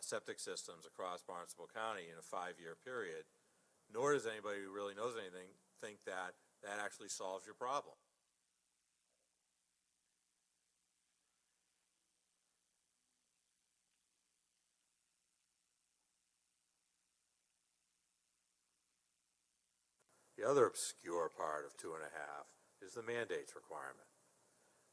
septic systems across Barnstable County in a 5-year period, nor does anybody who really knows anything think that that actually solves your problem. The other obscure part of 2.5 is the mandates requirement.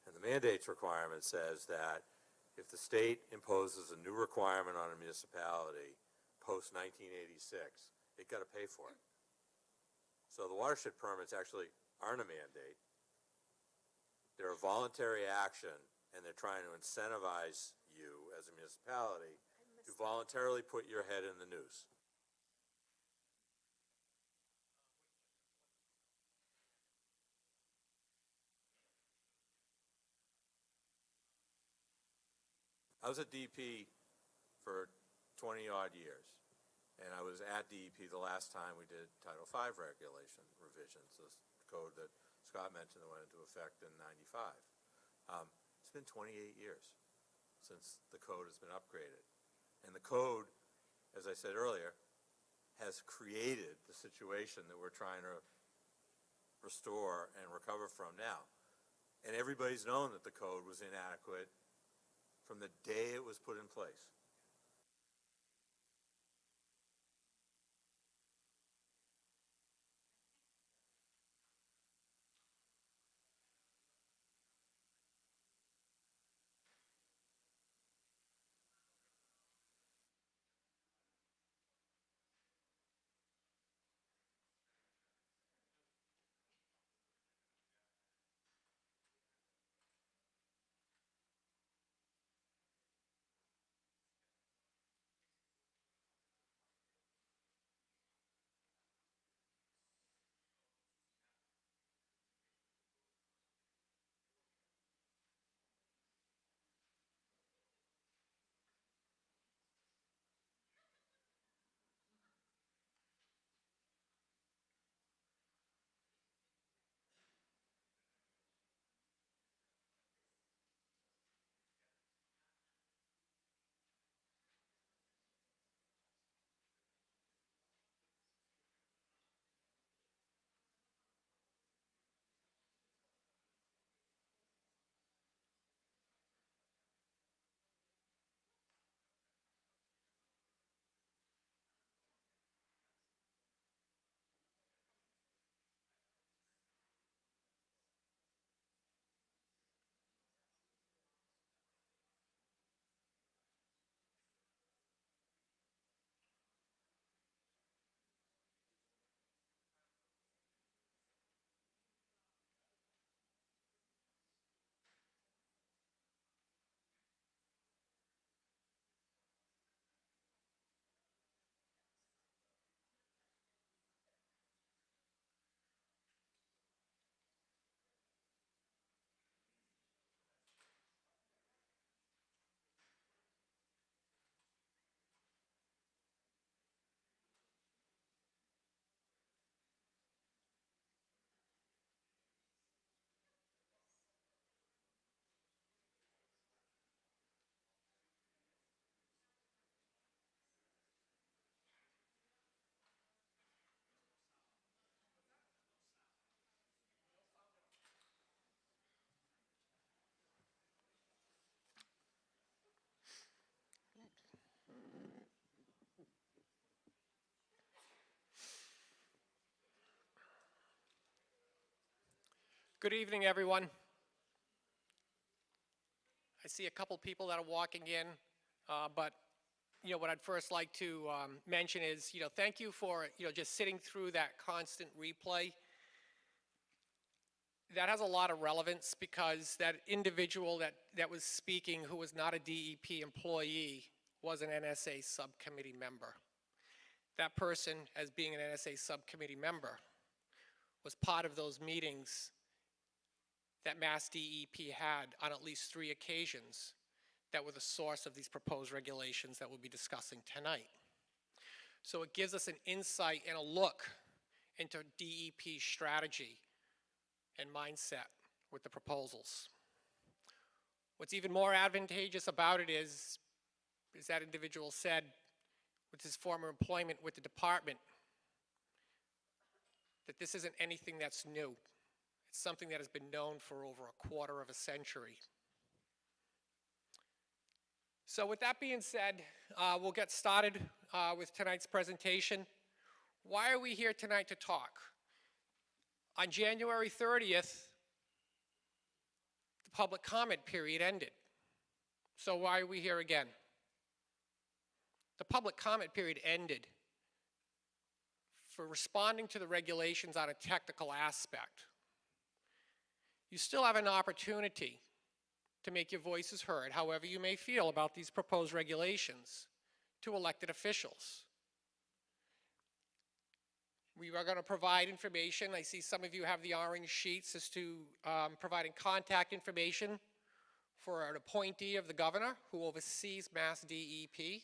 And the mandates requirement says that if the state imposes a new requirement on a municipality post 1986, it got to pay for it. So the watershed permits actually aren't a mandate. They're a voluntary action, and they're trying to incentivize you as a municipality to voluntarily put your head in the noose. I was at DEP for 20-odd years, and I was at DEP the last time we did Title V regulation revisions, this code that Scott mentioned that went into effect in '95. It's been 28 years since the code has been upgraded. And the code, as I said earlier, has created the situation that we're trying to restore and recover from now. And everybody's known that the code was inadequate from the day it was put in place. Good evening, everyone. I see a couple people that are walking in, but what I'd first like to mention is, thank you for, just sitting through that constant replay. That has a lot of relevance because that individual that was speaking, who was not a DEP employee, was an NSA subcommittee member. That person, as being an NSA subcommittee member, was part of those meetings that Mass DEP had on at least 3 occasions that were the source of these proposed regulations that we'll be discussing tonight. So it gives us an insight and a look into DEP's strategy and mindset with the proposals. What's even more advantageous about it is as that individual said, with his former employment with the department, that this isn't anything that's new. It's something that has been known for over a quarter of a century. So with that being said, we'll get started with tonight's presentation. Why are we here tonight to talk? On January 30th, the public comment period ended. So why are we here again? The public comment period ended for responding to the regulations on a technical aspect. You still have an opportunity to make your voices heard, however you may feel about these proposed regulations, to elected officials. We are going to provide information. I see some of you have the orange sheets as to providing contact information for an appointee of the governor who oversees Mass DEP,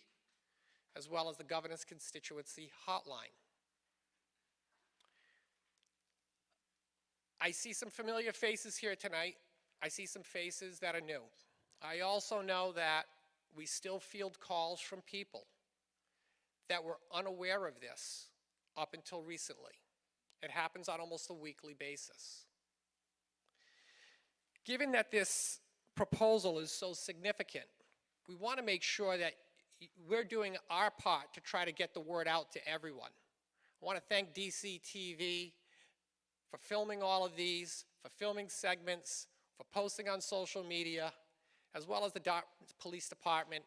as well as the governor's constituency hotline. I see some familiar faces here tonight. I see some faces that are new. I also know that we still field calls from people that were unaware of this up until recently. It happens on almost a weekly basis. Given that this proposal is so significant, we want to make sure that we're doing our part to try to get the word out to everyone. I want to thank DCTV for filming all of these, for filming segments, for posting on social media, as well as the Dartmouth Police Department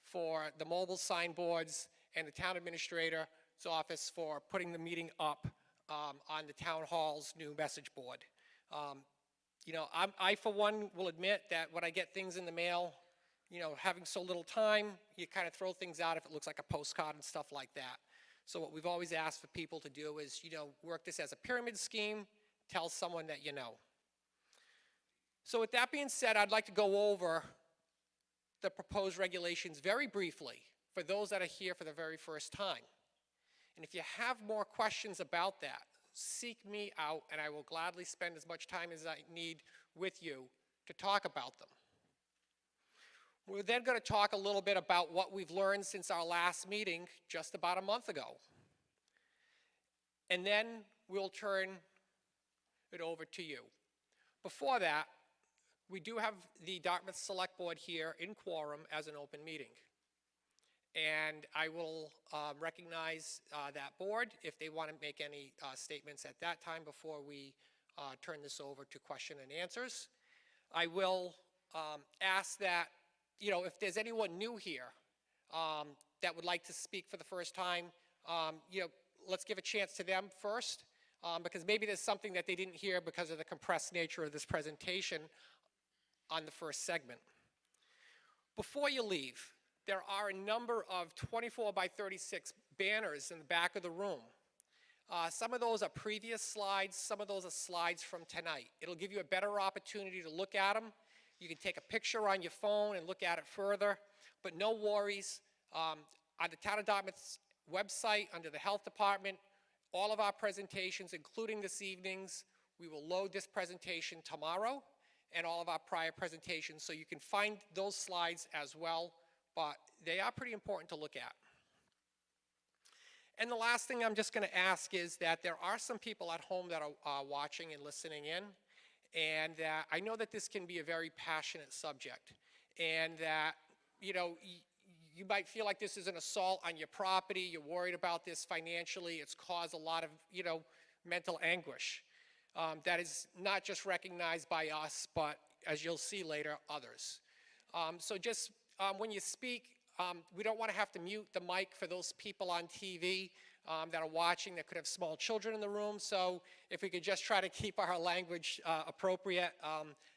for the mobile signboards and the town administrator's office for putting the meeting up on the town hall's new message board. You know, I for one will admit that when I get things in the mail, you know, having so little time, you kind of throw things out if it looks like a postcard and stuff like that. So what we've always asked for people to do is, you know, work this as a pyramid scheme, tell someone that you know. So with that being said, I'd like to go over the proposed regulations very briefly for those that are here for the very first time. And if you have more questions about that, seek me out and I will gladly spend as much time as I need with you to talk about them. We're then going to talk a little bit about what we've learned since our last meeting just about a month ago. And then we'll turn it over to you. Before that, we do have the Dartmouth Select Board here in quorum as an open meeting. And I will recognize that board if they want to make any statements at that time before we turn this over to question and answers. I will ask that, you know, if there's anyone new here that would like to speak for the first time, you know, let's give a chance to them first, because maybe there's something that they didn't hear because of the compressed nature of this presentation on the first segment. Before you leave, there are a number of 24 by 36 banners in the back of the room. Some of those are previous slides, some of those are slides from tonight. It'll give you a better opportunity to look at them. You can take a picture on your phone and look at it further, but no worries. On the Town of Dartmouth's website, under the Health Department, all of our presentations, including this evening's, we will load this presentation tomorrow, and all of our prior presentations, so you can find those slides as well, but they are pretty important to look at. And the last thing I'm just going to ask is that there are some people at home that are watching and listening in, and that I know that this can be a very passionate subject, and that, you know, you might feel like this is an assault on your property, you're worried about this financially, it's caused a lot of, you know, mental anguish. That is not just recognized by us, but as you'll see later, others. So just when you speak, we don't want to have to mute the mic for those people on TV that are watching that could have small children in the room. So if we could just try to keep our language appropriate,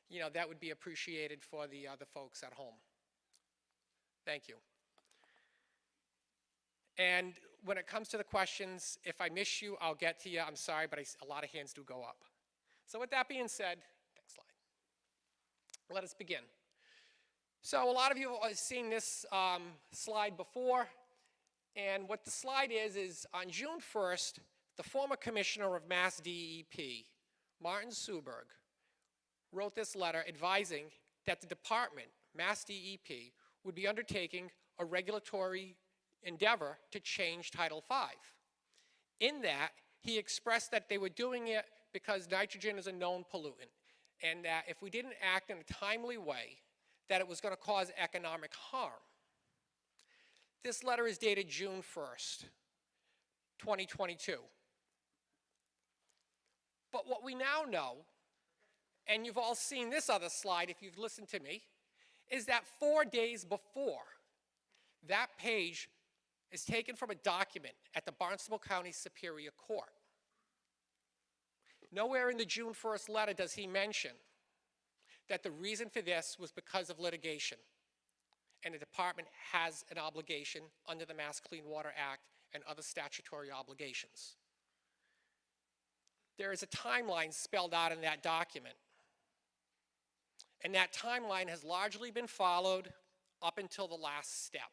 you know, that would be appreciated for the folks at home. Thank you. And when it comes to the questions, if I miss you, I'll get to you. I'm sorry, but a lot of hands do go up. So with that being said, next slide. Let us begin. So a lot of you have seen this slide before, and what the slide is on June 1st, the former commissioner of Mass DEP, Martin Suberg, wrote this letter advising that the department, Mass DEP, would be undertaking a regulatory endeavor to change Title V. In that, he expressed that they were doing it because nitrogen is a known pollutant, and that if we didn't act in a timely way, that it was going to cause economic harm. This letter is dated June 1st, 2022. But what we now know, and you've all seen this other slide if you've listened to me, is that 4 days before, that page is taken from a document at the Barnstable County Superior Court. Nowhere in the June 1st letter does he mention that the reason for this was because of litigation, and the department has an obligation under the Mass Clean Water Act and other statutory obligations. There is a timeline spelled out in that document, and that timeline has largely been followed up until the last step.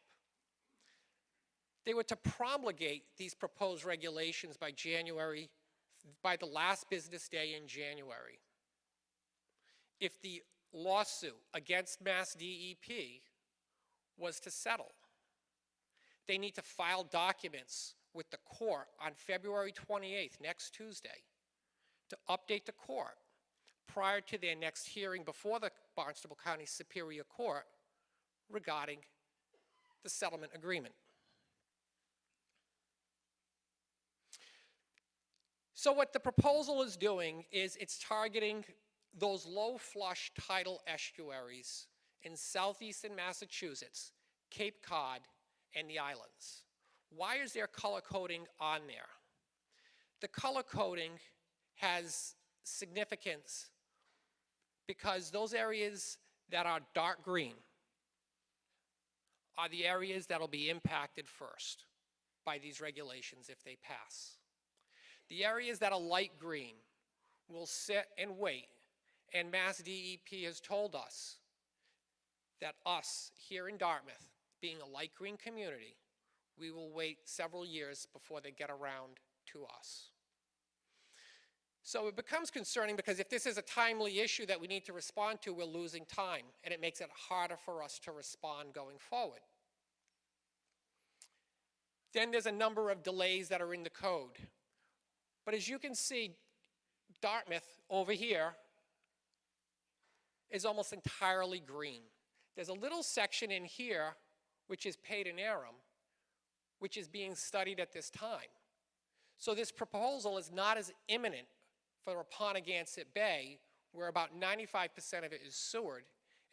They were to promulgate these proposed regulations by the last business day in January. If the lawsuit against Mass DEP was to settle, they need to file documents with the court on February 28th, next Tuesday, to update the court prior to their next hearing before the Barnstable County Superior Court regarding the settlement agreement. So what the proposal is doing is it's targeting those low flush tidal estuaries in southeastern Massachusetts, Cape Cod, and the islands. Why is there color coding on there? The color coding has significance because those areas that are dark green are the areas that will be impacted first by these regulations if they pass. The areas that are light green will sit and wait, and Mass DEP has told us that us here in Dartmouth, being a light green community, we will wait several years before they get around to us. So it becomes concerning because if this is a timely issue that we need to respond to, we're losing time, and it makes it harder for us to respond going forward. Then there's a number of delays that are in the code. But as you can see, Dartmouth over here is almost entirely green. There's a little section in here, which is Padenarum, which is being studied at this time. So this proposal is not as imminent for Upon-a-Gansett Bay, where about 95% of it is sewered,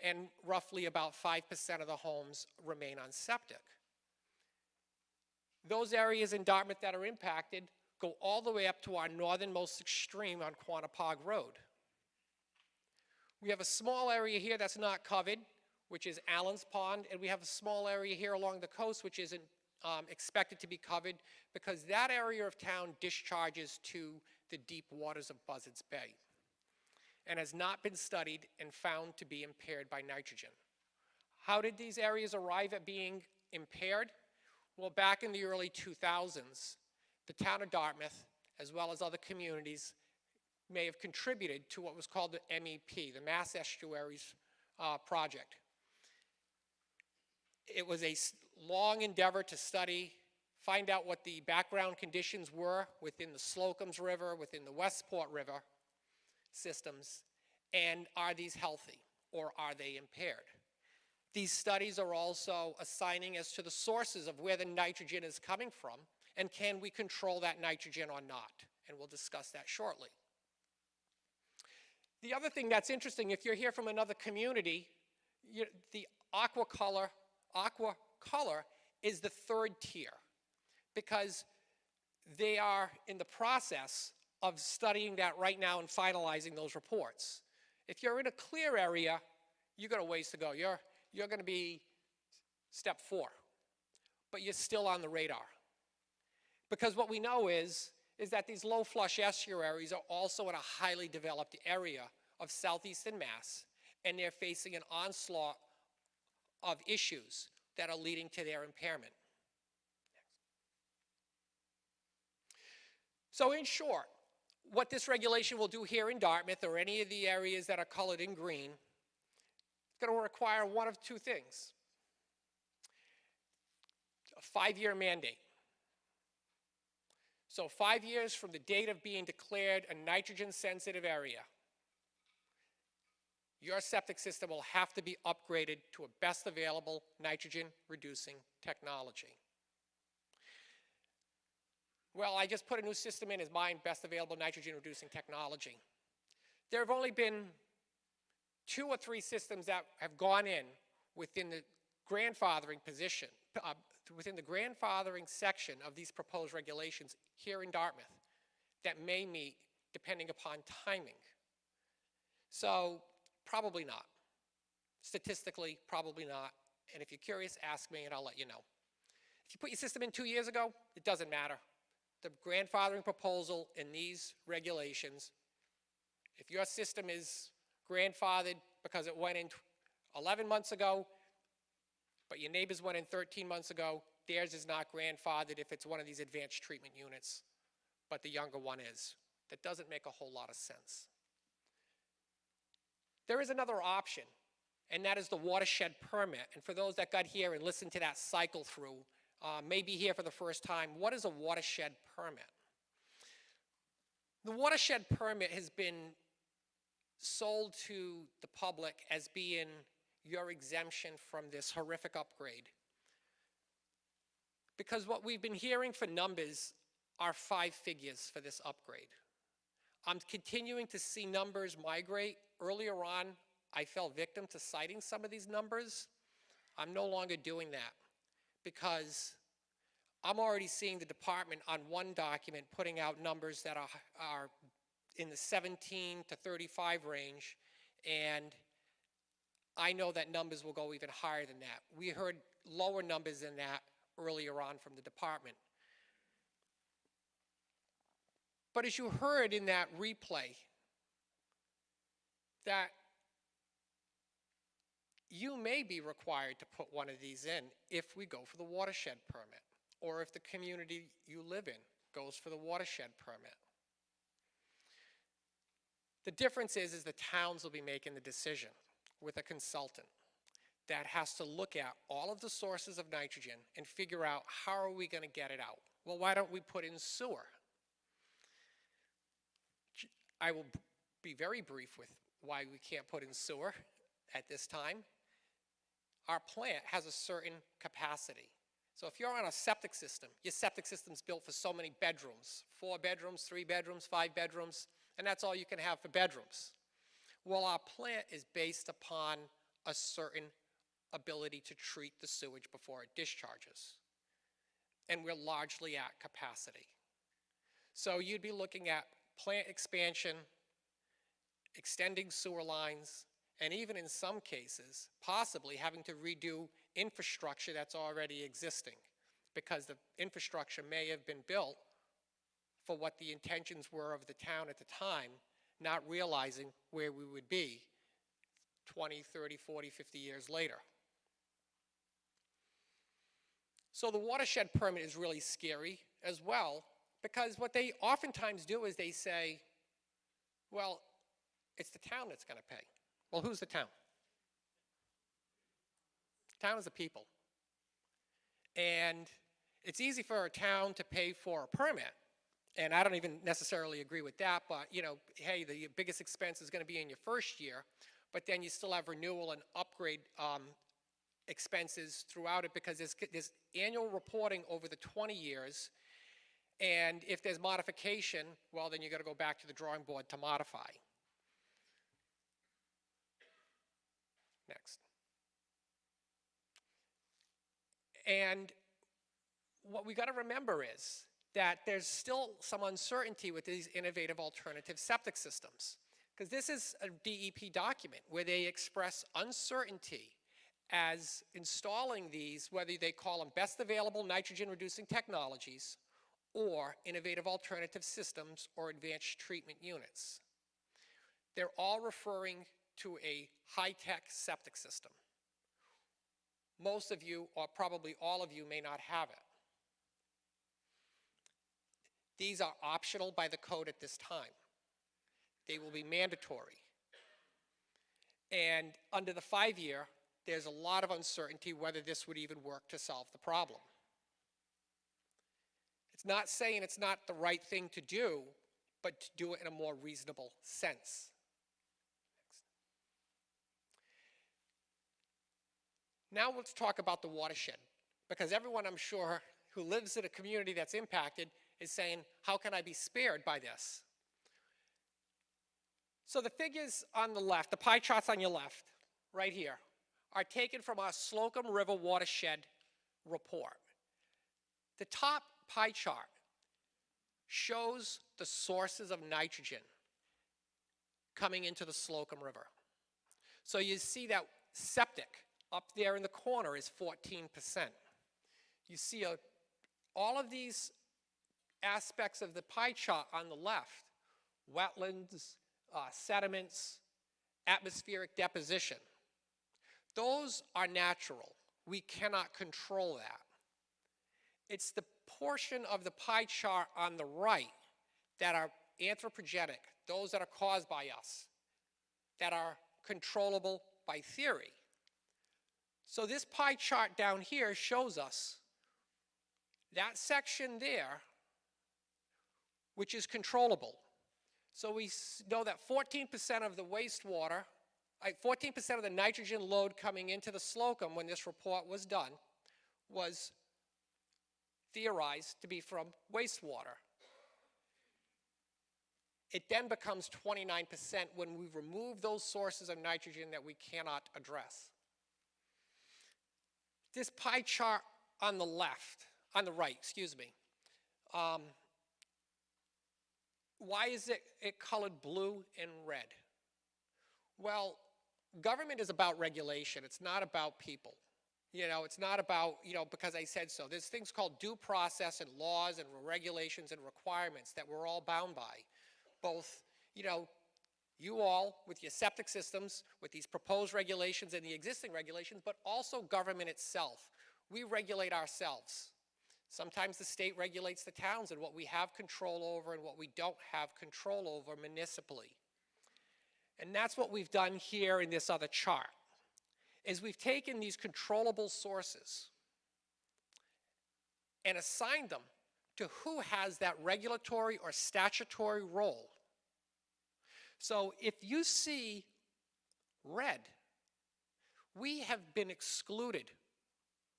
and roughly about 5% of the homes remain on septic. Those areas in Dartmouth that are impacted go all the way up to our northernmost extreme on Quanapog Road. We have a small area here that's not covered, which is Allen's Pond, and we have a small area here along the coast which isn't expected to be covered because that area of town discharges to the deep waters of Buzzards Bay and has not been studied and found to be impaired by nitrogen. How did these areas arrive at being impaired? Well, back in the early 2000s, the town of Dartmouth, as well as other communities, may have contributed to what was called the MEP, the Mass Estuaries Project. It was a long endeavor to study, find out what the background conditions were within the Slocum's River, within the Westport River systems, and are these healthy or are they impaired? These studies are also assigning as to the sources of where the nitrogen is coming from, and can we control that nitrogen or not? And we'll discuss that shortly. The other thing that's interesting, if you're here from another community, the aqua color is the third tier because they are in the process of studying that right now and finalizing those reports. If you're in a clear area, you've got a ways to go. You're going to be step 4, but you're still on the radar. Because what we know is that these low flush estuaries are also in a highly developed area of southeastern Mass, and they're facing an onslaught of issues that are leading to their impairment. So in short, what this regulation will do here in Dartmouth or any of the areas that are colored in green, it's going to require one of two things. a 5-year mandate. So 5 years from the date of being declared a nitrogen-sensitive area, your septic system will have to be upgraded to a best available nitrogen-reducing technology. Well, I just put a new system in as mine best available nitrogen-reducing technology. There have only been 2 or 3 systems that have gone in within the grandfathering position, within the grandfathering section of these proposed regulations here in Dartmouth that may meet depending upon timing. So probably not. Statistically, probably not. And if you're curious, ask me and I'll let you know. If you put your system in 2 years ago, it doesn't matter. The grandfathering proposal in these regulations, if your system is grandfathered because it went in 11 months ago, but your neighbors went in 13 months ago, theirs is not grandfathered if it's one of these advanced treatment units, but the younger one is. That doesn't make a whole lot of sense. There is another option, and that is the watershed permit. And for those that got here and listened to that cycle through, may be here for the first time, what is a watershed permit? The watershed permit has been sold to the public as being your exemption from this horrific upgrade. Because what we've been hearing for numbers are 5 figures for this upgrade. I'm continuing to see numbers migrate. Earlier on, I fell victim to citing some of these numbers. I'm no longer doing that because I'm already seeing the department on one document putting out numbers that are in the 17 to 35 range, and I know that numbers will go even higher than that. We heard lower numbers than that earlier on from the department. But as you heard in that replay, that you may be required to put one of these in if we go for the watershed permit, or if the community you live in goes for the watershed permit. The difference is the towns will be making the decision with a consultant that has to look at all of the sources of nitrogen and figure out how are we going to get it out. Well, why don't we put in sewer? I will be very brief with why we can't put in sewer at this time. Our plant has a certain capacity. So if you're on a septic system, your septic system's built for so many bedrooms, 4 bedrooms, 3 bedrooms, 5 bedrooms, and that's all you can have for bedrooms. Well, our plant is based upon a certain ability to treat the sewage before it discharges. And we're largely at capacity. So you'd be looking at plant expansion, extending sewer lines, and even in some cases, possibly having to redo infrastructure that's already existing, because the infrastructure may have been built for what the intentions were of the town at the time, not realizing where we would be 20, 30, 40, 50 years later. So the watershed permit is really scary as well, because what they oftentimes do is they say, well, it's the town that's going to pay. Well, who's the town? The town is the people. And it's easy for a town to pay for a permit, and I don't even necessarily agree with that, but, you know, hey, the biggest expense is going to be in your first year, but then you still have renewal and upgrade expenses throughout it, because there's annual reporting over the 20 years, and if there's modification, well, then you got to go back to the drawing board to modify. Next. And what we got to remember is that there's still some uncertainty with these innovative alternative septic systems, because this is a DEP document where they express uncertainty as installing these, whether they call them best available nitrogen reducing technologies or innovative alternative systems or advanced treatment units. They're all referring to a high-tech septic system. Most of you, or probably all of you, may not have it. These are optional by the code at this time. They will be mandatory. And under the 5-year, there's a lot of uncertainty whether this would even work to solve the problem. It's not saying it's not the right thing to do, but to do it in a more reasonable sense. Now let's talk about the watershed, because everyone, I'm sure, who lives in a community that's impacted is saying, how can I be spared by this? So the figures on the left, the pie charts on your left, right here, are taken from our Slocum River Watershed report. The top pie chart shows the sources of nitrogen coming into the Slocum River. So you see that septic up there in the corner is 14%. You see all of these aspects of the pie chart on the left, wetlands, sediments, atmospheric deposition. Those are natural. We cannot control that. It's the portion of the pie chart on the right that are anthropogenic, those that are caused by us, that are controllable by theory. So this pie chart down here shows us that section there, which is controllable. So we know that 14% of the wastewater, 14% of the nitrogen load coming into the Slocum when this report was done was theorized to be from wastewater. It then becomes 29% when we remove those sources of nitrogen that we cannot address. This pie chart on the right, why is it colored blue and red? Well, government is about regulation. It's not about people. It's not about, because I said so. There's things called due process and laws and regulations and requirements that we're all bound by. Both, you all with your septic systems, with these proposed regulations and the existing regulations, but also government itself. We regulate ourselves. Sometimes the state regulates the towns and what we have control over and what we don't have control over municipally. And that's what we've done here in this other chart, is we've taken these controllable sources and assigned them to who has that regulatory or statutory role. So if you see red, we have been excluded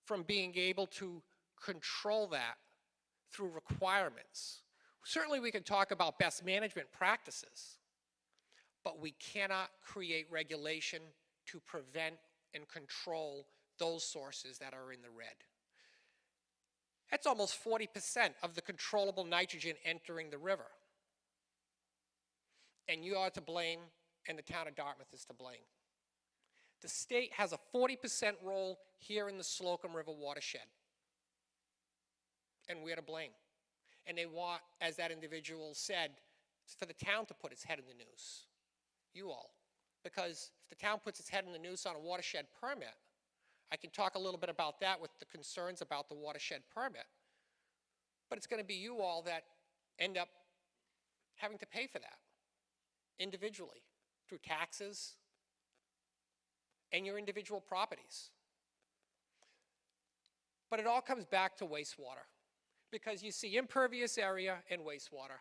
from being able to control that through requirements. Certainly we can talk about best management practices, but we cannot create regulation to prevent and control those sources that are in the red. That's almost 40% of the controllable nitrogen entering the river. And you are to blame, and the town of Dartmouth is to blame. The state has a 40% role here in the Slocum River watershed. And we're to blame. And they want, as that individual said, for the town to put its head in the noose. You all. Because if the town puts its head in the noose on a watershed permit, I can talk a little bit about that with the concerns about the watershed permit. But it's going to be you all that end up having to pay for that individually through taxes and your individual properties. But it all comes back to wastewater, because you see impervious area and wastewater.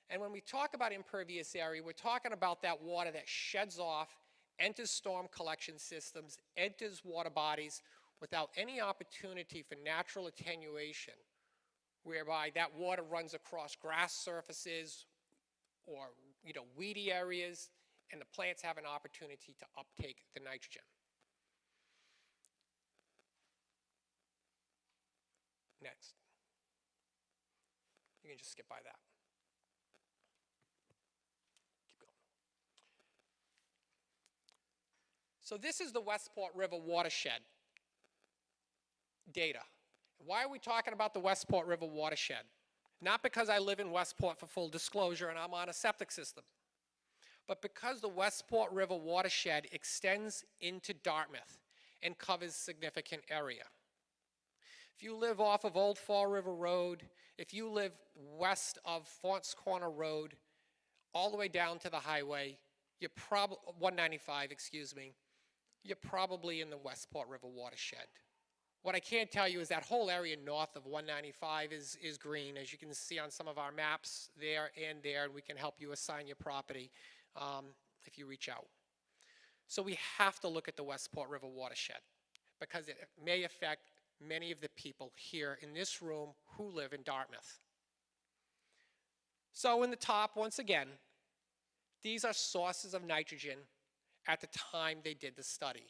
And when we talk about impervious area, we're talking about that water that sheds off, enters storm collection systems, enters water bodies without any opportunity for natural attenuation, whereby that water runs across grass surfaces or weedy areas, and the plants have an opportunity to uptake the nitrogen. Next. You can just skip by that. Keep going. So this is the Westport River watershed data. Why are we talking about the Westport River watershed? Not because I live in Westport, for full disclosure, and I'm on a septic system, but because the Westport River watershed extends into Dartmouth and covers significant area. If you live off of Old Fall River Road, if you live west of Fonts Corner Road, all the way down to the highway, you're 195, excuse me, you're probably in the Westport River watershed. What I can tell you is that whole area north of 195 is green, as you can see on some of our maps there, and we can help you assign your property if you reach out. So we have to look at the Westport River watershed because it may affect many of the people here in this room who live in Dartmouth. So in the top, once again, these are sources of nitrogen at the time they did the study.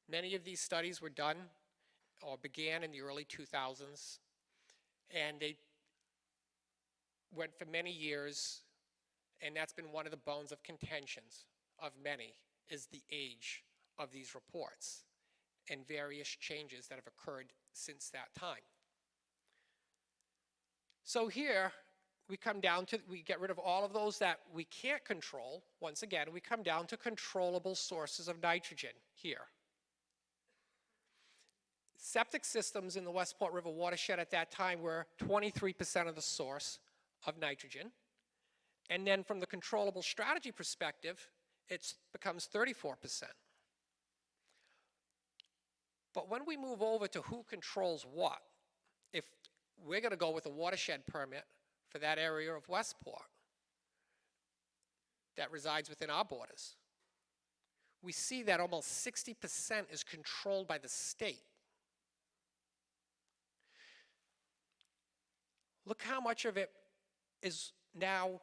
Many of these studies were done or began in the early 2000s, and they went for many years, and that's been one of the bones of contentions of many, is the age of these reports and various changes that have occurred since that time. So here, we come down to, we get rid of all of those that we can't control. Once again, we come down to controllable sources of nitrogen here. Septic systems in the Westport River watershed at that time were 23% of the source of nitrogen. And then from the controllable strategy perspective, it becomes 34%. But when we move over to who controls what, if we're going to go with a watershed permit for that area of Westport that resides within our borders, we see that almost 60% is controlled by the state. Look how much of it is now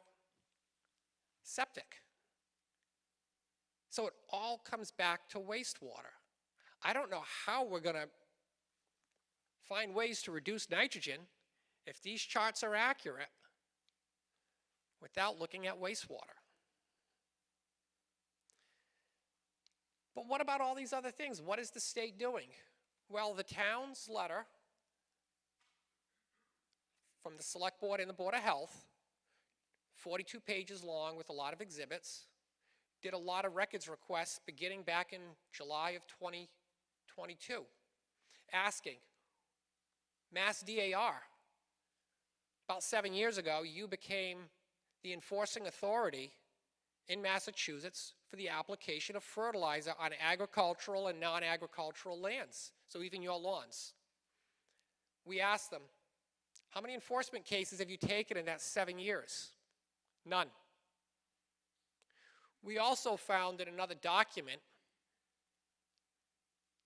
septic. So it all comes back to wastewater. I don't know how we're going to find ways to reduce nitrogen if these charts are accurate without looking at wastewater. But what about all these other things? What is the state doing? Well, the town's letter from the Select Board and the Board of Health, 42 pages long with a lot of exhibits, did a lot of records requests beginning back in July of 2022, asking, Mass DAR, about 7 years ago, you became the enforcing authority in Massachusetts for the application of fertilizer on agricultural and non-agricultural lands, so even your lawns. We asked them, how many enforcement cases have you taken in that 7 years? None. We also found in another document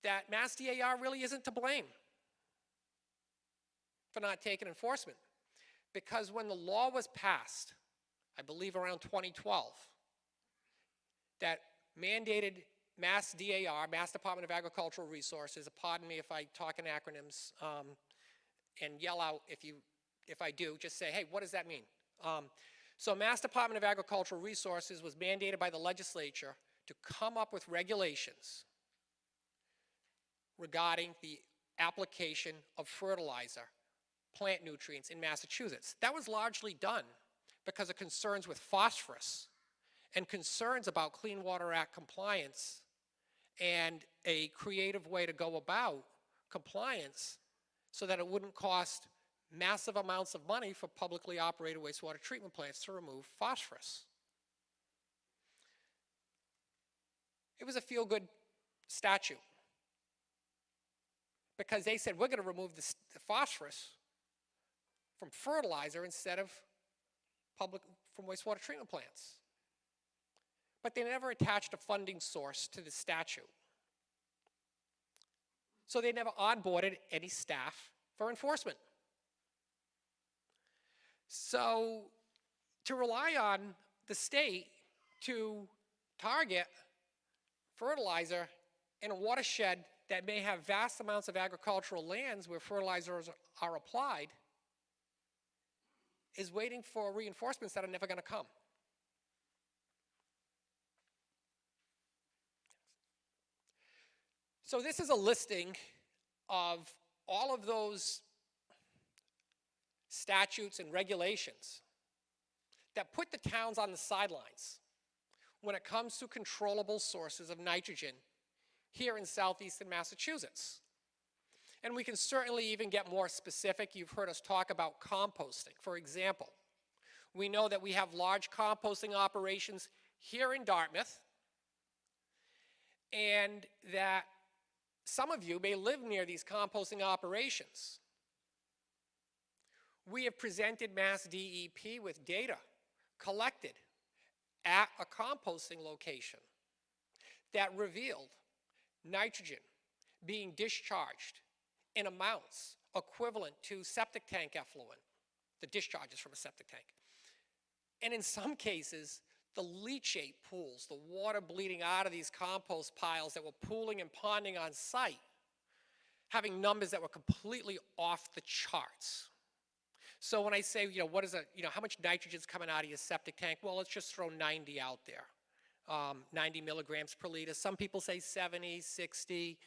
that Mass DAR really isn't to blame for not taking enforcement. Because when the law was passed, I believe around 2012, that mandated Mass DAR, Mass Department of Agricultural Resources, pardon me if I talk in acronyms, and yell out if I do, just say, hey, what does that mean? So Mass Department of Agricultural Resources was mandated by the legislature to come up with regulations regarding the application of fertilizer, plant nutrients in Massachusetts. That was largely done because of concerns with phosphorus and concerns about Clean Water Act compliance and a creative way to go about compliance so that it wouldn't cost massive amounts of money for publicly operated wastewater treatment plants to remove phosphorus. It was a feel-good statute because they said, we're going to remove the phosphorus from fertilizer instead of from wastewater treatment plants. But they never attached a funding source to the statute. So they never onboarded any staff for enforcement. So to rely on the state to target fertilizer in a watershed that may have vast amounts of agricultural lands where fertilizers are applied is waiting for reinforcements that are never going to come. So this is a listing of all of those statutes and regulations that put the towns on the sidelines when it comes to controllable sources of nitrogen here in southeastern Massachusetts. And we can certainly even get more specific. You've heard us talk about composting, for example. We know that we have large composting operations here in Dartmouth, and that Some of you may live near these composting operations. We have presented Mass DEP with data collected at a composting location that revealed nitrogen being discharged in amounts equivalent to septic tank effluent, the discharges from a septic tank. And in some cases, the leachate pools, the water bleeding out of these compost piles that were pooling and ponding on site, having numbers that were completely off the charts. So when I say, what is how much nitrogen is coming out of your septic tank? Well, let's just throw 90 out there, 90 milligrams per liter. Some people say 70, 60.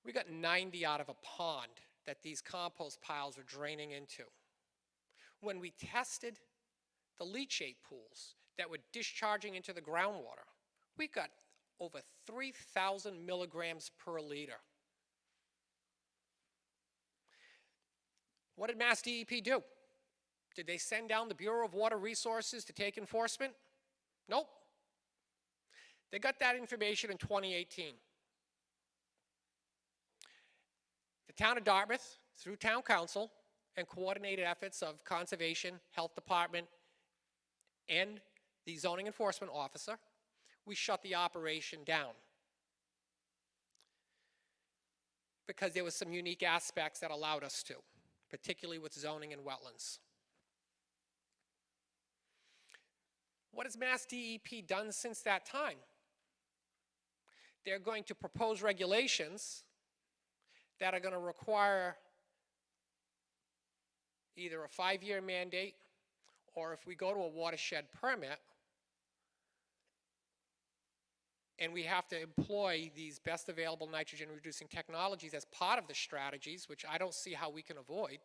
We got 90 out of a pond that these compost piles are draining into. When we tested the leachate pools that were discharging into the groundwater, we got over 3,000 milligrams per liter. What did Mass DEP do? Did they send down the Bureau of Water Resources to take enforcement? Nope. They got that information in 2018. The town of Dartmouth, through town council and coordinated efforts of conservation, health department, and the zoning enforcement officer, we shut the operation down because there were some unique aspects that allowed us to, particularly with zoning and wetlands. What has Mass DEP done since that time? They're going to propose regulations that are going to require either a 5-year mandate, or if we go to a watershed permit, and we have to employ these best available nitrogen reducing technologies as part of the strategies, which I don't see how we can avoid,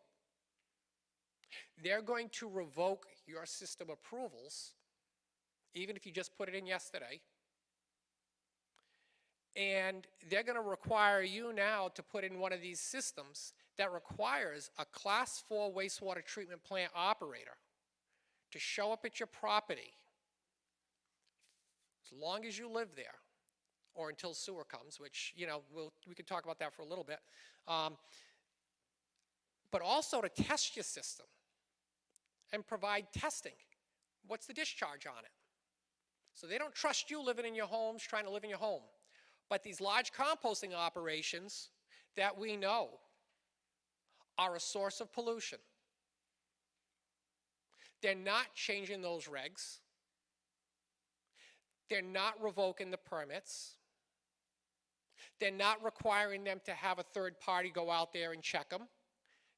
they're going to revoke your system approvals, even if you just put it in yesterday, and they're going to require you now to put in one of these systems that requires a Class 4 wastewater treatment plant operator to show up at your property as long as you live there, or until sewer comes, which, we could talk about that for a little bit, but also to test your system and provide testing. What's the discharge on it? So they don't trust you living in your homes, trying to live in your home. But these large composting operations that we know are a source of pollution, they're not changing those regs. They're not revoking the permits. They're not requiring them to have a third party go out there and check them.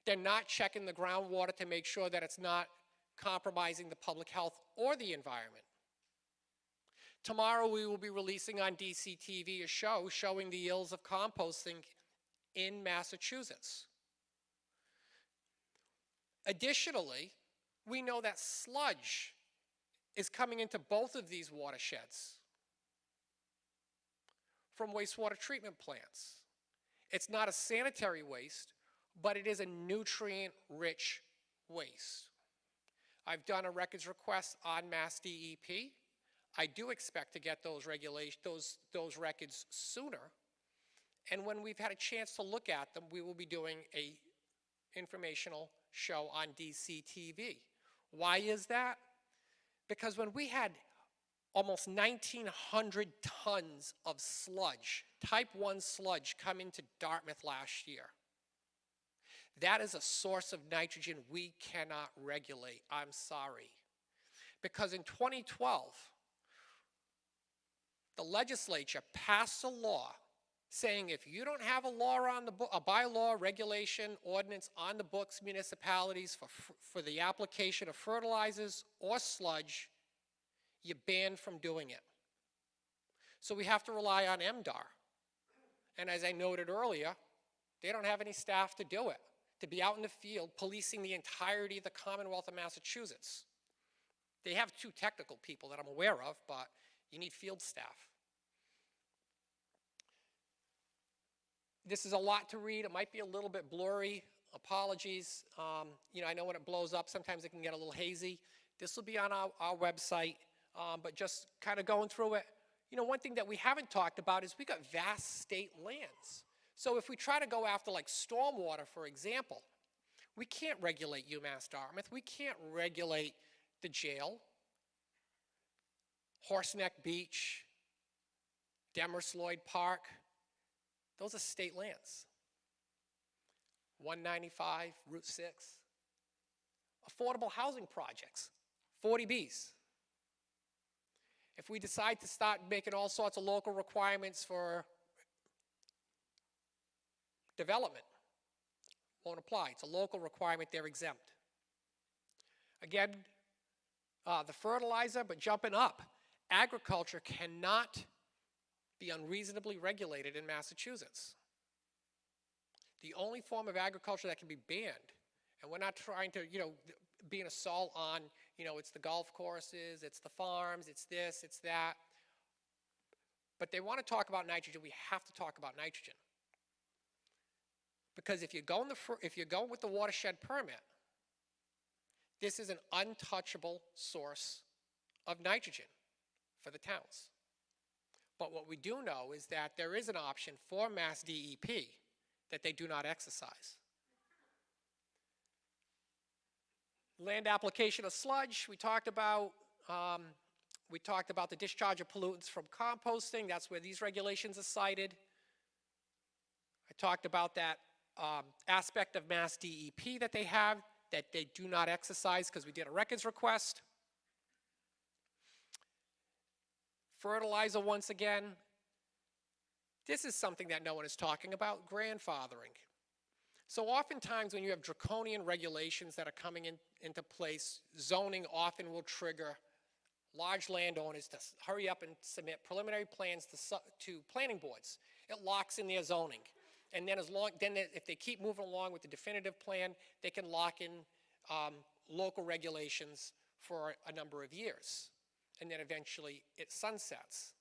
They're not checking the groundwater to make sure that it's not compromising the public health or the environment. Tomorrow we will be releasing on DCTV a show showing the ills of composting in Massachusetts. Additionally, we know that sludge is coming into both of these watersheds from wastewater treatment plants. It's not a sanitary waste, but it is a nutrient-rich waste. I've done a records request on Mass DEP. I do expect to get those records sooner. And when we've had a chance to look at them, we will be doing a informational show on DCTV. Why is that? Because when we had almost 1,900 tons of sludge, type 1 sludge, come into Dartmouth last year, that is a source of nitrogen we cannot regulate. I'm sorry. Because in 2012, the legislature passed a law saying if you don't have a law on the book, a bylaw, regulation, ordinance on the books, municipalities for the application of fertilizers or sludge, you're banned from doing it. So we have to rely on MDAR. And as I noted earlier, they don't have any staff to do it, to be out in the field policing the entirety of the Commonwealth of Massachusetts. They have 2 technical people that I'm aware of, but you need field staff. This is a lot to read. It might be a little bit blurry. Apologies. I know when it blows up, sometimes it can get a little hazy. This will be on our website, but just kind of going through it. you know, one thing that we haven't talked about is we got vast state lands. So if we try to go after like stormwater, for example, we can't regulate UMass Dartmouth. We can't regulate the jail, Horseneck Beach, Demers Lloyd Park. Those are state lands. 195, Route 6. Affordable housing projects, 40Bs. If we decide to start making all sorts of local requirements for development, won't apply. It's a local requirement, they're exempt. Again, the fertilizer, but jumping up, agriculture cannot be unreasonably regulated in Massachusetts. The only form of agriculture that can be banned, and we're not trying to, you know, be an assault on, you know, it's the golf courses, it's the farms, it's this, it's that. But they want to talk about nitrogen, we have to talk about nitrogen. Because if you're going with the watershed permit, this is an untouchable source of nitrogen for the towns. But what we do know is that there is an option for Mass DEP that they do not exercise. Land application of sludge, we talked about the discharge of pollutants from composting. That's where these regulations are cited. I talked about that aspect of Mass DEP that they have that they do not exercise because we did a records request. Fertilizer, once again, this is something that no one is talking about, grandfathering. So oftentimes when you have draconian regulations that are coming into place, zoning often will trigger large landowners to hurry up and submit preliminary plans to planning boards. It locks in their zoning. And then if they keep moving along with the definitive plan, they can lock in local regulations for a number of years. And then eventually it sunsets.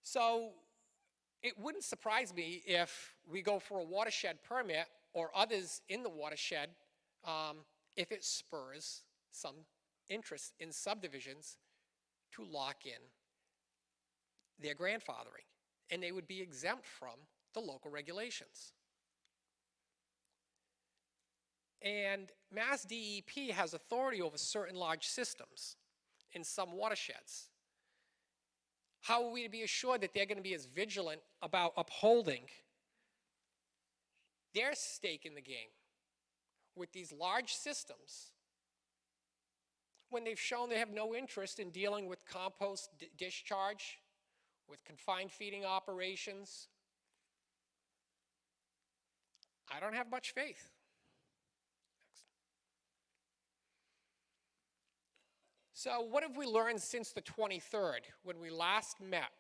So it wouldn't surprise me if we go for a watershed permit or others in the watershed if it spurs some interest in subdivisions to lock in their grandfathering. And they would be exempt from the local regulations. And Mass DEP has authority over certain large systems in some watersheds. How are we to be assured that they're going to be as vigilant about upholding their stake in the game with these large systems when they've shown they have no interest in dealing with compost discharge, with confined feeding operations? I don't have much faith. Next. So what have we learned since the 23rd when we last met?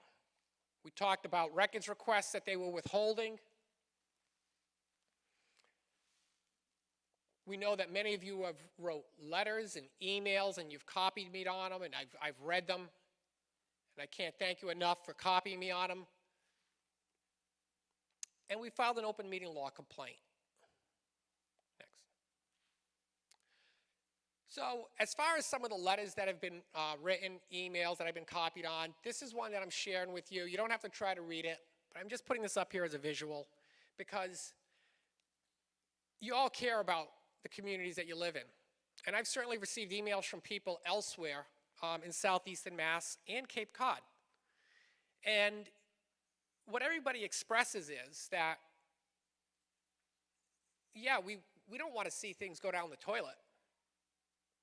We talked about records requests that they were withholding. We know that many of you have wrote letters and emails and you've copied me on them, and I've read them. And I can't thank you enough for copying me on them. And we filed an open meeting law complaint. Next. So as far as some of the letters that have been written, emails that I've been copied on, this is one that I'm sharing with you. You don't have to try to read it, but I'm just putting this up here as a visual because you all care about the communities that you live in. And I've certainly received emails from people elsewhere in southeastern Mass and Cape Cod. And what everybody expresses is that, yeah, we don't want to see things go down the toilet.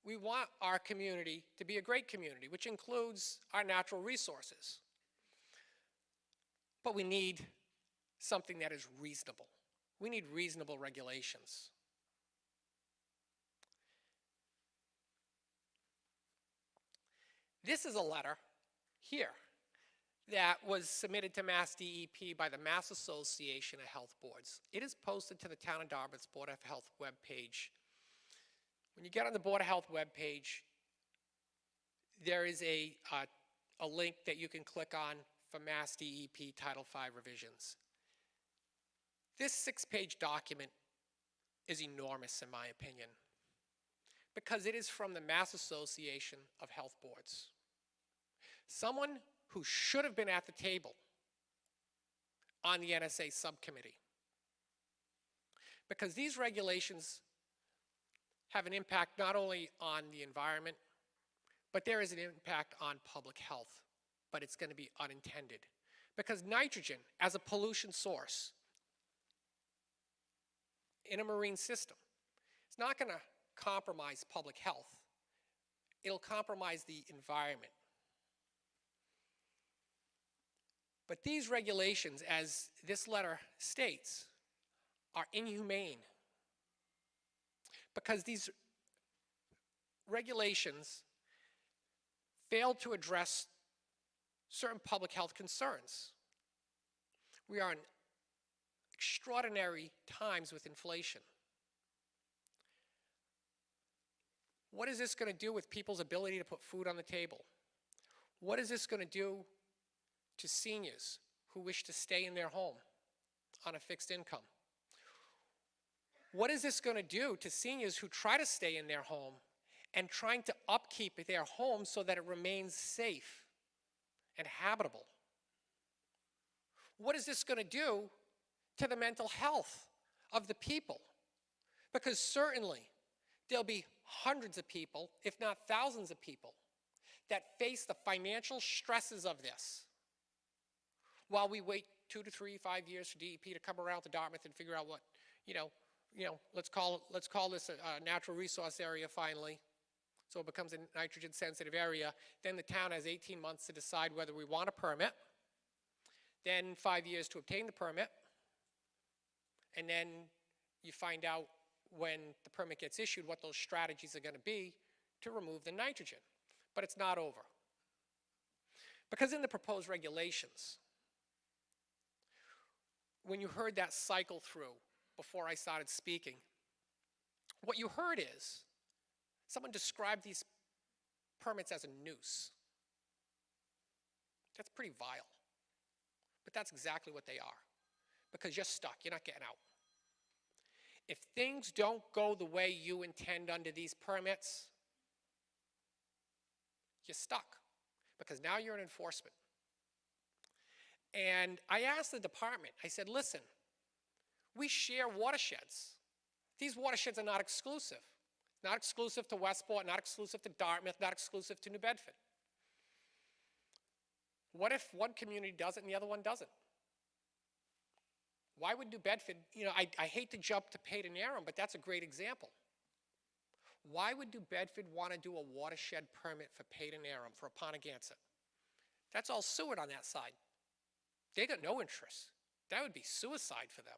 We want our community to be a great community, which includes our natural resources. But we need something that is reasonable. We need reasonable regulations. This is a letter here that was submitted to Mass DEP by the Mass Association of Health Boards. It is posted to the Town of Dartmouth's Board of Health webpage. When you get on the Board of Health webpage, there is a link that you can click on for Mass DEP Title V revisions. This 6-page document is enormous in my opinion because it is from the Mass Association of Health Boards. Someone who should have been at the table on the NSA subcommittee. Because these regulations have an impact not only on the environment, but there is an impact on public health, but it's going to be unintended. Because nitrogen, as a pollution source in a marine system, it's not going to compromise public health. It'll compromise the environment. But these regulations, as this letter states, are inhumane. Because these regulations fail to address certain public health concerns. We are in extraordinary times with inflation. What is this going to do with people's ability to put food on the table? What is this going to do to seniors who wish to stay in their home on a fixed income? What is this going to do to seniors who try to stay in their home and trying to upkeep their home so that it remains safe and habitable? What is this going to do to the mental health of the people? Because certainly there'll be hundreds of people, if not thousands of people, that face the financial stresses of this while we wait 2 to 3, 5 years for DEP to come around to Dartmouth and figure out what, let's call this a natural resource area finally, so it becomes a nitrogen sensitive area. Then the town has 18 months to decide whether we want a permit, then 5 years to obtain the permit, and then you find out when the permit gets issued what those strategies are going to be to remove the nitrogen. But it's not over. Because in the proposed regulations, when you heard that cycle through before I started speaking, what you heard is someone described these permits as a noose. That's pretty vile. But that's exactly what they are. Because you're stuck. You're not getting out. If things don't go the way you intend under these permits, you're stuck. Because now you're in enforcement. And I asked the department, I said, listen, we share watersheds. These watersheds are not exclusive. Not exclusive to Westport, not exclusive to Dartmouth, not exclusive to New Bedford. What if one community does it and the other one doesn't? Why would New Bedford, I hate to jump to Peyton Aram, but that's a great example. Why would New Bedford want to do a watershed permit for Peyton Aram, for Aponagansett? That's all Seward on that side. They got no interest. That would be suicide for them.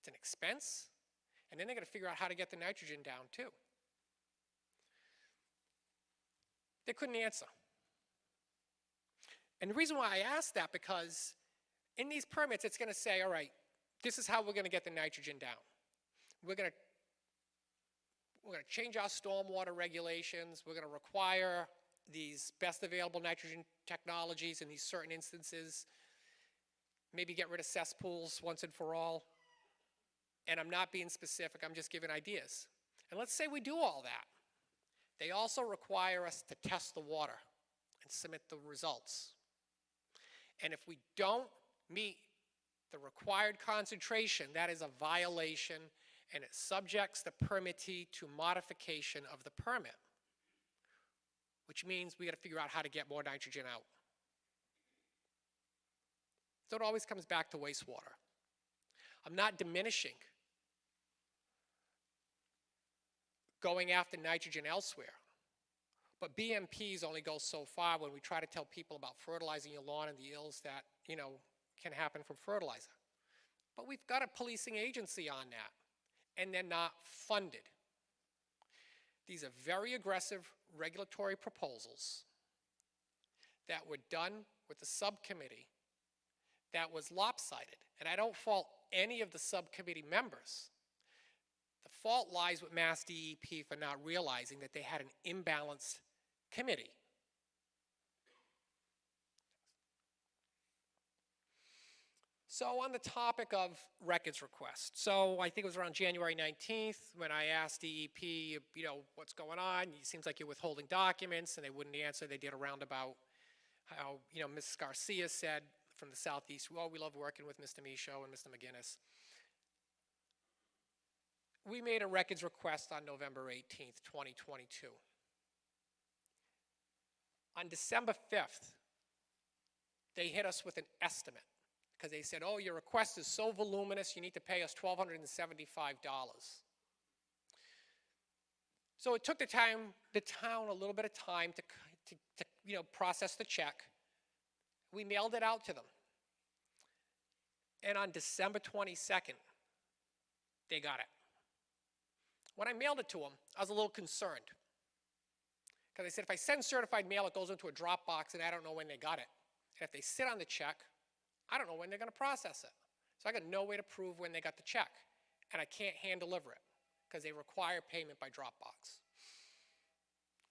It's an expense, and then they got to figure out how to get the nitrogen down too. They couldn't answer. And the reason why I asked that, because in these permits, it's going to say, all right, this is how we're going to get the nitrogen down. We're going to change our stormwater regulations. We're going to require these best available nitrogen technologies in these certain instances. Maybe get rid of cesspools once and for all. And I'm not being specific, I'm just giving ideas. And let's say we do all that. They also require us to test the water and submit the results. And if we don't meet the required concentration, that is a violation, and it subjects the permittee to modification of the permit, which means we got to figure out how to get more nitrogen out. So it always comes back to wastewater. I'm not diminishing going after nitrogen elsewhere, but BMPs only go so far when we try to tell people about fertilizing your lawn and the ills that, can happen from fertilizer. But we've got a policing agency on that, and they're not funded. These are very aggressive regulatory proposals that were done with the subcommittee that was lopsided. And I don't fault any of the subcommittee members. The fault lies with Mass DEP for not realizing that they had an imbalanced committee. So on the topic of records requests, so I think it was around January 19th when I asked DEP, what's going on? It seems like you're withholding documents, and they wouldn't answer. They did a roundabout how, Ms. Garcia said from the Southeast, well, we love working with Mr. Michaud and Mr. McGinnis. We made a records request on November 18th, 2022. On December 5th, they hit us with an estimate because they said, oh, your request is so voluminous, you need to pay us $1,275. So it took the town a little bit of time to process the check. We mailed it out to them. And on December 22nd, they got it. When I mailed it to them, I was a little concerned. Because I said, if I send certified mail, it goes into a drop box, and I don't know when they got it. And if they sit on the check, I don't know when they're going to process it. So I got no way to prove when they got the check. And I can't hand deliver it, because they require payment by drop box.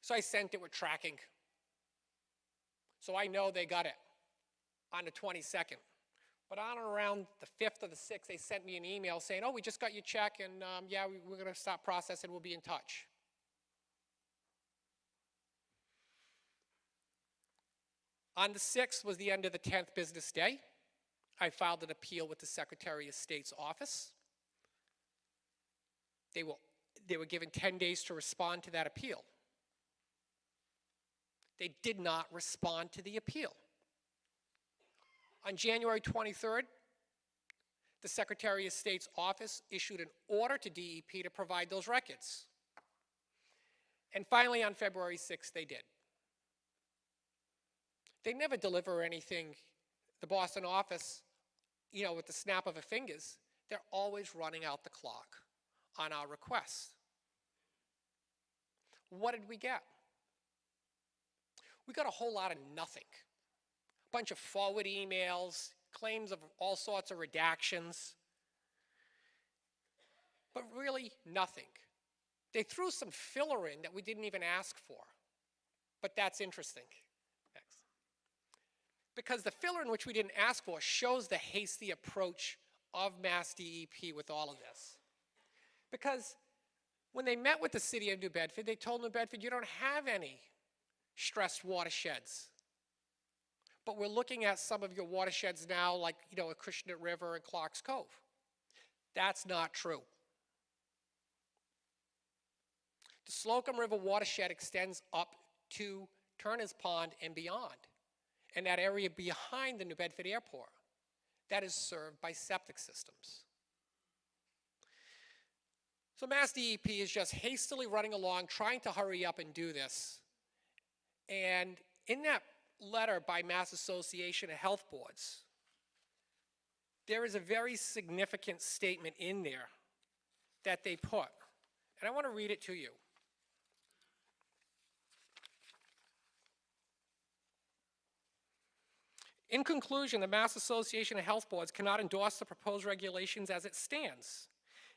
So I sent it with tracking. So I know they got it on the 22nd. But on or around the 5th or the 6th, they sent me an email saying, oh, we just got your check, and yeah, we're going to stop processing, we'll be in touch. On the 6th was the end of the 10th business day. I filed an appeal with the Secretary of State's office. They were given 10 days to respond to that appeal. They did not respond to the appeal. On January 23rd, the Secretary of State's office issued an order to DEP to provide those records. And finally, on February 6th, they did. They never deliver anything, the Boston office, with the snap of a fingers. They're always running out the clock on our requests. What did we get? We got a whole lot of nothing. A bunch of forward emails, claims of all sorts of redactions, but really nothing. They threw some filler in that we didn't even ask for, but that's interesting. Next. Because the filler in which we didn't ask for shows the hasty approach of Mass DEP with all of this. Because when they met with the city of New Bedford, they told New Bedford, you don't have any stressed watersheds. But we're looking at some of your watersheds now, like, Acushnet River and Clark's Cove. That's not true. The Slocum River watershed extends up to Turner's Pond and beyond, and that area behind the New Bedford Airport. That is served by septic systems. So Mass DEP is just hastily running along, trying to hurry up and do this. And in that letter by Mass Association of Health Boards, there is a very significant statement in there that they put. And I want to read it to you. In conclusion, the Mass Association of Health Boards cannot endorse the proposed regulations as it stands.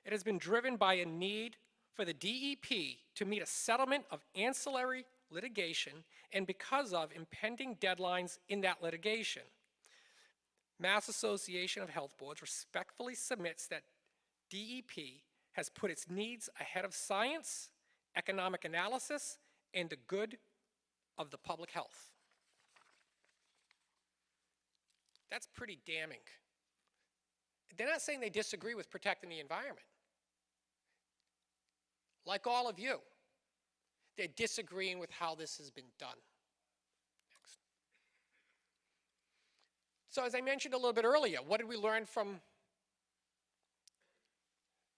It has been driven by a need for the DEP to meet a settlement of ancillary litigation and because of impending deadlines in that litigation. Mass Association of Health Boards respectfully submits that DEP has put its needs ahead of science, economic analysis, and the good of the public health. That's pretty damning. They're not saying they disagree with protecting the environment. Like all of you, they're disagreeing with how this has been done. Next. So as I mentioned a little bit earlier, what did we learn from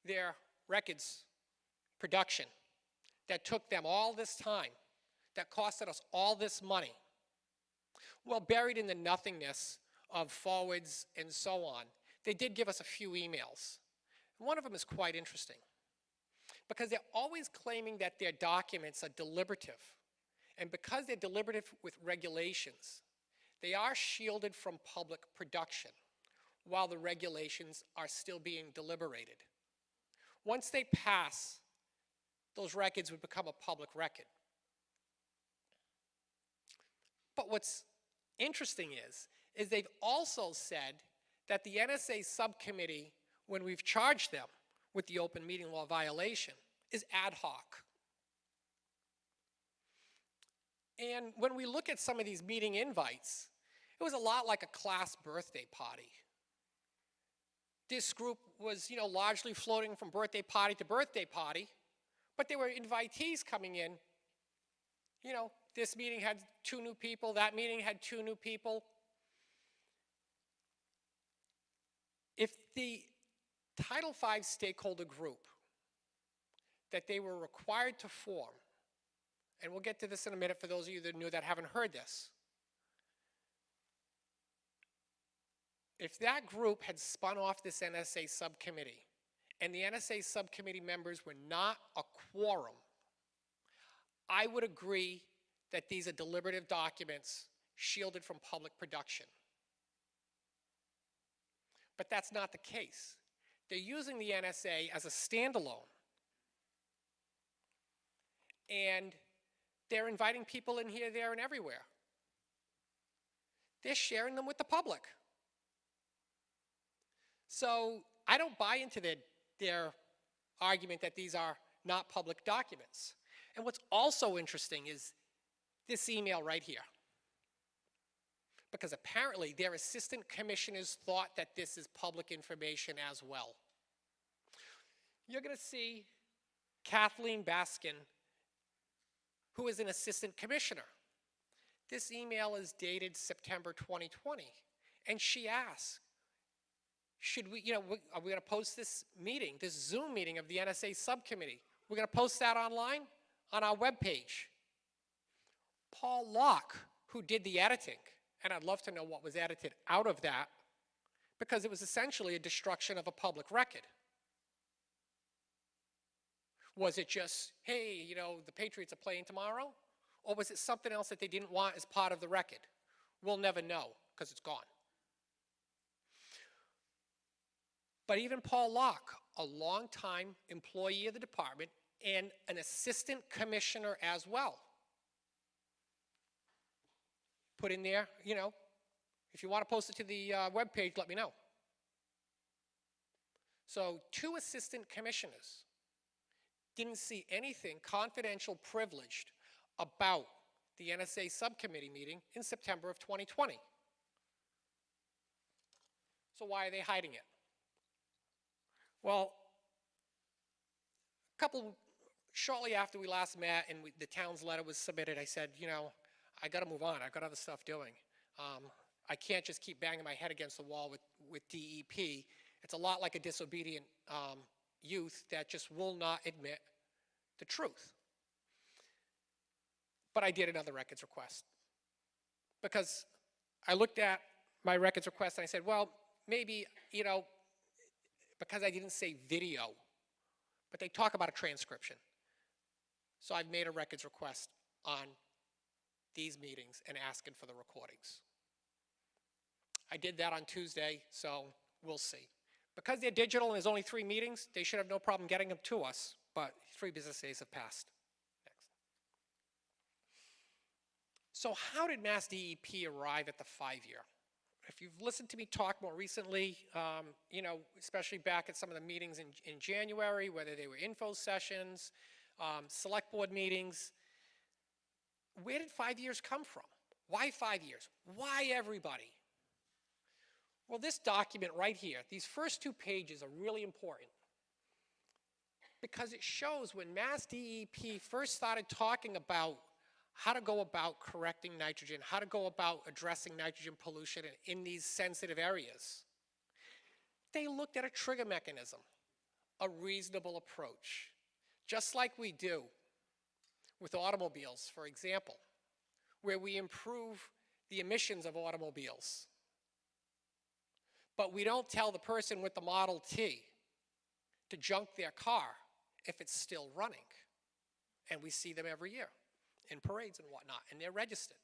their records production that took them all this time, that costed us all this money? Well, buried in the nothingness of forwards and so on, they did give us a few emails. One of them is quite interesting because they're always claiming that their documents are deliberative. And because they're deliberative with regulations, they are shielded from public production while the regulations are still being deliberated. Once they pass, those records would become a public record. But what's interesting is they've also said that the NSA subcommittee, when we've charged them with the open meeting law violation, is ad hoc. And when we look at some of these meeting invites, it was a lot like a class birthday party. This group was, largely floating from birthday party to birthday party, but there were invitees coming in. This meeting had 2 new people, that meeting had 2 new people. If the Title V stakeholder group that they were required to form, and we'll get to this in a minute for those of you that are new that haven't heard this, if that group had spun off this NSA subcommittee and the NSA subcommittee members were not a quorum, I would agree that these are deliberative documents shielded from public production. But that's not the case. They're using the NSA as a standalone. And they're inviting people in here, there, and everywhere. They're sharing them with the public. So I don't buy into their argument that these are not public documents. And what's also interesting is this email right here. Because apparently their assistant commissioners thought that this is public information as well. You're going to see Kathleen Baskin, who is an assistant commissioner. This email is dated September 2020, and she asks, should we, are we going to post this meeting, this Zoom meeting of the NSA subcommittee? We're going to post that online on our webpage. Paul Locke, who did the editing, and I'd love to know what was edited out of that, because it was essentially a destruction of a public record. Was it just, hey, the Patriots are playing tomorrow? Or was it something else that they didn't want as part of the record? We'll never know, because it's gone. But even Paul Locke, a longtime employee of the department and an assistant commissioner as well, put in there, if you want to post it to the webpage, let me know. So 2 assistant commissioners didn't see anything confidential, privileged about the NSA subcommittee meeting in September of 2020. So why are they hiding it? Well, shortly after we last met and the town's letter was submitted, I said, I got to move on. I've got other stuff doing. I can't just keep banging my head against the wall with DEP. It's a lot like a disobedient youth that just will not admit the truth. But I did another records request because I looked at my records request and I said, well, maybe, because I didn't say video, but they talk about a transcription. So I've made a records request on these meetings and asking for the recordings. I did that on Tuesday, so we'll see. Because they're digital and there's only 3 meetings, they should have no problem getting them to us, but 3 business days have passed. Next. So how did Mass DEP arrive at the 5-year? If you've listened to me talk more recently, especially back at some of the meetings in January, whether they were info sessions, select board meetings, where did 5 years come from? Why 5 years? Why everybody? Well, this document right here, these first 2 pages are really important because it shows when Mass DEP first started talking about how to go about correcting nitrogen, how to go about addressing nitrogen pollution in these sensitive areas. They looked at a trigger mechanism, a reasonable approach, just like we do with automobiles, for example, where we improve the emissions of automobiles. But we don't tell the person with the Model T to junk their car if it's still running. And we see them every year in parades and whatnot, and they're registered.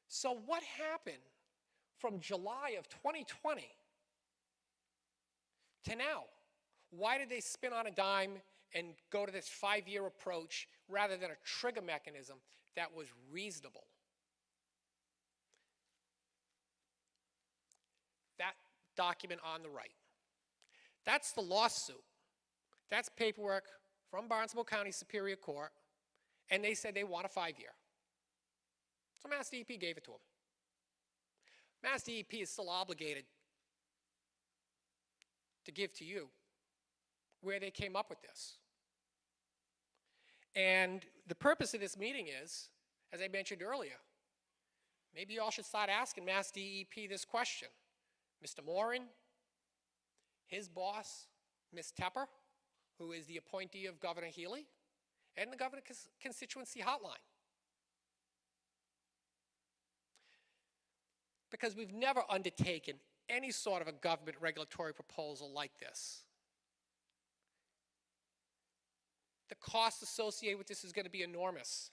So what happened from July of 2020 to now? Why did they spin on a dime and go to this 5-year approach rather than a trigger mechanism that was reasonable? That document on the right. That's the lawsuit. That's paperwork from Barnstable County Superior Court, and they said they want a 5-year. So Mass DEP gave it to them. Mass DEP is still obligated to give to you where they came up with this. And the purpose of this meeting is, as I mentioned earlier, maybe you all should start asking Mass DEP this question. Mr. Moran, his boss, Ms. Tepper, who is the appointee of Governor Healy, and the Governor Constituency Hotline. Because we've never undertaken any sort of a government regulatory proposal like this. The cost associated with this is going to be enormous,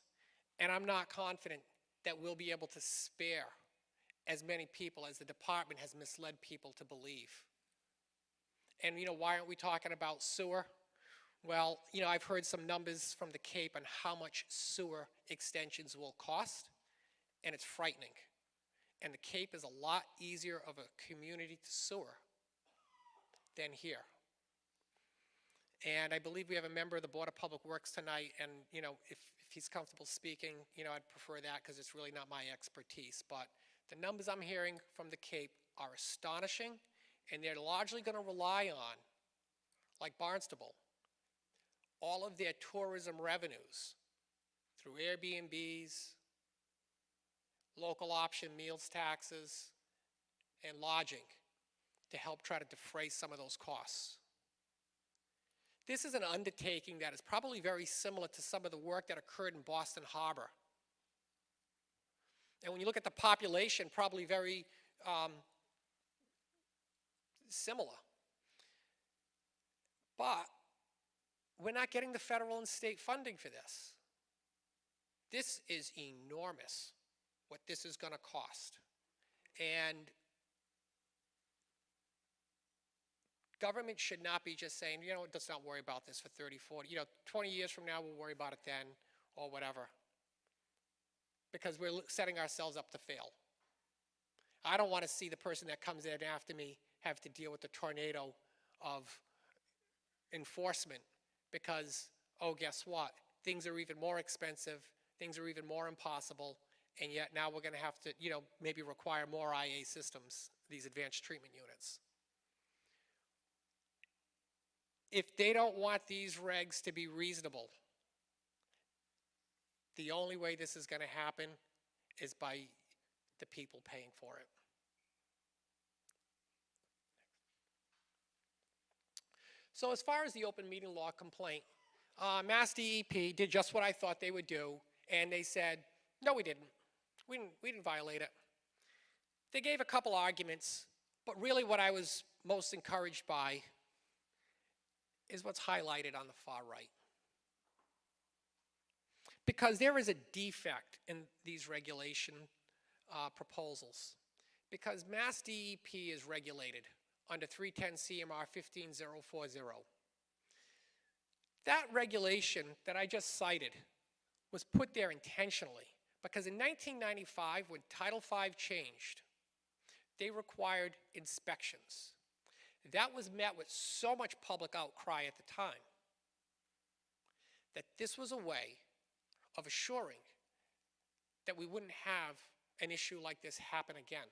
and I'm not confident that we'll be able to spare as many people as the department has misled people to believe. And why aren't we talking about sewer? Well, I've heard some numbers from the Cape on how much sewer extensions will cost, and it's frightening. And the Cape is a lot easier of a community to sewer than here. And I believe we have a member of the Board of Public Works tonight, and if he's comfortable speaking, I'd prefer that because it's really not my expertise. But the numbers I'm hearing from the Cape are astonishing, and they're largely going to rely on, like Barnstable, all of their tourism revenues through Airbnbs, local option meals taxes, and lodging to help try to defray some of those costs. This is an undertaking that is probably very similar to some of the work that occurred in Boston Harbor. And when you look at the population, probably very similar. But we're not getting the federal and state funding for this. This is enormous, what this is going to cost. And government should not be just saying, let's not worry about this for 30, 40, 20 years from now, we'll worry about it then, or whatever. Because we're setting ourselves up to fail. I don't want to see the person that comes in after me have to deal with the tornado of enforcement because, oh, guess what? Things are even more expensive, things are even more impossible, and yet now we're going to have to, maybe require more IA systems, these advanced treatment units. If they don't want these regs to be reasonable, the only way this is going to happen is by the people paying for it. So as far as the open meeting law complaint, Mass DEP did just what I thought they would do, and they said, no, we didn't. We didn't violate it. They gave a couple arguments, but really what I was most encouraged by is what's highlighted on the far right. Because there is a defect in these regulation proposals. Because Mass DEP is regulated under 310 CMR 15040. That regulation that I just cited was put there intentionally because in 1995, when Title V changed, they required inspections. That was met with so much public outcry at the time that this was a way of assuring that we wouldn't have an issue like this happen again.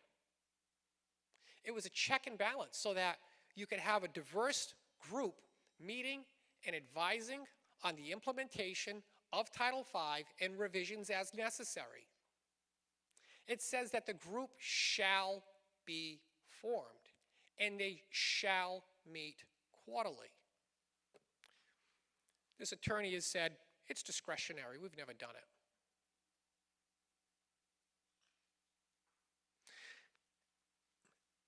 It was a check and balance so that you could have a diverse group meeting and advising on the implementation of Title V and revisions as necessary. It says that the group shall be formed and they shall meet quarterly. This attorney has said, it's discretionary, we've never done it.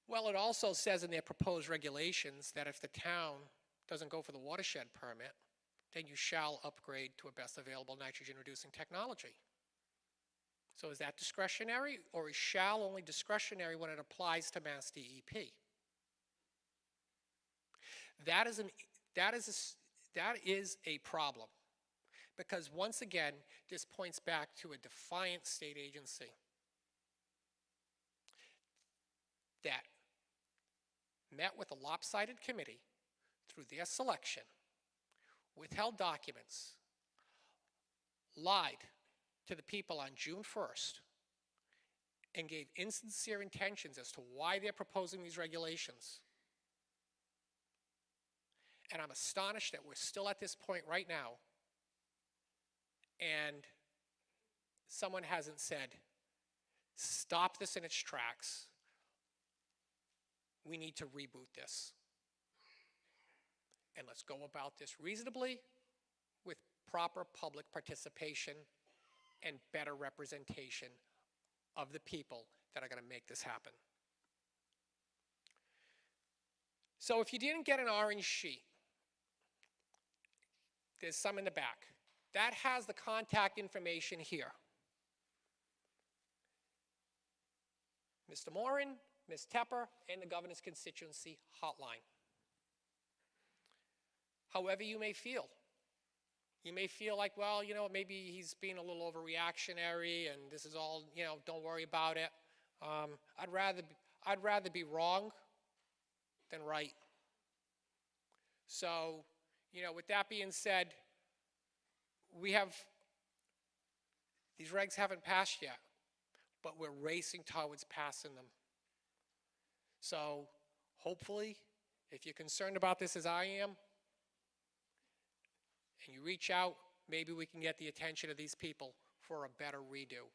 Well, it also says in their proposed regulations that if the town doesn't go for the watershed permit, then you shall upgrade to a best available nitrogen reducing technology. So is that discretionary, or is shall only discretionary when it applies to Mass DEP? That is a problem, because once again, this points back to a defiant state agency that met with a lopsided committee through their selection, withheld documents, lied to the people on June 1st, and gave insincere intentions as to why they're proposing these regulations. And I'm astonished that we're still at this point right now, and someone hasn't said, stop this in its tracks. We need to reboot this. And let's go about this reasonably with proper public participation and better representation of the people that are going to make this happen. So if you didn't get an orange sheet, there's some in the back. That has the contact information here. Mr. Moran, Ms. Tepper, and the governor's constituency hotline. However you may feel. You may feel like, well, you know, maybe he's being a little overreactionary and this is all, you know, don't worry about it. I'd rather be wrong than right. So, you know, with that being said, these regs haven't passed yet, but we're racing towards passing them. So hopefully, if you're concerned about this as I am, and you reach out, maybe we can get the attention of these people for a better redo.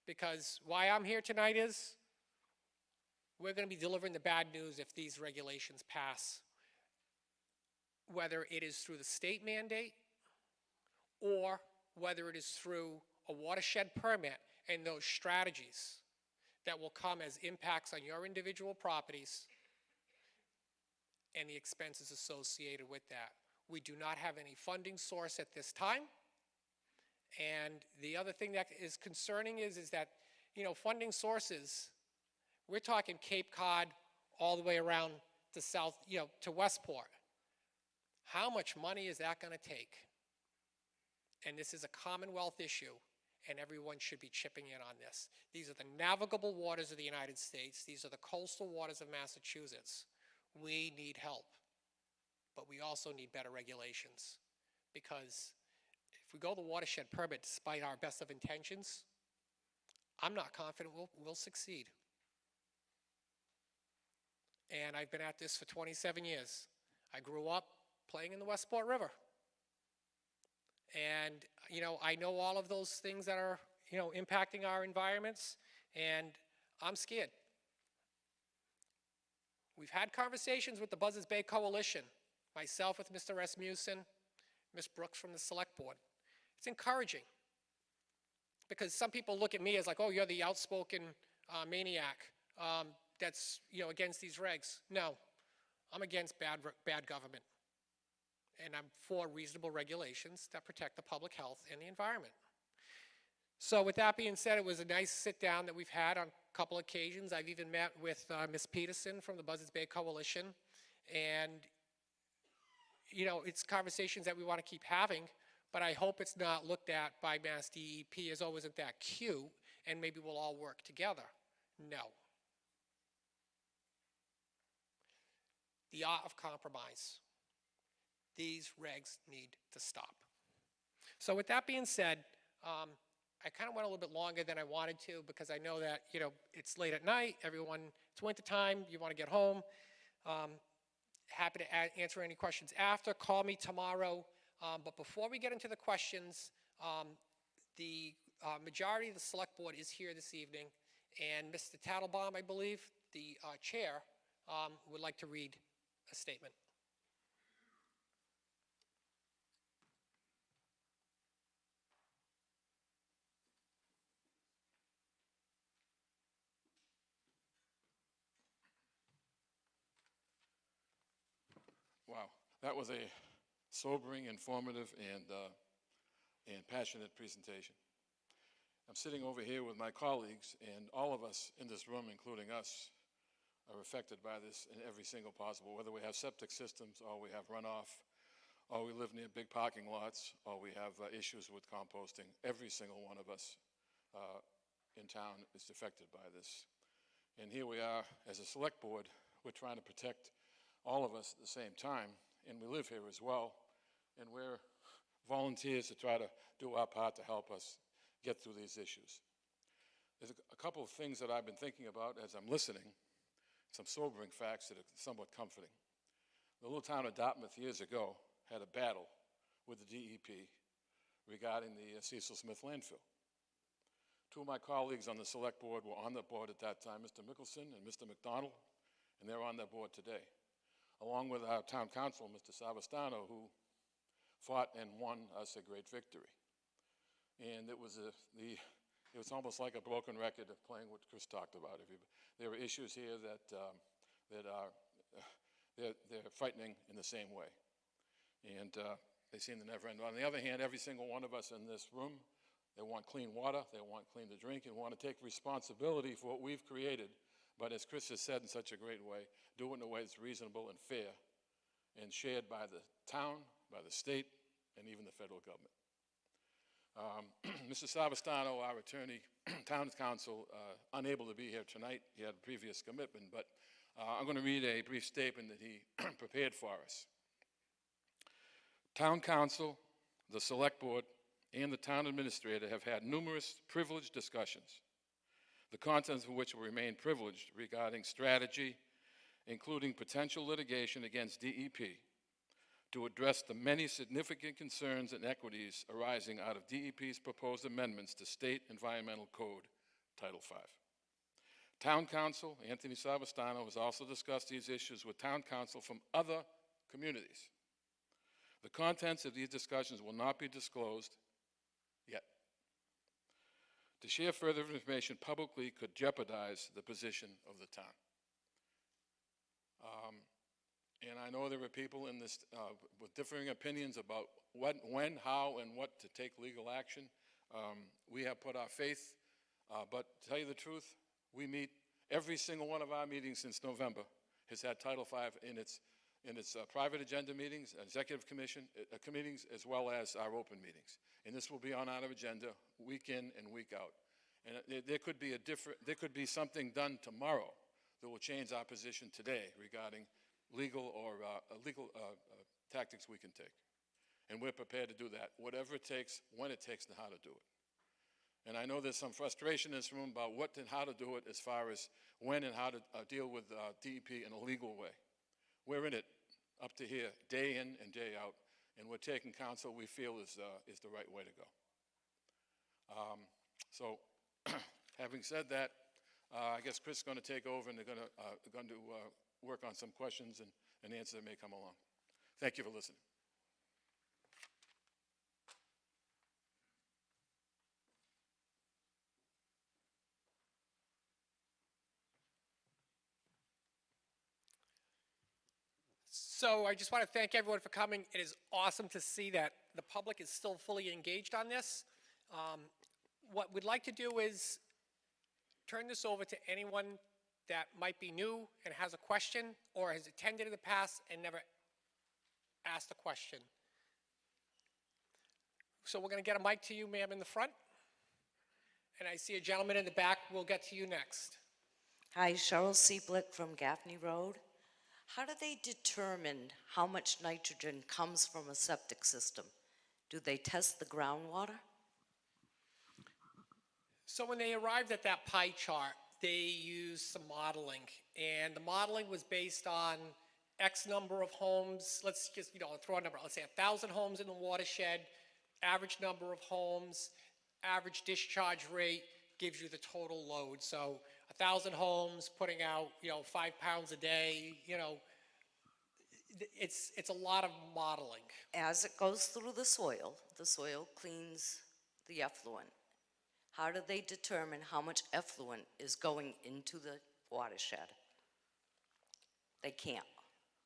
Because why I'm here tonight is, we're going to be delivering the bad news if these regulations pass. Whether it is through the state mandate, or whether it is through a watershed permit and those strategies that will come as impacts on your individual properties and the expenses associated with that. We do not have any funding source at this time. And the other thing that is concerning is that, you know, funding sources, we're talking Cape Cod all the way around to South, you know, to Westport. How much money is that going to take? And this is a Commonwealth issue, and everyone should be chipping in on this. These are the navigable waters of the United States. These are the coastal waters of Massachusetts. We need help, but we also need better regulations, because if we go the watershed permit despite our best of intentions, I'm not confident we'll succeed. And I've been at this for 27 years. I grew up playing in the Westport River. And, you know, I know all of those things that are, you know, impacting our environments, and I'm scared. We've had conversations with the Buzzards Bay Coalition, myself with Mr. Rasmussen, Ms. Brooks from the Select Board. It's encouraging, because some people look at me as like, oh, you're the outspoken maniac that's, you know, against these regs. No, I'm against bad government. And I'm for reasonable regulations that protect the public health and the environment. So with that being said, it was a nice sit down that we've had on a couple occasions. I've even met with Ms. Peterson from the Buzzards Bay Coalition. And, you know, it's conversations that we want to keep having, but I hope it's not looked at by Mass DEP as, oh, isn't that cute, and maybe we'll all work together. No. The art of compromise. These regs need to stop. So with that being said, I kind of went a little bit longer than I wanted to, because I know that, you know, it's late at night, everyone, it's winter time, you want to get home. Happy to answer any questions after. Call me tomorrow. But before we get into the questions, the majority of the Select Board is here this evening, and Mr. Tattlebaum, I believe, the chair, would like to read a statement. Wow, that was a sobering, informative, and passionate presentation. I'm sitting over here with my colleagues, and all of us in this room, including us, are affected by this in every single possible, whether we have septic systems, or we have runoff, or we live near big parking lots, or we have issues with composting. Every single one of us in town is affected by this. And here we are, as a Select Board, we're trying to protect all of us at the same time, and we live here as well, and we're volunteers to try to do our part to help us get through these issues. there's a couple of things that I've been thinking about as I'm listening, some sobering facts that are somewhat comforting. The little town of Dartmouth years ago had a battle with the DEP regarding the Cecil Smith landfill. Two of my colleagues on the select board were on the board at that time, Mr. Mickelson and Mr. McDonald, and they're on that board today, along with our town council, Mr. Savastano, who fought and won us a great victory. And it was almost like a broken record of playing what Chris talked about. There are issues here that they're frightening in the same way, and they seem to never end. On the other hand, every single one of us in this room, they want clean water, they want clean to drink, and want to take responsibility for what we've created. But as Chris has said in such a great way, do it in a way that's reasonable and fair, and shared by the town, by the state, and even the federal government. Mr. Savastano, our attorney, town council, unable to be here tonight. He had a previous commitment, but I'm going to read a brief statement that he prepared for us. Town council, the select board, and the town administrator have had numerous privileged discussions, the contents of which will remain privileged regarding strategy, including potential litigation against DEP, to address the many significant concerns and equities arising out of DEP's proposed amendments to State Environmental Code, Title V. Town Council, Anthony Savastano, has also discussed these issues with town council from other communities. The contents of these discussions will not be disclosed yet. To share further information publicly could jeopardize the position of the town. And I know there are people in this with differing opinions about when, how, and what to take legal action. We have put our faith, but to tell you the truth, we meet every single one of our meetings since November has had Title V in its private agenda meetings, executive commission meetings, as well as our open meetings. And this will be on our agenda week in and week out. And there could be something done tomorrow that will change our position today regarding legal tactics we can take. And we're prepared to do that, whatever it takes, when it takes, and how to do it. And I know there's some frustration in this room about what and how to do it as far as when and how to deal with DEP in a legal way. We're in it up to here, day in and day out, and we're taking counsel we feel is the right way to go. So, having said that, I guess Chris is going to take over, and they're going to work on some questions and answers that may come along. Thank you for listening. So I just want to thank everyone for coming. It is awesome to see that the public is still fully engaged on this. What we'd like to do is turn this over to anyone that might be new and has a question or has attended in the past and never asked a question. So we're going to get a mic to you, ma'am, in the front. And I see a gentleman in the back. We'll get to you next. Hi, Cheryl Seeblick from Gaffney Road. How do they determine how much nitrogen comes from a septic system? Do they test the groundwater? So when they arrived at that pie chart, they used some modeling, and the modeling was based on X number of homes. Let's just, throw a number. Let's say 1,000 homes in the watershed, average number of homes, average discharge rate gives you the total load. So 1,000 homes putting out, 5 pounds a day, it's a lot of modeling. As it goes through the soil cleans the effluent. How do they determine how much effluent is going into the watershed? They can't.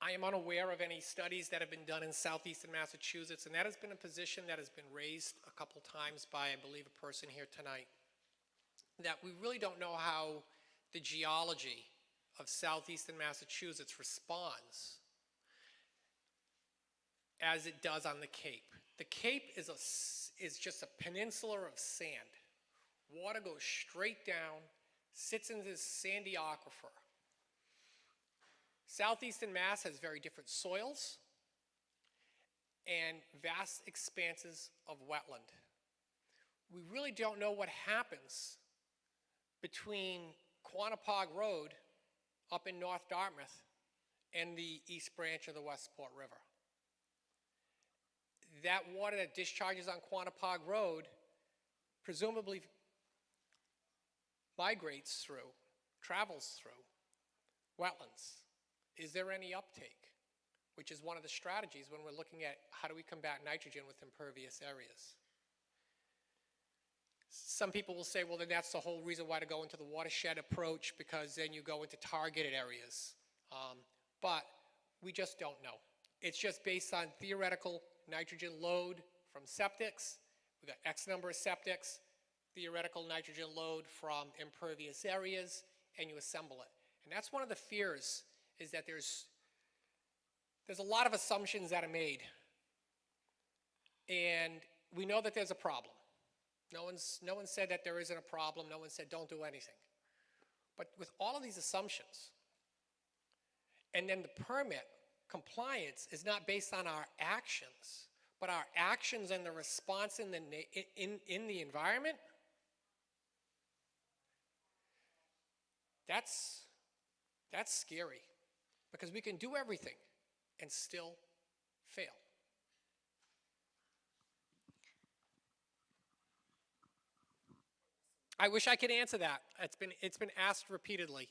I am unaware of any studies that have been done in southeastern Massachusetts, and that has been a position that has been raised a couple times by, I believe, a person here tonight, that we really don't know how the geology of southeastern Massachusetts responds as it does on the Cape. The Cape is just a peninsula of sand. Water goes straight down, sits in this sandy aquifer. Southeastern Mass has very different soils and vast expanses of wetland. We really don't know what happens between Quantapug Road up in North Dartmouth and the East Branch of the Westport River. That water that discharges on Quantapug Road presumably migrates through, travels through wetlands. Is there any uptake? Which is one of the strategies when we're looking at how do we combat nitrogen with impervious areas. Some people will say, well, then that's the whole reason why to go into the watershed approach, because then you go into targeted areas. But we just don't know. It's just based on theoretical nitrogen load from septics. We've got X number of septics, theoretical nitrogen load from impervious areas, and you assemble it. And that's one of the fears, is that there's a lot of assumptions that are made. And we know that there's a problem. No one said that there isn't a problem. No one said don't do anything. But with all of these assumptions, and then the permit compliance is not based on our actions, but our actions and the response in the environment, that's scary, because we can do everything and still fail. I wish I could answer that. It's been asked repeatedly,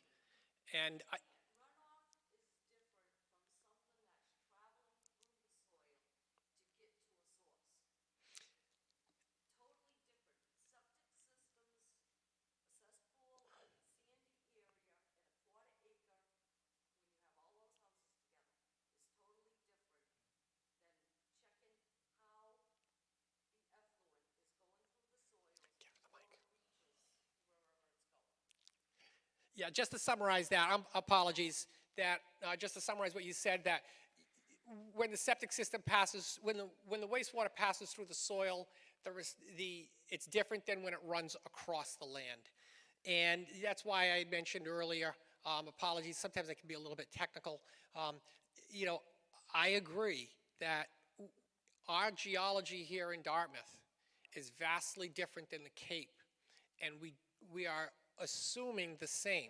and Runoff is different from something that's traveling through the soil to get to a source. Totally different. Septic systems, a cesspool, a sandy area, and a quarter acre, when you have all those houses together, is totally different than checking how the effluent is going through the soil before it reaches wherever it's going. yeah, just to summarize that, apologies, that just to summarize what you said, that when the septic system passes, when the wastewater passes through the soil, it's different than when it runs across the land. And that's why I mentioned earlier, apologies, sometimes I can be a little bit technical. You know, I agree that our geology here in Dartmouth is vastly different than the Cape, and we are assuming the same,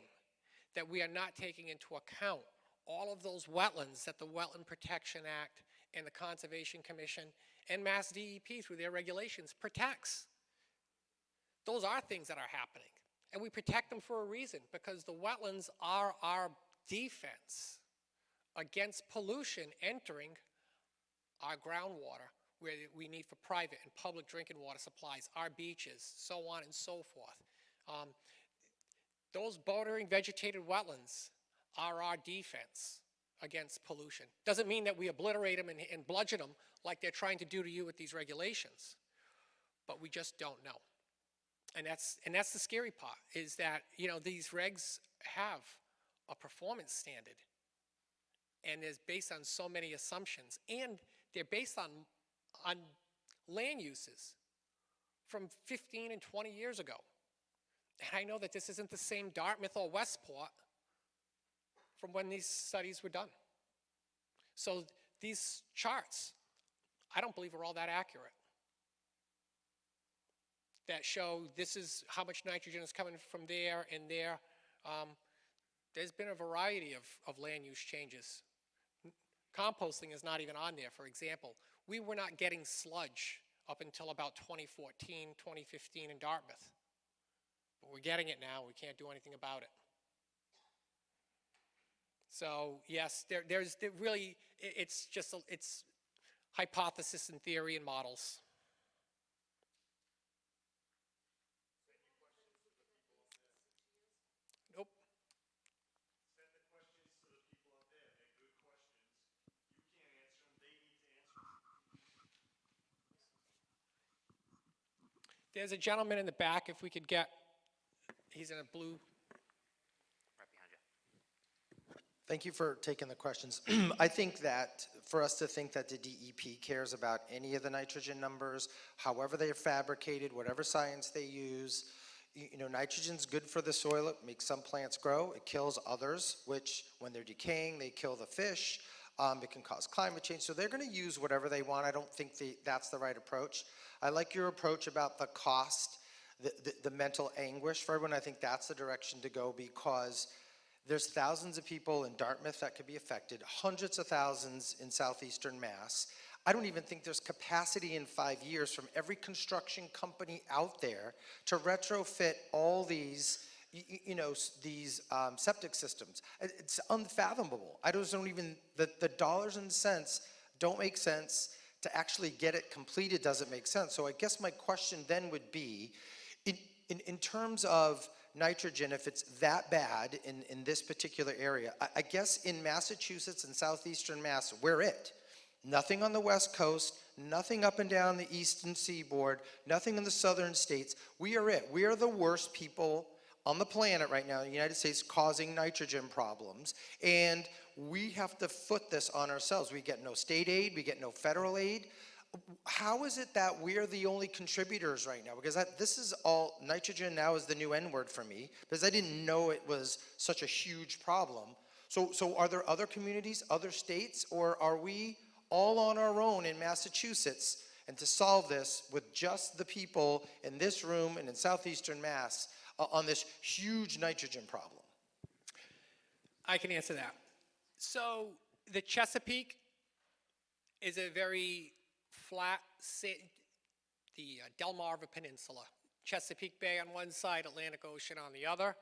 that we are not taking into account all of those wetlands that the Wetland Protection Act and the Conservation Commission and Mass DEP through their regulations protects. Those are things that are happening, and we protect them for a reason, because the wetlands are our defense against pollution entering our groundwater, where we need for private and public drinking water supplies, our beaches, so on and so forth. Those bordering vegetated wetlands are our defense against pollution. Doesn't mean that we obliterate them and bludgeon them like they're trying to do to you with these regulations, but we just don't know. And that's the scary part, is that, you know, these regs have a performance standard, and it's based on so many assumptions, and they're based on land uses from 15 and 20 years ago. And I know that this isn't the same Dartmouth or Westport from when these studies were done. So these charts, I don't believe are all that accurate, that show this is how much nitrogen is coming from there and there. There's been a variety of land use changes. Composting is not even on there, for example. We were not getting sludge up until about 2014, 2015 in Dartmouth. But we're getting it now. We can't do anything about it. So yes, there's really, it's just, it's hypothesis and theory and models. Nope. Send the questions to the people out there. They're good questions. You can't answer them. They need to answer them. There's a gentleman in the back, if we could get, he's in a blue. Right behind you. Thank you for taking the questions. I think that for us to think that the DEP cares about any of the nitrogen numbers, however they are fabricated, whatever science they use, you know, nitrogen's good for the soil. It makes some plants grow. It kills others, which when they're decaying, they kill the fish. It can cause climate change. So they're going to use whatever they want. I don't think that's the right approach. I like your approach about the cost. the mental anguish for everyone. I think that's the direction to go, because there's thousands of people in Dartmouth that could be affected, hundreds of thousands in southeastern Mass. I don't even think there's capacity in 5 years from every construction company out there to retrofit all these, these septic systems. It's unfathomable. I just don't even, the dollars and cents don't make sense. To actually get it completed doesn't make sense. So I guess my question then would be, in terms of nitrogen, if it's that bad in this particular area, I guess in Massachusetts and southeastern Mass, we're it. Nothing on the West Coast, nothing up and down the eastern seaboard, nothing in the southern states. We are it. We are the worst people on the planet right now in the United States causing nitrogen problems. And we have to foot this on ourselves. We get no state aid, we get no federal aid. How is it that we're the only contributors right now? Because this is all, nitrogen now is the new N-word for me, because I didn't know it was such a huge problem. So are there other communities, other states, or are we all on our own in Massachusetts, and to solve this with just the people in this room and in southeastern Mass on this huge nitrogen problem? I can answer that. So the Chesapeake is a very flat, the Delmarva Peninsula. Chesapeake Bay on one side, Atlantic Ocean on the other.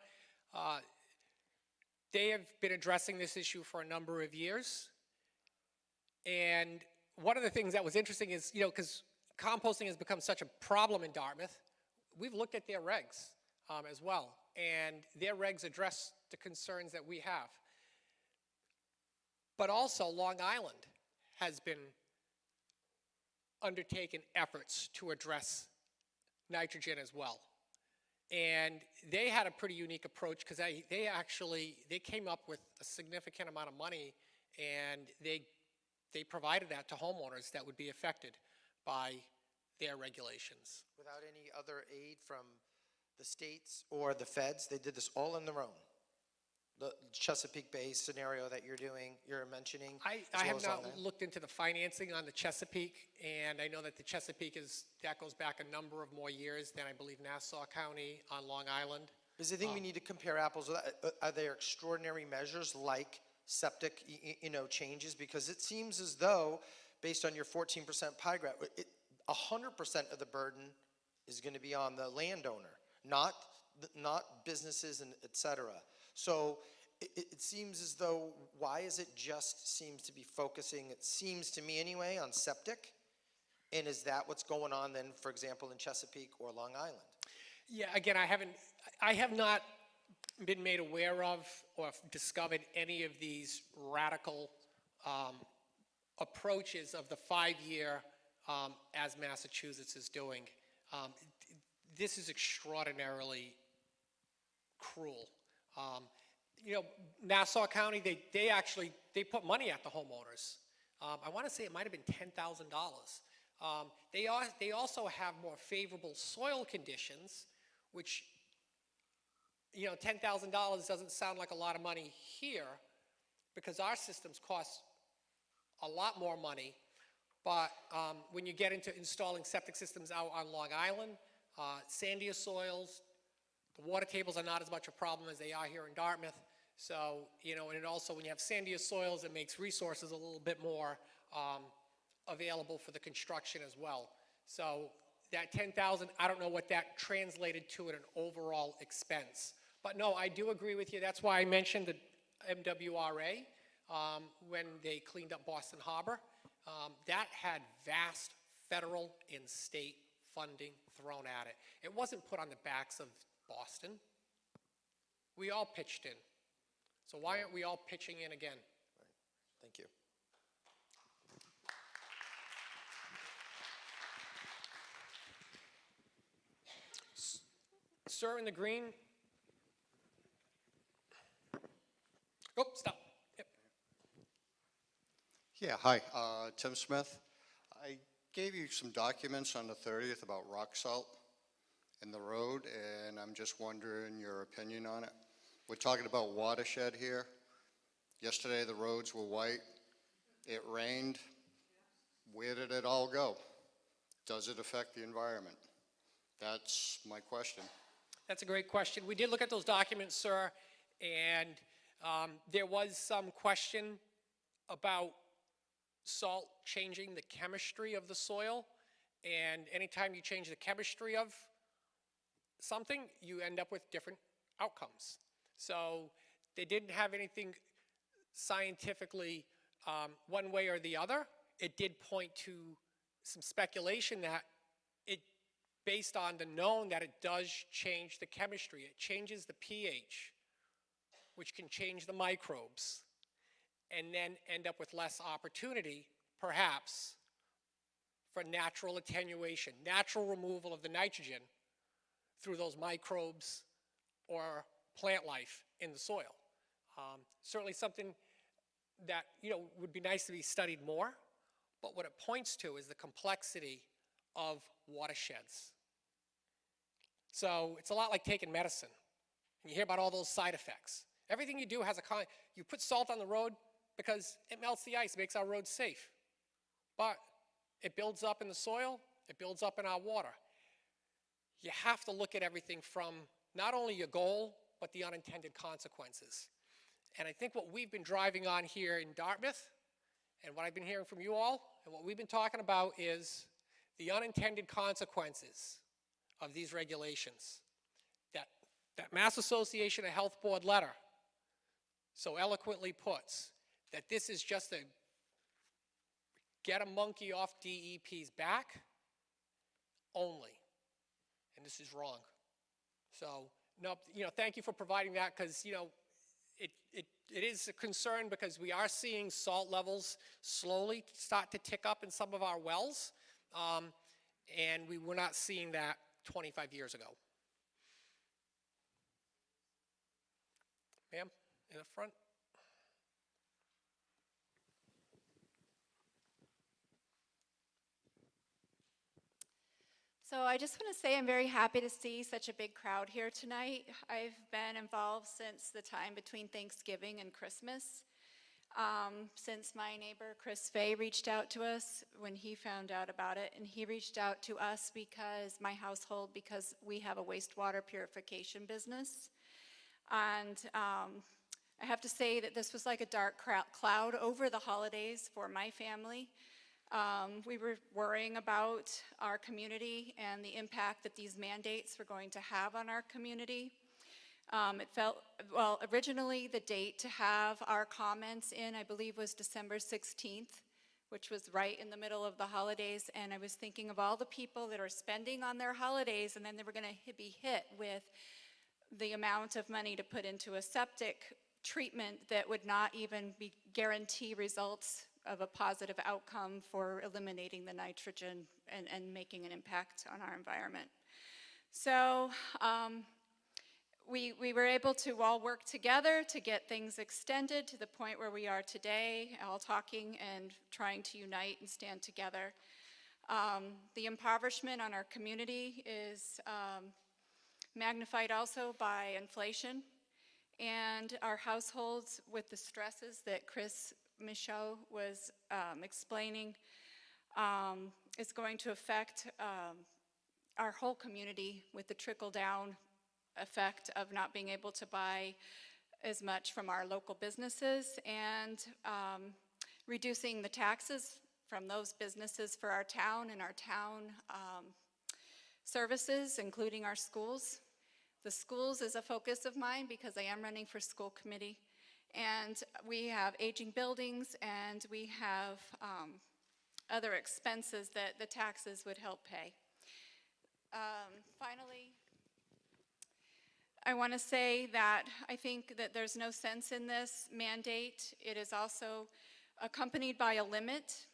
They have been addressing this issue for a number of years. And one of the things that was interesting is, because composting has become such a problem in Dartmouth, we've looked at their regs as well. And their regs address the concerns that we have. But also Long Island has been undertaking efforts to address nitrogen as well. And they had a pretty unique approach, because they came up with a significant amount of money, and they provided that to homeowners that would be affected by their regulations. Without any other aid from the states or the feds, they did this all on their own. The Chesapeake Bay scenario that you're mentioning. I have not looked into the financing on the Chesapeake, and I know that the Chesapeake that goes back a number of more years than I believe Nassau County on Long Island. Because I think we need to compare apples with that. Are there extraordinary measures like septic, changes? Because it seems as though, based on your 14% pie graph, 100% of the burden is going to be on the landowner, not businesses and et cetera. So it seems as though, why is it just seems to be focusing, it seems to me anyway, on septic? And is that what's going on then, for example, in Chesapeake or Long Island? Yeah, again, I have not been made aware of or discovered any of these radical approaches of the 5-year as Massachusetts is doing. This is extraordinarily cruel. Nassau County, they put money at the homeowners. I want to say it might have been $10,000. They also have more favorable soil conditions, which, $10,000 doesn't sound like a lot of money here, because our systems cost a lot more money. But when you get into installing septic systems out on Long Island, sandier soils, the water tables are not as much a problem as they are here in Dartmouth. So, and it also, when you have sandier soils, it makes resources a little bit more available for the construction as well. So that 10,000, I don't know what that translated to in an overall expense. But no, I do agree with you. That's why I mentioned the MWRA when they cleaned up Boston Harbor. That had vast federal and state funding thrown at it. It wasn't put on the backs of Boston. We all pitched in. So why aren't we all pitching in again? Right. Thank you. Sir in the green. Oh, stop. Yep. Yeah, hi, Tim Smith. I gave you some documents on the 30th about rock salt in the road, and I'm just wondering your opinion on it. We're talking about watershed here. Yesterday the roads were white. It rained. Where did it all go? Does it affect the environment? That's my question. That's a great question. We did look at those documents, sir, and there was some question about salt changing the chemistry of the soil, and anytime you change the chemistry of something, you end up with different outcomes. So they didn't have anything scientifically one way or the other. It did point to some speculation that it, based on the known, that it does change the chemistry. It changes the pH, which can change the microbes, and then end up with less opportunity, perhaps, for natural attenuation, natural removal of the nitrogen through those microbes or plant life in the soil. Certainly something that, would be nice to be studied more, but what it points to is the complexity of watersheds. So it's a lot like taking medicine. And you hear about all those side effects. Everything you do has you put salt on the road because it melts the ice, makes our roads safe. But it builds up in the soil, it builds up in our water. You have to look at everything from not only your goal, but the unintended consequences. And I think what we've been driving on here in Dartmouth, and what I've been hearing from you all, and what we've been talking about is the unintended consequences of these regulations. That Mass Association of Health Board letter so eloquently puts, that this is just a get a monkey off DEP's back only. And this is wrong. So, no, thank you for providing that, because, it is a concern, because we are seeing salt levels slowly start to tick up in some of our wells, and we were not seeing that 25 years ago. Ma'am, in the front. So I just want to say I'm very happy to see such a big crowd here tonight. I've been involved since the time between Thanksgiving and Christmas. Since my neighbor Chris Fay reached out to us when he found out about it, and he reached out to us because because we have a wastewater purification business. And I have to say that this was like a dark cloud over the holidays for my family. We were worrying about our community and the impact that these mandates were going to have on our community. Originally the date to have our comments in, I believe, was December 16th, which was right in the middle of the holidays, and I was thinking of all the people that are spending on their holidays, and then they were going to be hit with the amount of money to put into a septic treatment that would not even guarantee results of a positive outcome for eliminating the nitrogen and making an impact on our environment. So we were able to all work together to get things extended to the point where we are today, all talking and trying to unite and stand together. The impoverishment on our community is magnified also by inflation, and our households, with the stresses that Chris Michaud was explaining, is going to affect our whole community with the trickle-down effect of not being able to buy as much from our local businesses, and reducing the taxes from those businesses for our town and our town services, including our schools. The schools is a focus of mine because I am running for school committee. And we have aging buildings, and we have other expenses that the taxes would help pay. Finally, I want to say that I think that there's no sense in this mandate. It is also accompanied by a limit.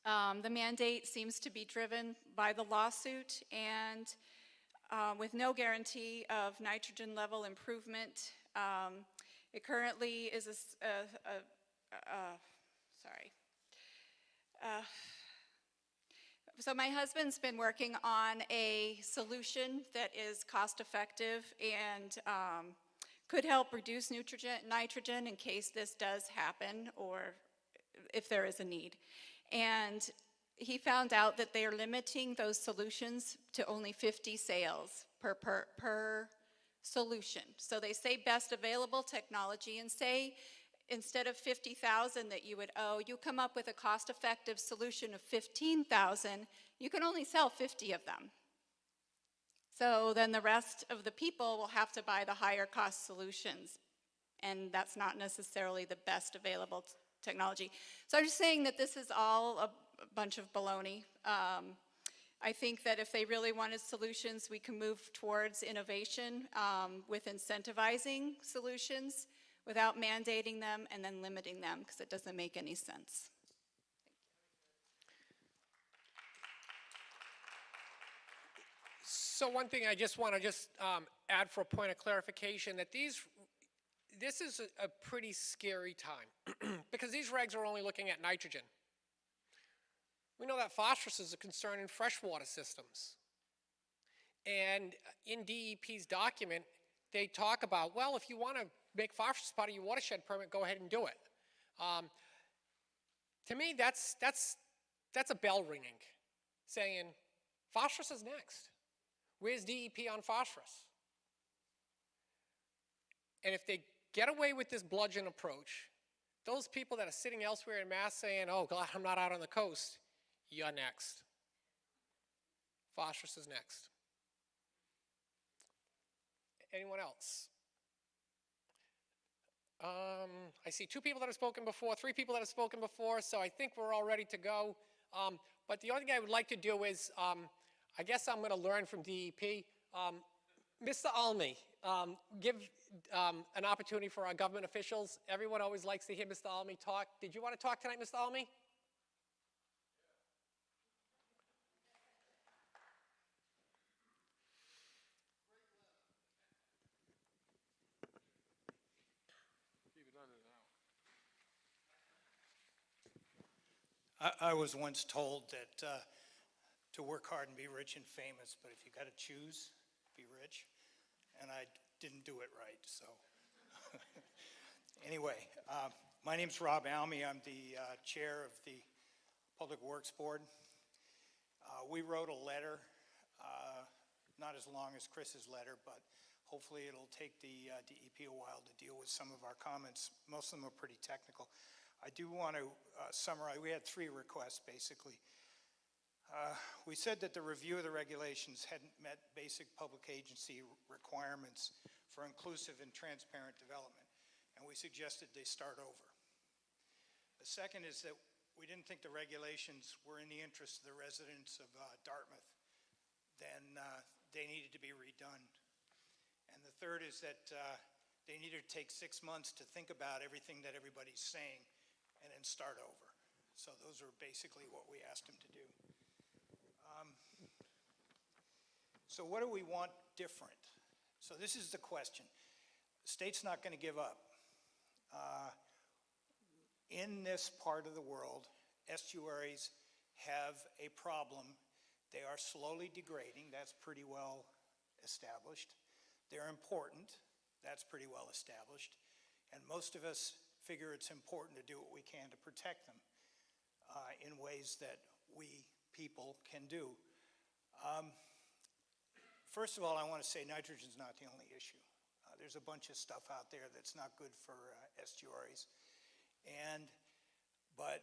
The mandate seems to be driven by the lawsuit, and with no guarantee of nitrogen level improvement. It currently is so my husband's been working on a solution that is cost effective and could help reduce nitrogen in case this does happen or if there is a need. And he found out that they are limiting those solutions to only 50 sales per solution. So they say best available technology and say instead of 50,000 that you would owe, you come up with a cost-effective solution of 15,000, you can only sell 50 of them. So then the rest of the people will have to buy the higher cost solutions, and that's not necessarily the best available technology. So I'm just saying that this is all a bunch of baloney. I think that if they really wanted solutions, we can move towards innovation with incentivizing solutions without mandating them and then limiting them, because it doesn't make any sense. So one thing I just want to add for a point of clarification, that this is a pretty scary time because these regs are only looking at nitrogen. We know that phosphorus is a concern in freshwater systems. And in DEP's document, they talk about, well, if you want to make phosphorus part of your watershed permit, go ahead and do it. To me, that's a bell ringing, saying phosphorus is next. Where's DEP on phosphorus? And if they get away with this bludgeon approach, those people that are sitting elsewhere in Mass saying, oh, God, I'm not out on the coast, you're next. Phosphorus is next. Anyone else? I see 2 people that have spoken before, 3 people that have spoken before, so I think we're all ready to go. But the only thing I would like to do is, I guess I'm going to learn from DEP. Mr. Almy, give an opportunity for our government officials. Everyone always likes to hear Mr. Almy talk. Did you want to talk tonight, Mr. Almy? I was once told that to work hard and be rich and famous, but if you got to choose, be rich. And I didn't do it right, so. Anyway, my name's Rob Almy. I'm the chair of the Public Works Board. We wrote a letter, not as long as Chris's letter, but hopefully it'll take the DEP a while to deal with some of our comments. Most of them are pretty technical. I do want to summarize. We had 3 requests, basically. We said that the review of the regulations hadn't met basic public agency requirements for inclusive and transparent development, and we suggested they start over. The second is that we didn't think the regulations were in the interest of the residents of Dartmouth. Then they needed to be redone. And the third is that they needed to take 6 months to think about everything that everybody's saying and then start over. So those are basically what we asked them to do. So what do we want different? So this is the question. The state's not going to give up. In this part of the world, estuaries have a problem. They are slowly degrading. That's pretty well established. They're important. That's pretty well established. And most of us figure it's important to do what we can to protect them in ways that we people can do. First of all, I want to say nitrogen's not the only issue. There's a bunch of stuff out there that's not good for estuaries. But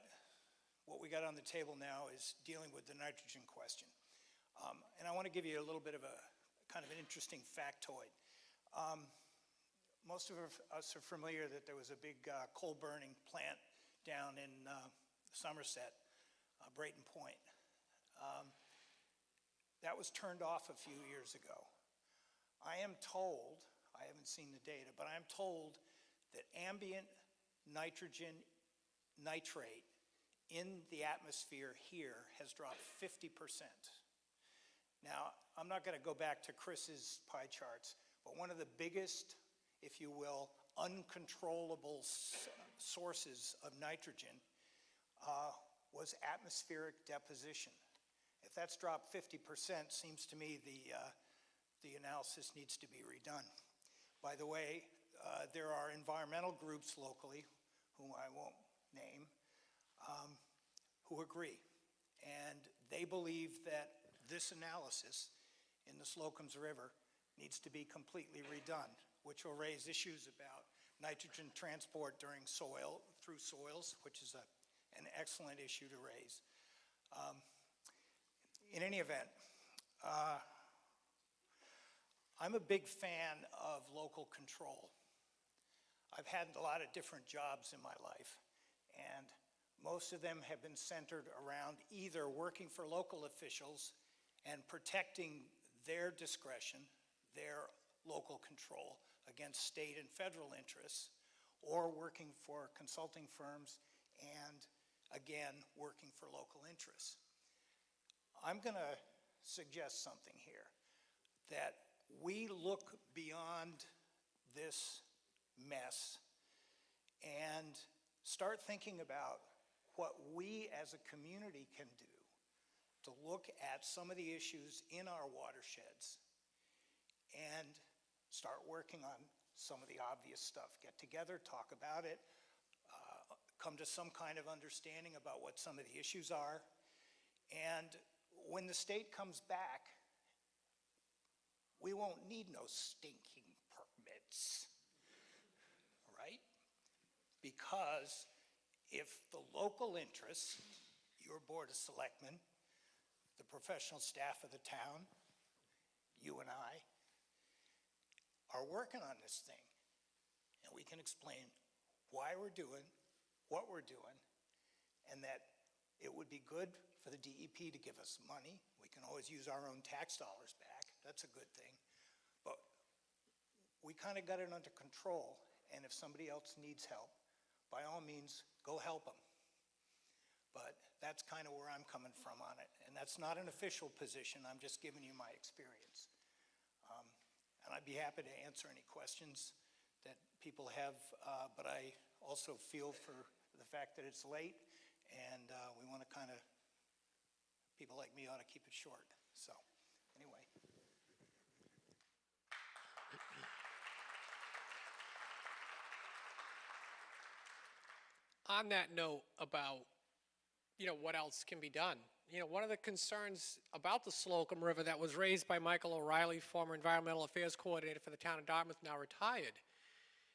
what we got on the table now is dealing with the nitrogen question. And I want to give you a little bit of a kind of an interesting factoid. Most of us are familiar that there was a big coal burning plant down in Somerset, Brayton Point. That was turned off a few years ago. I am told, I haven't seen the data, but I'm told that ambient nitrogen nitrate in the atmosphere here has dropped 50%. Now, I'm not going to go back to Chris's pie charts, but one of the biggest, if you will, uncontrollable sources of nitrogen was atmospheric deposition. If that's dropped 50%, seems to me the analysis needs to be redone. By the way, there are environmental groups locally, whom I won't name, who agree. And they believe that this analysis in the Slocum's River needs to be completely redone, which will raise issues about nitrogen transport through soils, which is an excellent issue to raise. In any event, I'm a big fan of local control. I've had a lot of different jobs in my life, and most of them have been centered around either working for local officials and protecting their discretion, their local control against state and federal interests, or working for consulting firms and, again, working for local interests. I'm going to suggest something here, that we look beyond this mess and start thinking about what we as a community can do to look at some of the issues in our watersheds and start working on some of the obvious stuff. Get together, talk about it, come to some kind of understanding about what some of the issues are. And when the state comes back, we won't need no stinking permits, right? Because if the local interests, your Board of Selectmen, the professional staff of the town, you and I, are working on this thing, and we can explain why we're doing what we're doing, and that it would be good for the DEP to give us money. We can always use our own tax dollars back. That's a good thing. But we kind of got it under control, and if somebody else needs help, by all means, go help them. But that's kind of where I'm coming from on it. And that's not an official position. I'm just giving you my experience. And I'd be happy to answer any questions that people have, but I also feel for the fact that it's late, and we want to kind of, people like me ought to keep it short. So, anyway. On that note about, what else can be done? One of the concerns about the Slocum River that was raised by Michael O'Reilly, former Environmental Affairs Coordinator for the town of Dartmouth, now retired,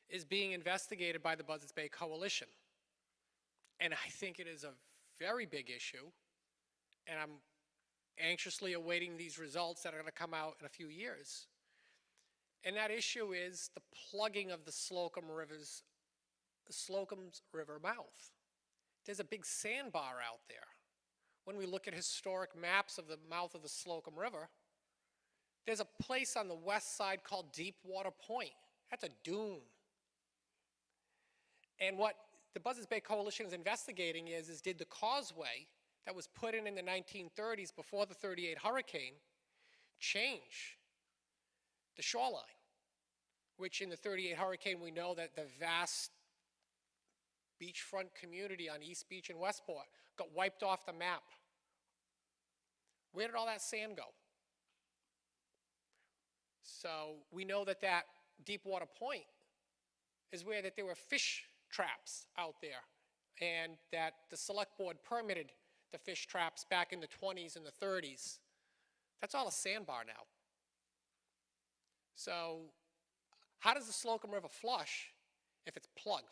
is being investigated by the Buzzards Bay Coalition. And I think it is a very big issue, and I'm anxiously awaiting these results that are going to come out in a few years. And that issue is the plugging of the Slocum's River mouth. There's a big sandbar out there. When we look at historic maps of the mouth of the Slocum River, there's a place on the west side called Deepwater Point. That's a dune. And what the Buzzards Bay Coalition is investigating is did the causeway that was put in the 1930s before the 38 hurricane change the shoreline, which in the 38 hurricane we know that the vast beachfront community on East Beach and Westport got wiped off the map. Where did all that sand go? So we know that Deepwater Point is where that there were fish traps out there, and that the select board permitted the fish traps back in the 20s and the 30s. That's all a sandbar now. So how does the Slocum River flush if it's plugged?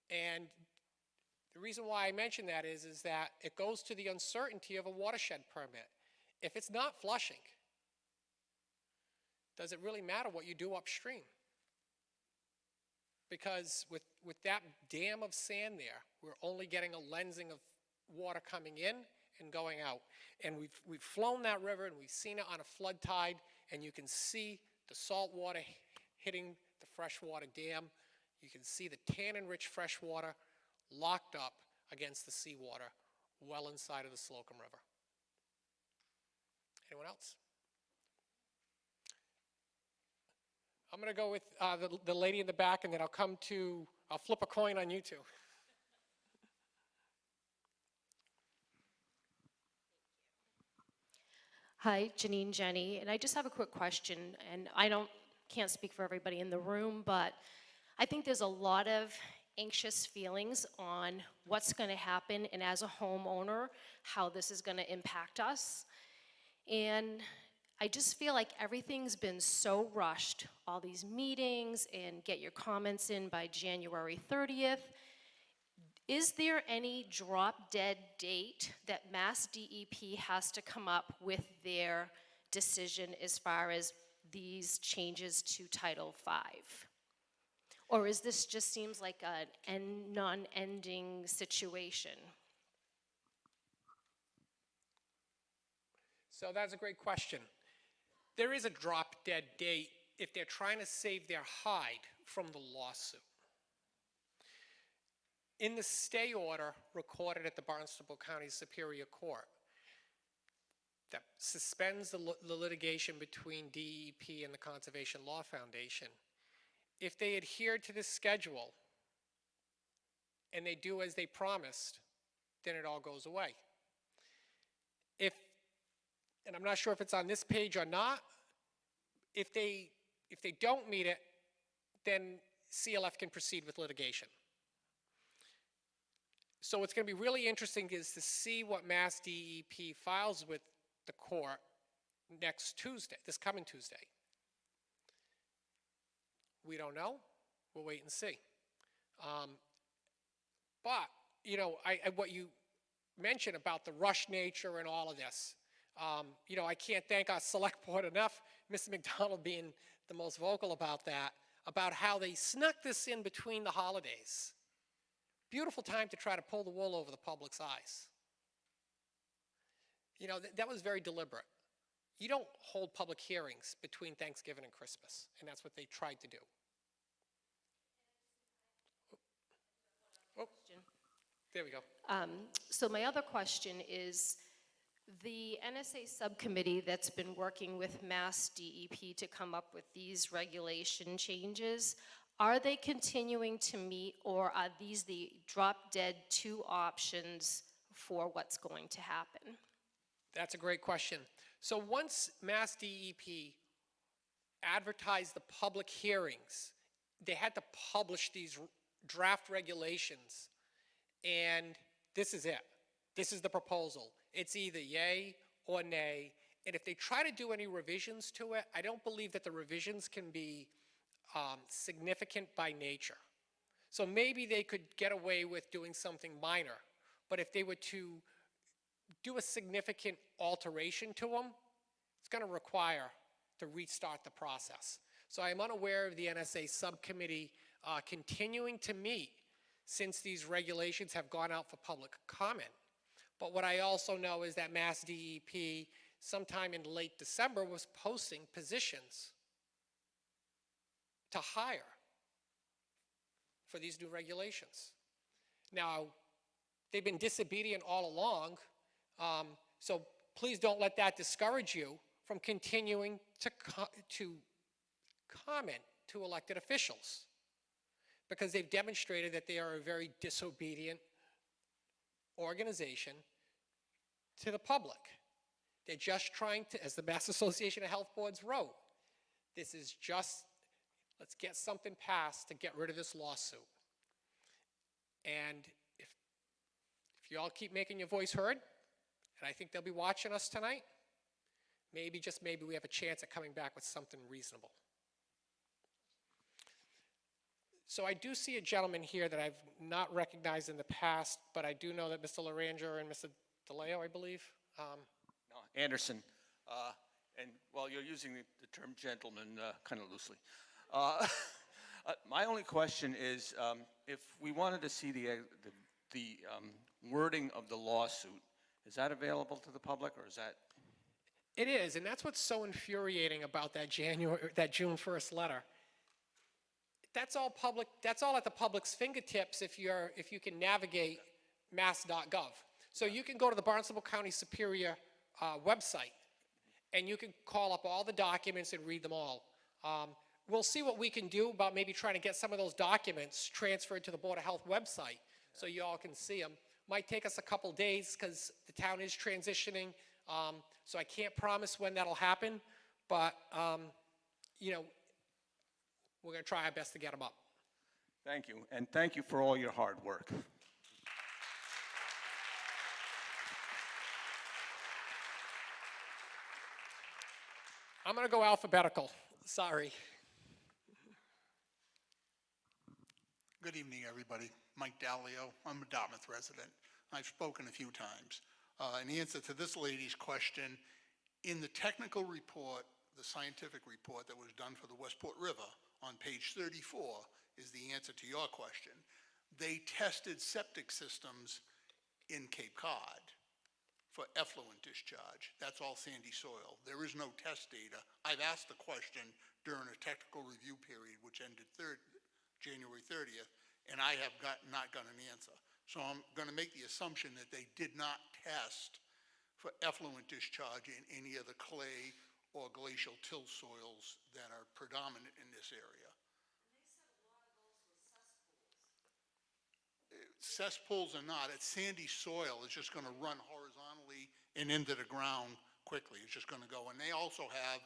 And the reason why I mention that is that it goes to the uncertainty of a watershed permit. If it's not flushing, does it really matter what you do upstream? Because with that dam of sand there, we're only getting a lensing of water coming in and going out. And we've flown that river and we've seen it on a flood tide, and you can see the salt water hitting the freshwater dam. You can see the tannin-rich fresh water locked up against the seawater well inside of the Slocum River. Anyone else? I'm going to go with the lady in the back, and then I'll flip a coin on you two. Hi, Janine Jenny, and I just have a quick question, and can't speak for everybody in the room, but I think there's a lot of anxious feelings on what's going to happen, and as a homeowner, how this is going to impact us. And I just feel like everything's been so rushed, all these meetings and get your comments in by January 30th. Is there any drop-dead date that Mass DEP has to come up with their decision as far as these changes to Title V? Or is this just seems like a non-ending situation? So that's a great question. There is a drop-dead date if they're trying to save their hide from the lawsuit. In the stay order recorded at the Barnstable County Superior Court that suspends the litigation between DEP and the Conservation Law Foundation, if they adhere to this schedule and they do as they promised, then it all goes away. And I'm not sure if it's on this page or not, if they don't meet it, then CLF can proceed with litigation. So what's going to be really interesting is to see what Mass DEP files with the court next Tuesday, this coming Tuesday. We don't know. We'll wait and see. But, you know, what you mentioned about the rush nature and all of this, you know, I can't thank our select board enough, Mr. McDonald being the most vocal about that, about how they snuck this in between the holidays. Beautiful time to try to pull the wool over the public's eyes. You know, that was very deliberate. You don't hold public hearings between Thanksgiving and Christmas, and that's what they tried to do. Oh, there we go. So my other question is, the NSA subcommittee that's been working with Mass DEP to come up with these regulation changes, are they continuing to meet, or are these the drop-dead two options for what's going to happen? That's a great question. So once Mass DEP advertised the public hearings, they had to publish these draft regulations, and this is it. This is the proposal. It's either yay or nay, and if they try to do any revisions to it, I don't believe that the revisions can be significant by nature. So maybe they could get away with doing something minor, but if they were to do a significant alteration to them, it's going to require to restart the process. So I am unaware of the NSA subcommittee continuing to meet since these regulations have gone out for public comment. But what I also know is that Mass DEP, sometime in late December, was posting positions to hire for these new regulations. Now, they've been disobedient all along, so please don't let that discourage you from continuing to comment to elected officials, because they've demonstrated that they are a very disobedient organization to the public. They're just trying to, as the Mass Association of Health Boards wrote, this is just, let's get something passed to get rid of this lawsuit. And if you all keep making your voice heard, and I think they'll be watching us tonight, maybe, just maybe, we have a chance at coming back with something reasonable. So I do see a gentleman here that I've not recognized in the past, but I do know that Mr. Laranger and Mr. DeLeo, I believe. No, Anderson. And, well, you're using the term gentleman kind of loosely. My only question is, if we wanted to see the wording of the lawsuit, is that available to the public, or is that? It is, and that's what's so infuriating about that June 1st letter. That's all public. That's all at the public's fingertips if you can navigate mass.gov. So you can go to the Barnstable County Superior website, and you can call up all the documents and read them all. We'll see what we can do about maybe trying to get some of those documents transferred to the Board of Health website so you all can see them. Might take us a couple days because the town is transitioning, so I can't promise when that'll happen, but you know, we're going to try our best to get them up. Thank you, and thank you for all your hard work. I'm going to go alphabetical. Sorry. Good evening, everybody. Mike Dallio. I'm a Dartmouth resident. I've spoken a few times. In answer to this lady's question, in the technical report, the scientific report that was done for the Westport River, on page 34 is the answer to your question. They tested septic systems in Cape Cod for effluent discharge. That's all sandy soil. There is no test data. I've asked the question during a technical review period, which ended January 30th, and I have not got an answer. So I'm going to make the assumption that they did not test for effluent discharge in any of the clay or glacial till soils that are predominant in this area. Cesspools or not, it's sandy soil. It's just going to run horizontally and into the ground quickly. It's just going to go. And they also have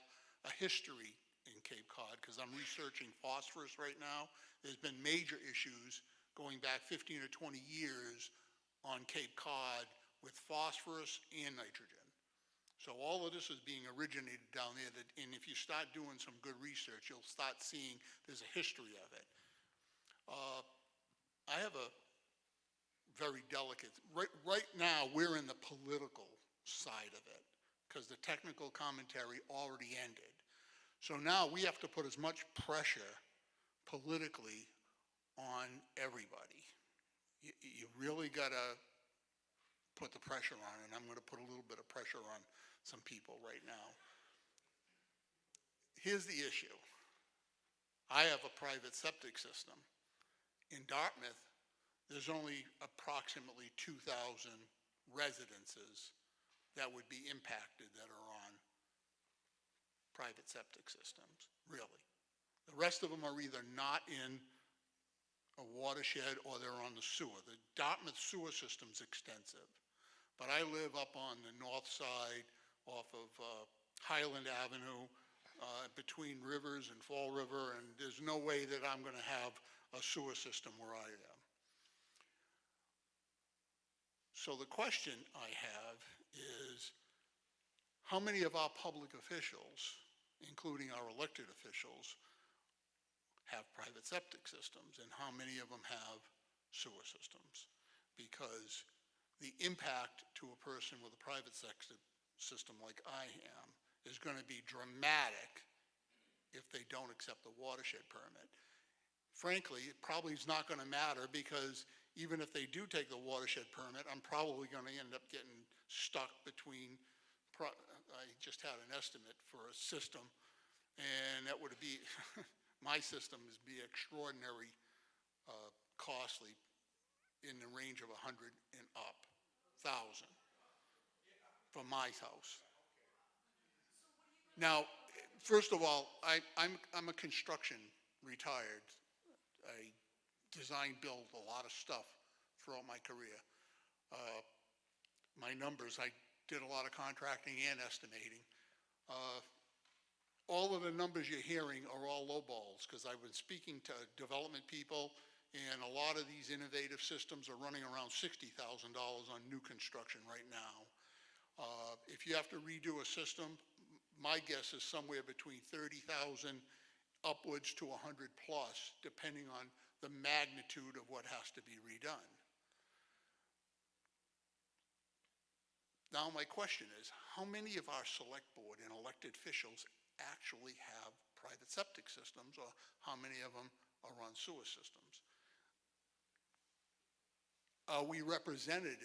a history in Cape Cod, because I'm researching phosphorus right now. There's been major issues going back 15 or 20 years on Cape Cod with phosphorus and nitrogen. So all of this is being originated down there, and if you start doing some good research, you'll start seeing there's a history of it. I have a very delicate, right now we're in the political side of it, because the technical commentary already ended. So now we have to put as much pressure politically on everybody. You really got to put the pressure on, and I'm going to put a little bit of pressure on some people right now. Here's the issue. I have a private septic system. In Dartmouth, there's only approximately 2,000 residences that would be impacted that are on private septic systems, really. The rest of them are either not in a watershed or they're on the sewer. The Dartmouth sewer system's extensive, but I live up on the north side off of Highland Avenue, between Rivers and Fall River, and there's no way that I'm going to have a sewer system where I am. So the question I have is, how many of our public officials, including our elected officials, have private septic systems, and how many of them have sewer systems? Because the impact to a person with a private septic system like I am is going to be dramatic if they don't accept the watershed permit. Frankly, it probably is not going to matter, because even if they do take the watershed permit, I'm probably going to end up getting stuck between, I just had an estimate for a system, and that would be, my system is be extraordinary costly, in the range of 100 and up, thousand for my house. Now, first of all, I'm a construction retired. I design, build a lot of stuff throughout my career. My numbers, I did a lot of contracting and estimating. All of the numbers you're hearing are all lowballs, because I've been speaking to development people, and a lot of these innovative systems are running around $60,000 on new construction right now. If you have to redo a system, my guess is somewhere between 30,000 upwards to 100 plus, depending on the magnitude of what has to be redone. Now my question is, how many of our select board and elected officials actually have private septic systems, or how many of them are on sewer systems? Are we represented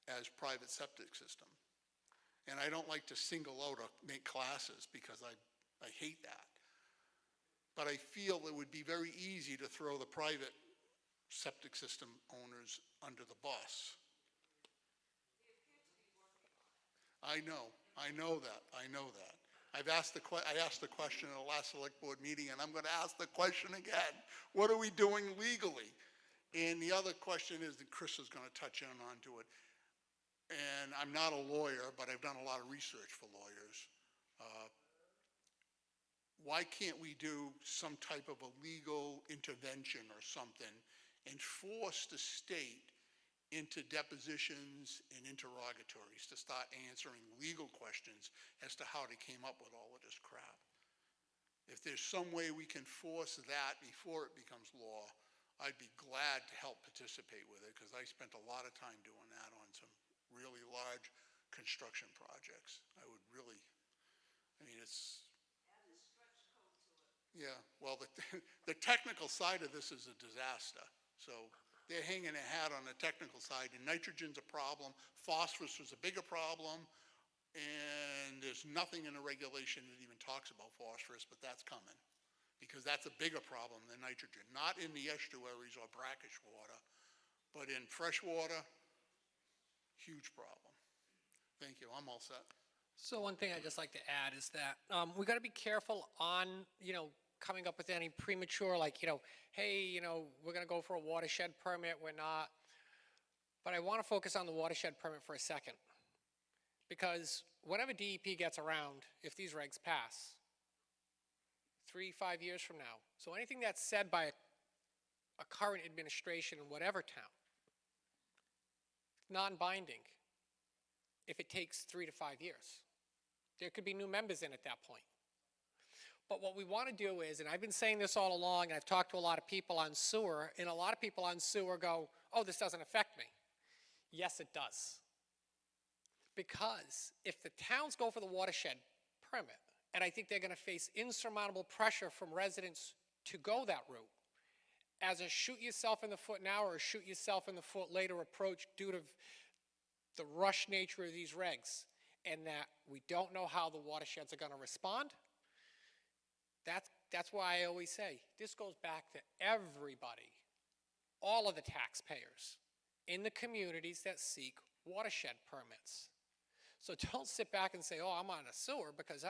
as private septic system? And I don't like to single out or make classes, because I hate that. But I feel it would be very easy to throw the private septic system owners under the bus. I know that. I asked the question in the last select board meeting, and I'm going to ask the question again. What are we doing legally? And the other question is, that Chris is going to touch onto it. And I'm not a lawyer, but I've done a lot of research for lawyers. why can't we do some type of a legal intervention or something and force the state into depositions and interrogatories to start answering legal questions as to how they came up with all of this crap? If there's some way we can force that before it becomes law, I'd be glad to help participate with it, because I spent a lot of time doing that on some really large construction projects. I would really, I mean, it's... Yeah, well, the technical side of this is a disaster. So they're hanging their hat on the technical side, and nitrogen's a problem, phosphorus is a bigger problem, and there's nothing in the regulation that even talks about phosphorus, but that's coming, because that's a bigger problem than nitrogen. Not in the estuaries or brackish water, but in fresh water, huge problem. Thank you, I'm all set. So one thing I'd just like to add is that we got to be careful on, coming up with any premature, like, hey, we're going to go for a watershed permit, we're not. But I want to focus on the watershed permit for a second. Because whenever DEP gets around, if these regs pass, 3-5 years from now, so anything that's said by a current administration in whatever town, non-binding if it takes 3 to 5 years. There could be new members in at that point. But what we want to do is, and I've been saying this all along, and I've talked to a lot of people on sewer, and a lot of people on sewer go, oh, this doesn't affect me. Yes, it does. Because if the towns go for the watershed permit, and I think they're going to face insurmountable pressure from residents to go that route, as a shoot yourself in the foot now or a shoot yourself in the foot later approach due to the rush nature of these regs, and that we don't know how the watersheds are going to respond. That's why I always say, this goes back to everybody, all of the taxpayers in the communities that seek watershed permits. So don't sit back and say, oh, I'm on a sewer because,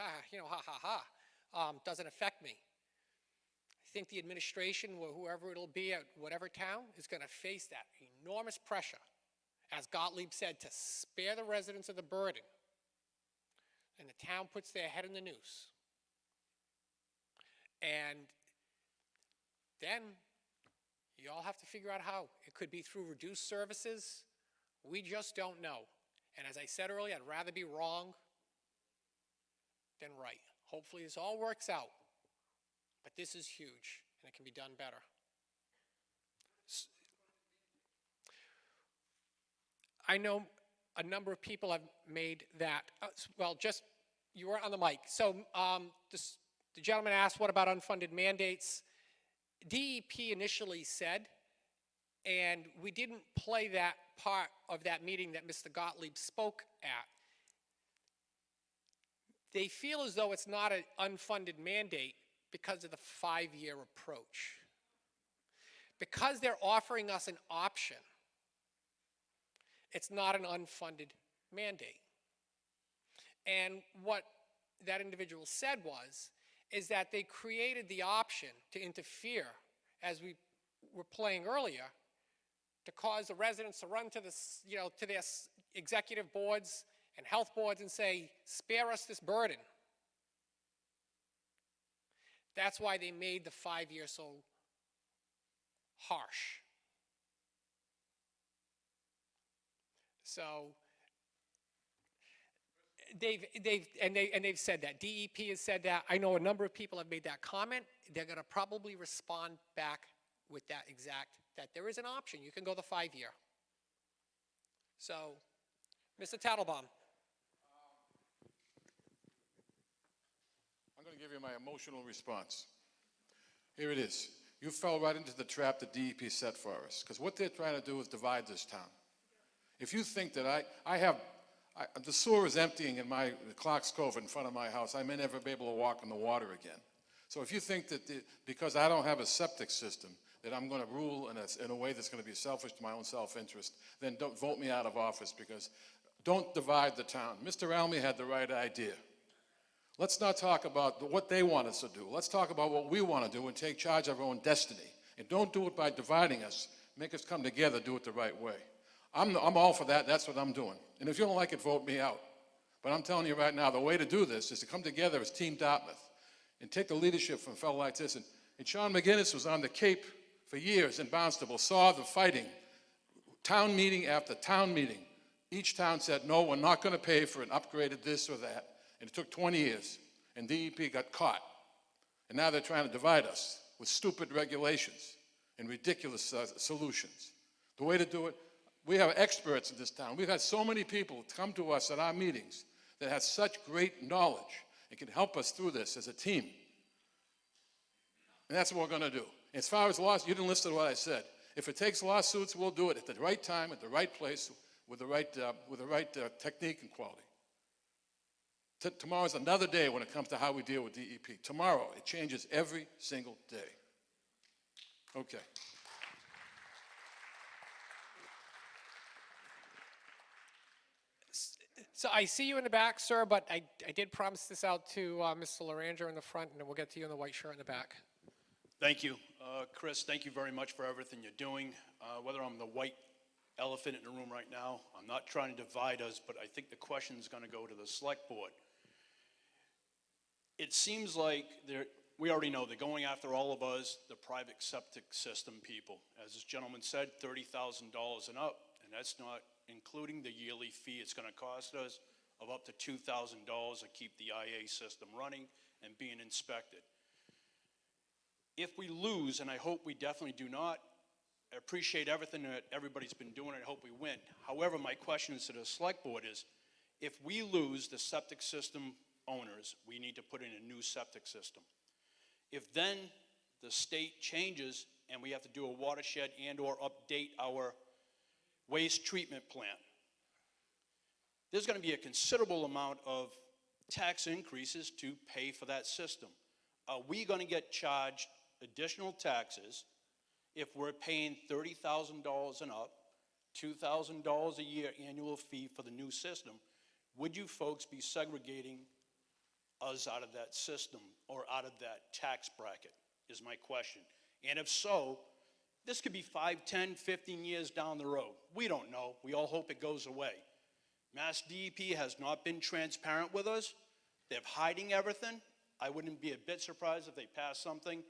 doesn't affect me. I think the administration, or whoever it'll be at whatever town, is going to face that enormous pressure, as Gottlieb said, to spare the residents of the burden. And the town puts their head in the noose. And then you all have to figure out how. It could be through reduced services. We just don't know. And as I said earlier, I'd rather be wrong than right. Hopefully this all works out. But this is huge, and it can be done better. I know a number of people have made that, well, just, you weren't on the mic. So the gentleman asked, what about unfunded mandates? DEP initially said, and we didn't play that part of that meeting that Mr. Gottlieb spoke at. They feel as though it's not an unfunded mandate because of the 5-year approach. Because they're offering us an option, it's not an unfunded mandate. And what that individual said is that they created the option to interfere, as we were playing earlier, to cause the residents to run to the, to their executive boards and health boards and say, spare us this burden. That's why they made the 5-year so harsh. So they've said that. DEP has said that. I know a number of people have made that comment. They're going to probably respond back with that that there is an option. You can go the 5-year. So, Mr. Tattlebaum. I'm going to give you my emotional response. Here it is. You fell right into the trap that DEP set for us, because what they're trying to do is divide this town. If you think that the sewer is emptying in the Clark's Cove in front of my house, I may never be able to walk in the water again. So if you think that because I don't have a septic system, that I'm going to rule in a way that's going to be selfish to my own self-interest, then don't vote me out of office, because don't divide the town. Mr. Almy had the right idea. Let's not talk about what they want us to do. Let's talk about what we want to do and take charge of our own destiny. And don't do it by dividing us. Make us come together, do it the right way. I'm all for that. That's what I'm doing. And if you don't like it, vote me out. But I'm telling you right now, the way to do this is to come together as Team Dartmouth. and take the leadership from a fellow like this. And Sean McGinnis was on the Cape for years in Barnstable, saw the fighting, town meeting after town meeting. Each town said, no, we're not going to pay for an upgraded this or that. And it took 20 years, and DEP got caught. And now they're trying to divide us with stupid regulations and ridiculous solutions. The way to do it, we have experts in this town. We've had so many people come to us at our meetings that have such great knowledge and can help us through this as a team. And that's what we're going to do. As far as lawsuits, you didn't listen to what I said. If it takes lawsuits, we'll do it at the right time, at the right place, with the right technique and quality. Tomorrow's another day when it comes to how we deal with DEP. Tomorrow, it changes every single day. Okay. So I see you in the back, sir, but I did promise this out to Mr. Laranger in the front, and then we'll get to you in the white shirt in the back. Thank you. Chris, thank you very much for everything you're doing. Whether I'm the white elephant in the room right now, I'm not trying to divide us, but I think the question is going to go to the select board. It seems like we already know they're going after all of us, the private septic system people. As this gentleman said, $30,000 and up, and that's not including the yearly fee it's going to cost us of up to $2,000 to keep the IA system running and being inspected. If we lose, and I hope we definitely do not, I appreciate everything that everybody's been doing, and I hope we win. However, my question to the select board is, if we lose the septic system owners, we need to put in a new septic system. If then the state changes and we have to do a watershed and or update our waste treatment plant, there's going to be a considerable amount of tax increases to pay for that system. Are we going to get charged additional taxes if we're paying $30,000 and up, $2,000 a year annual fee for the new system? Would you folks be segregating us out of that system or out of that tax bracket is my question. And if so, this could be 5, 10, 15 years down the road. We don't know. We all hope it goes away. Mass DEP has not been transparent with us. They're hiding everything. I wouldn't be a bit surprised if they pass something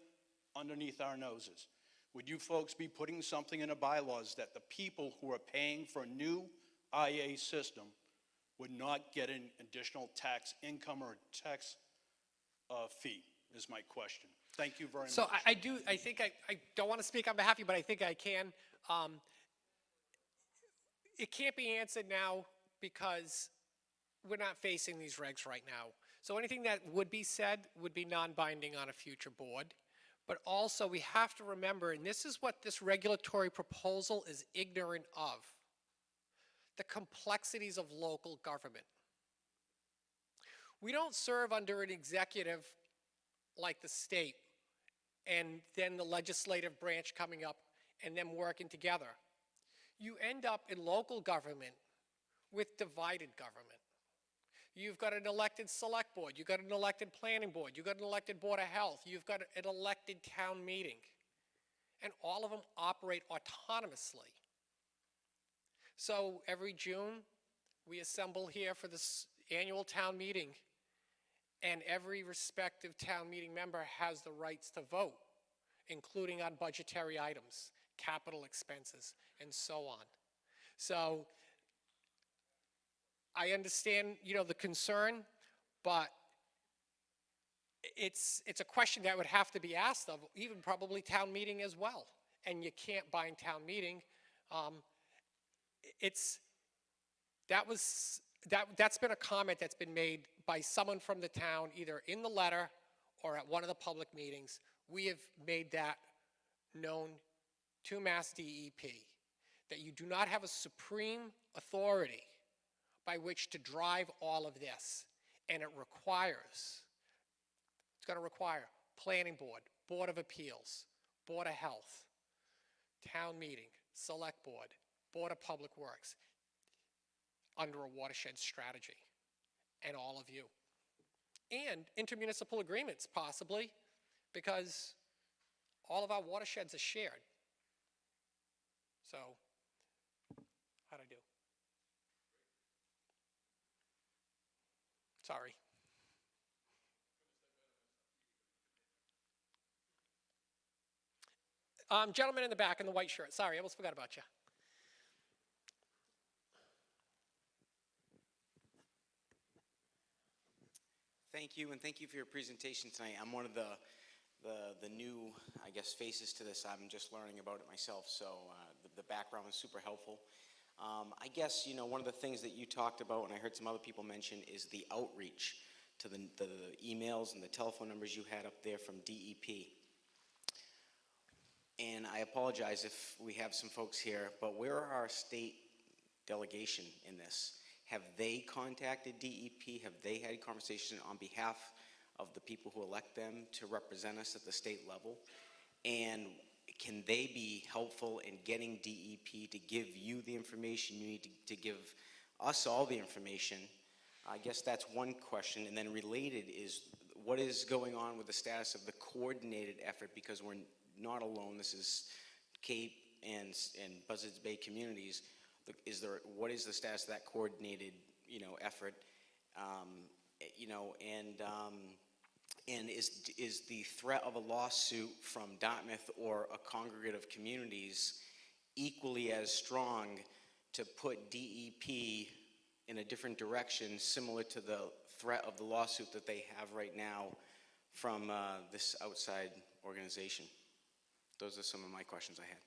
underneath our noses. Would you folks be putting something in the bylaws that the people who are paying for a new IA system would not get an additional tax income or tax fee, is my question. Thank you very much. So I think I don't want to speak on behalf of you, but I think I can. It can't be answered now because we're not facing these regs right now. So anything that would be said would be non-binding on a future board. But also we have to remember, and this is what this regulatory proposal is ignorant of, the complexities of local government. We don't serve under an executive like the state and then the legislative branch coming up and them working together. You end up in local government with divided government. You've got an elected select board, you've got an elected planning board, you've got an elected board of health, you've got an elected town meeting, and all of them operate autonomously. So every June, we assemble here for this annual town meeting, and every respective town meeting member has the rights to vote, including on budgetary items, capital expenses, and so on. So I understand, the concern, but it's a question that would have to be asked of even probably town meeting as well. And you can't bind town meeting. That's been a comment that's been made by someone from the town, either in the letter or at one of the public meetings. We have made that known to Mass DEP, that you do not have a supreme authority by which to drive all of this. And it's going to require planning board, board of appeals, board of health, town meeting, select board, board of public works, under a watershed strategy, and all of you. And intermunicipal agreements, possibly, because all of our watersheds are shared. So, how'd I do? Sorry. Gentleman in the back in the white shirt. Sorry, I almost forgot about you. Thank you, and thank you for your presentation tonight. I'm one of the new, I guess, faces to this. I'm just learning about it myself, so the background was super helpful. I guess, you know, one of the things that you talked about, and I heard some other people mention, is the outreach to the emails and the telephone numbers you had up there from DEP. And I apologize if we have some folks here, but where are our state delegation in this? Have they contacted DEP? Have they had conversation on behalf of the people who elect them to represent us at the state level? And can they be helpful in getting DEP to give you the information you need to give us all the information? I guess that's one question. And then related is, what is going on with the status of the coordinated effort? Because we're not alone. This is Cape and Buzzards Bay communities. What is the status of that coordinated, you know, effort? You know, and is the threat of a lawsuit from Dartmouth or a congregate of communities equally as strong to put DEP in a different direction, similar to the threat of the lawsuit that they have right now from this outside organization? Those are some of my questions I had.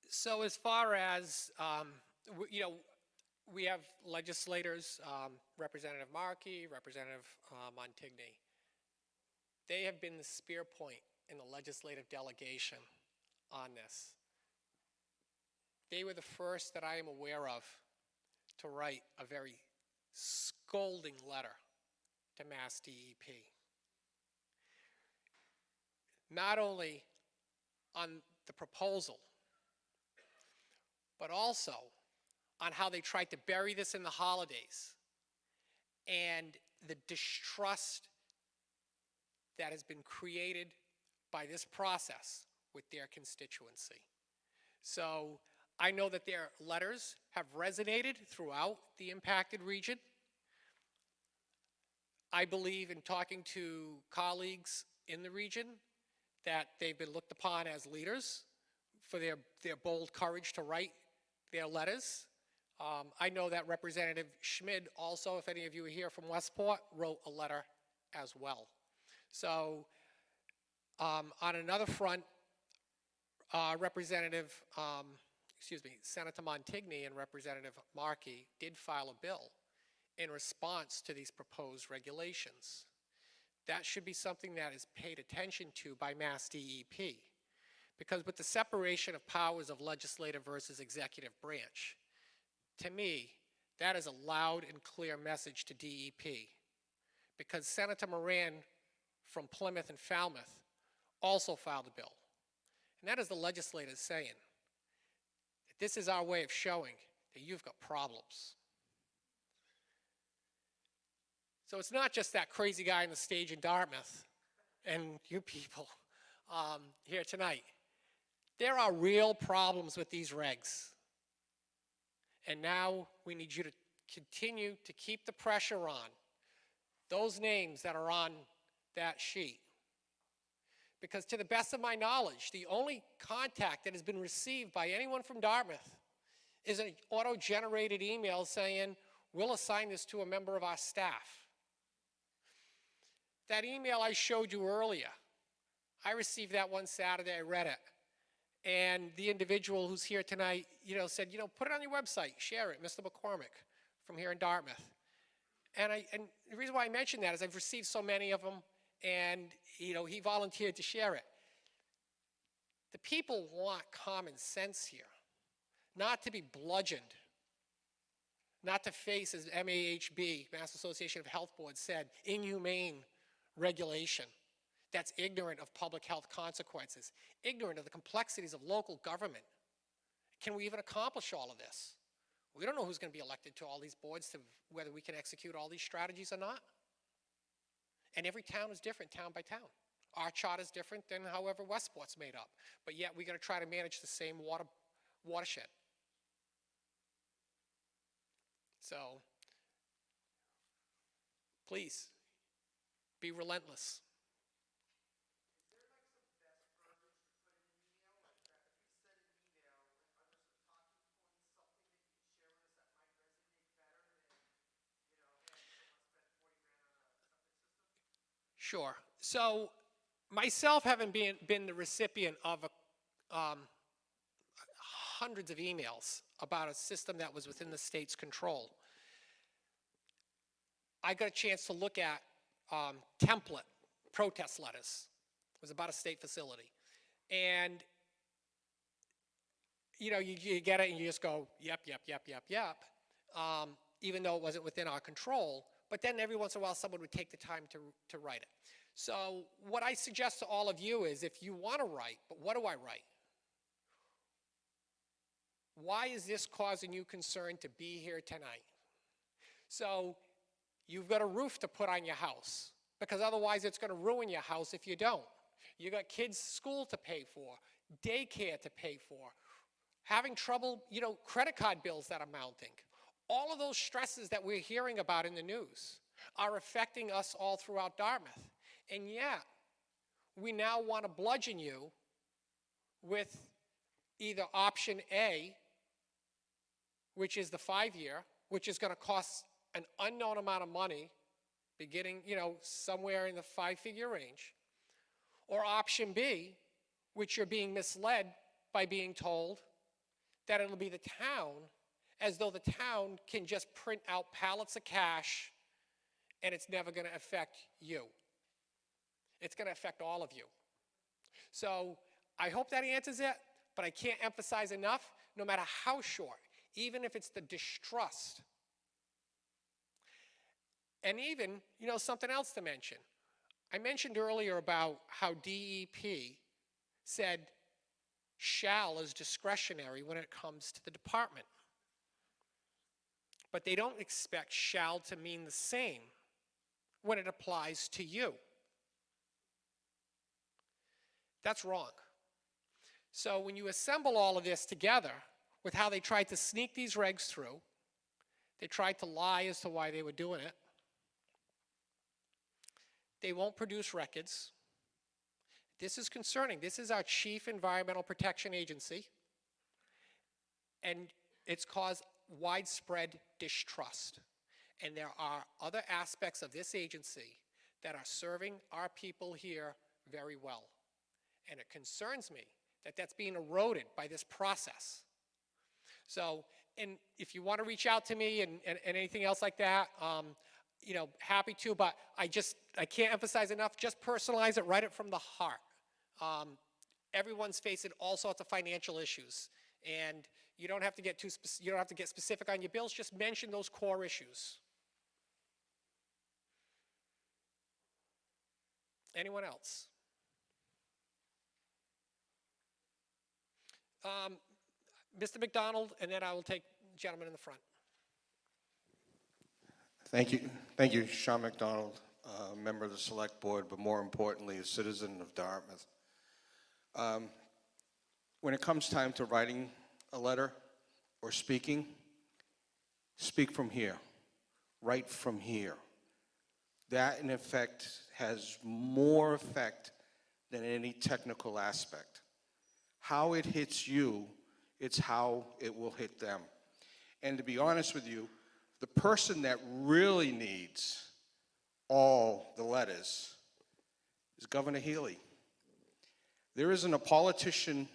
So as far as, you know, we have legislators, Representative Markey, Representative Montigny. They have been the spear point in the legislative delegation on this. They were the first that I am aware of to write a very scolding letter to Mass DEP. Not only on the proposal, but also on how they tried to bury this in the holidays and the distrust that has been created by this process with their constituency. So I know that their letters have resonated throughout the impacted region. I believe in talking to colleagues in the region that they've been looked upon as leaders for their bold courage to write their letters. I know that Representative Schmid also, if any of you are here from Westport, wrote a letter as well. So on another front, Senator Montigny and Representative Markey did file a bill in response to these proposed regulations. That should be something that is paid attention to by Mass DEP, because with the separation of powers of legislative versus executive branch, to me, that is a loud and clear message to DEP, because Senator Moran from Plymouth and Falmouth also filed a bill. And that is the legislators saying that this is our way of showing that you've got problems. So it's not just that crazy guy on the stage in Dartmouth and you people here tonight. There are real problems with these regs. And now we need you to continue to keep the pressure on those names that are on that sheet. Because to the best of my knowledge, the only contact that has been received by anyone from Dartmouth is an auto-generated email saying, we'll assign this to a member of our staff. That email I showed you earlier, I received that one Saturday, I read it. And the individual who's here tonight, you know, said, you know, put it on your website, share it, Mr. McCormick from here in Dartmouth. And the reason why I mention that is I've received so many of them, and, you know, he volunteered to share it. The people want common sense here, not to be bludgeoned, not to face, as MAHB, Mass Association of Health Boards, said, inhumane regulation that's ignorant of public health consequences, ignorant of the complexities of local government. Can we even accomplish all of this? We don't know who's going to be elected to all these boards, to whether we can execute all these strategies or not. And every town is different, town by town. Our charter is different than however Westport's made up. But yet we got to try to manage the same watershed. So, please, be relentless. Sure. So myself having been the recipient of hundreds of emails about a system that was within the state's control, I got a chance to look at template protest letters. It was about a state facility. And, you know, you get it and you just go, yep, yep, yep, yep, yep, even though it wasn't within our control. But then every once in a while, someone would take the time to write it. So what I suggest to all of you is if you want to write, but what do I write? Why is this causing you concern to be here tonight? So you've got a roof to put on your house, because otherwise it's going to ruin your house if you don't. You got kids' school to pay for, daycare to pay for, having trouble, you know, credit card bills that are mounting. All of those stresses that we're hearing about in the news are affecting us all throughout Dartmouth. And yet, we now want to bludgeon you with either option A, which is the 5-year, which is going to cost an unknown amount of money, beginning, you know, somewhere in the 5-figure range, or option B, which you're being misled by being told that it'll be the town, as though the town can just print out pallets of cash and it's never going to affect you. It's going to affect all of you. So I hope that answers it, but I can't emphasize enough, no matter how short, even if it's the distrust. And even, you know, something else to mention. I mentioned earlier about how DEP said shall is discretionary when it comes to the department. But they don't expect shall to mean the same when it applies to you. That's wrong. So when you assemble all of this together with how they tried to sneak these regs through, they tried to lie as to why they were doing it. They won't produce records. This is concerning. This is our chief environmental protection agency, and it's caused widespread distrust. And there are other aspects of this agency that are serving our people here very well. And it concerns me that that's being eroded by this process. So, and if you want to reach out to me and anything else like that, you know, happy to, but I can't emphasize enough, just personalize it, write it from the heart. Everyone's facing all sorts of financial issues, and you don't have to get you don't have to get specific on your bills, just mention those core issues. Anyone else? Mr. McDonald, and then I will take the gentleman in the front. Thank you. Thank you, Sean McDonald, member of the Select Board, but more importantly, a citizen of Dartmouth. When it comes time to writing a letter or speaking, speak from here. Write from here. That, in effect, has more effect than any technical aspect. How it hits you, it's how it will hit them. And to be honest with you, the person that really needs all the letters is Governor Healy. There isn't a politician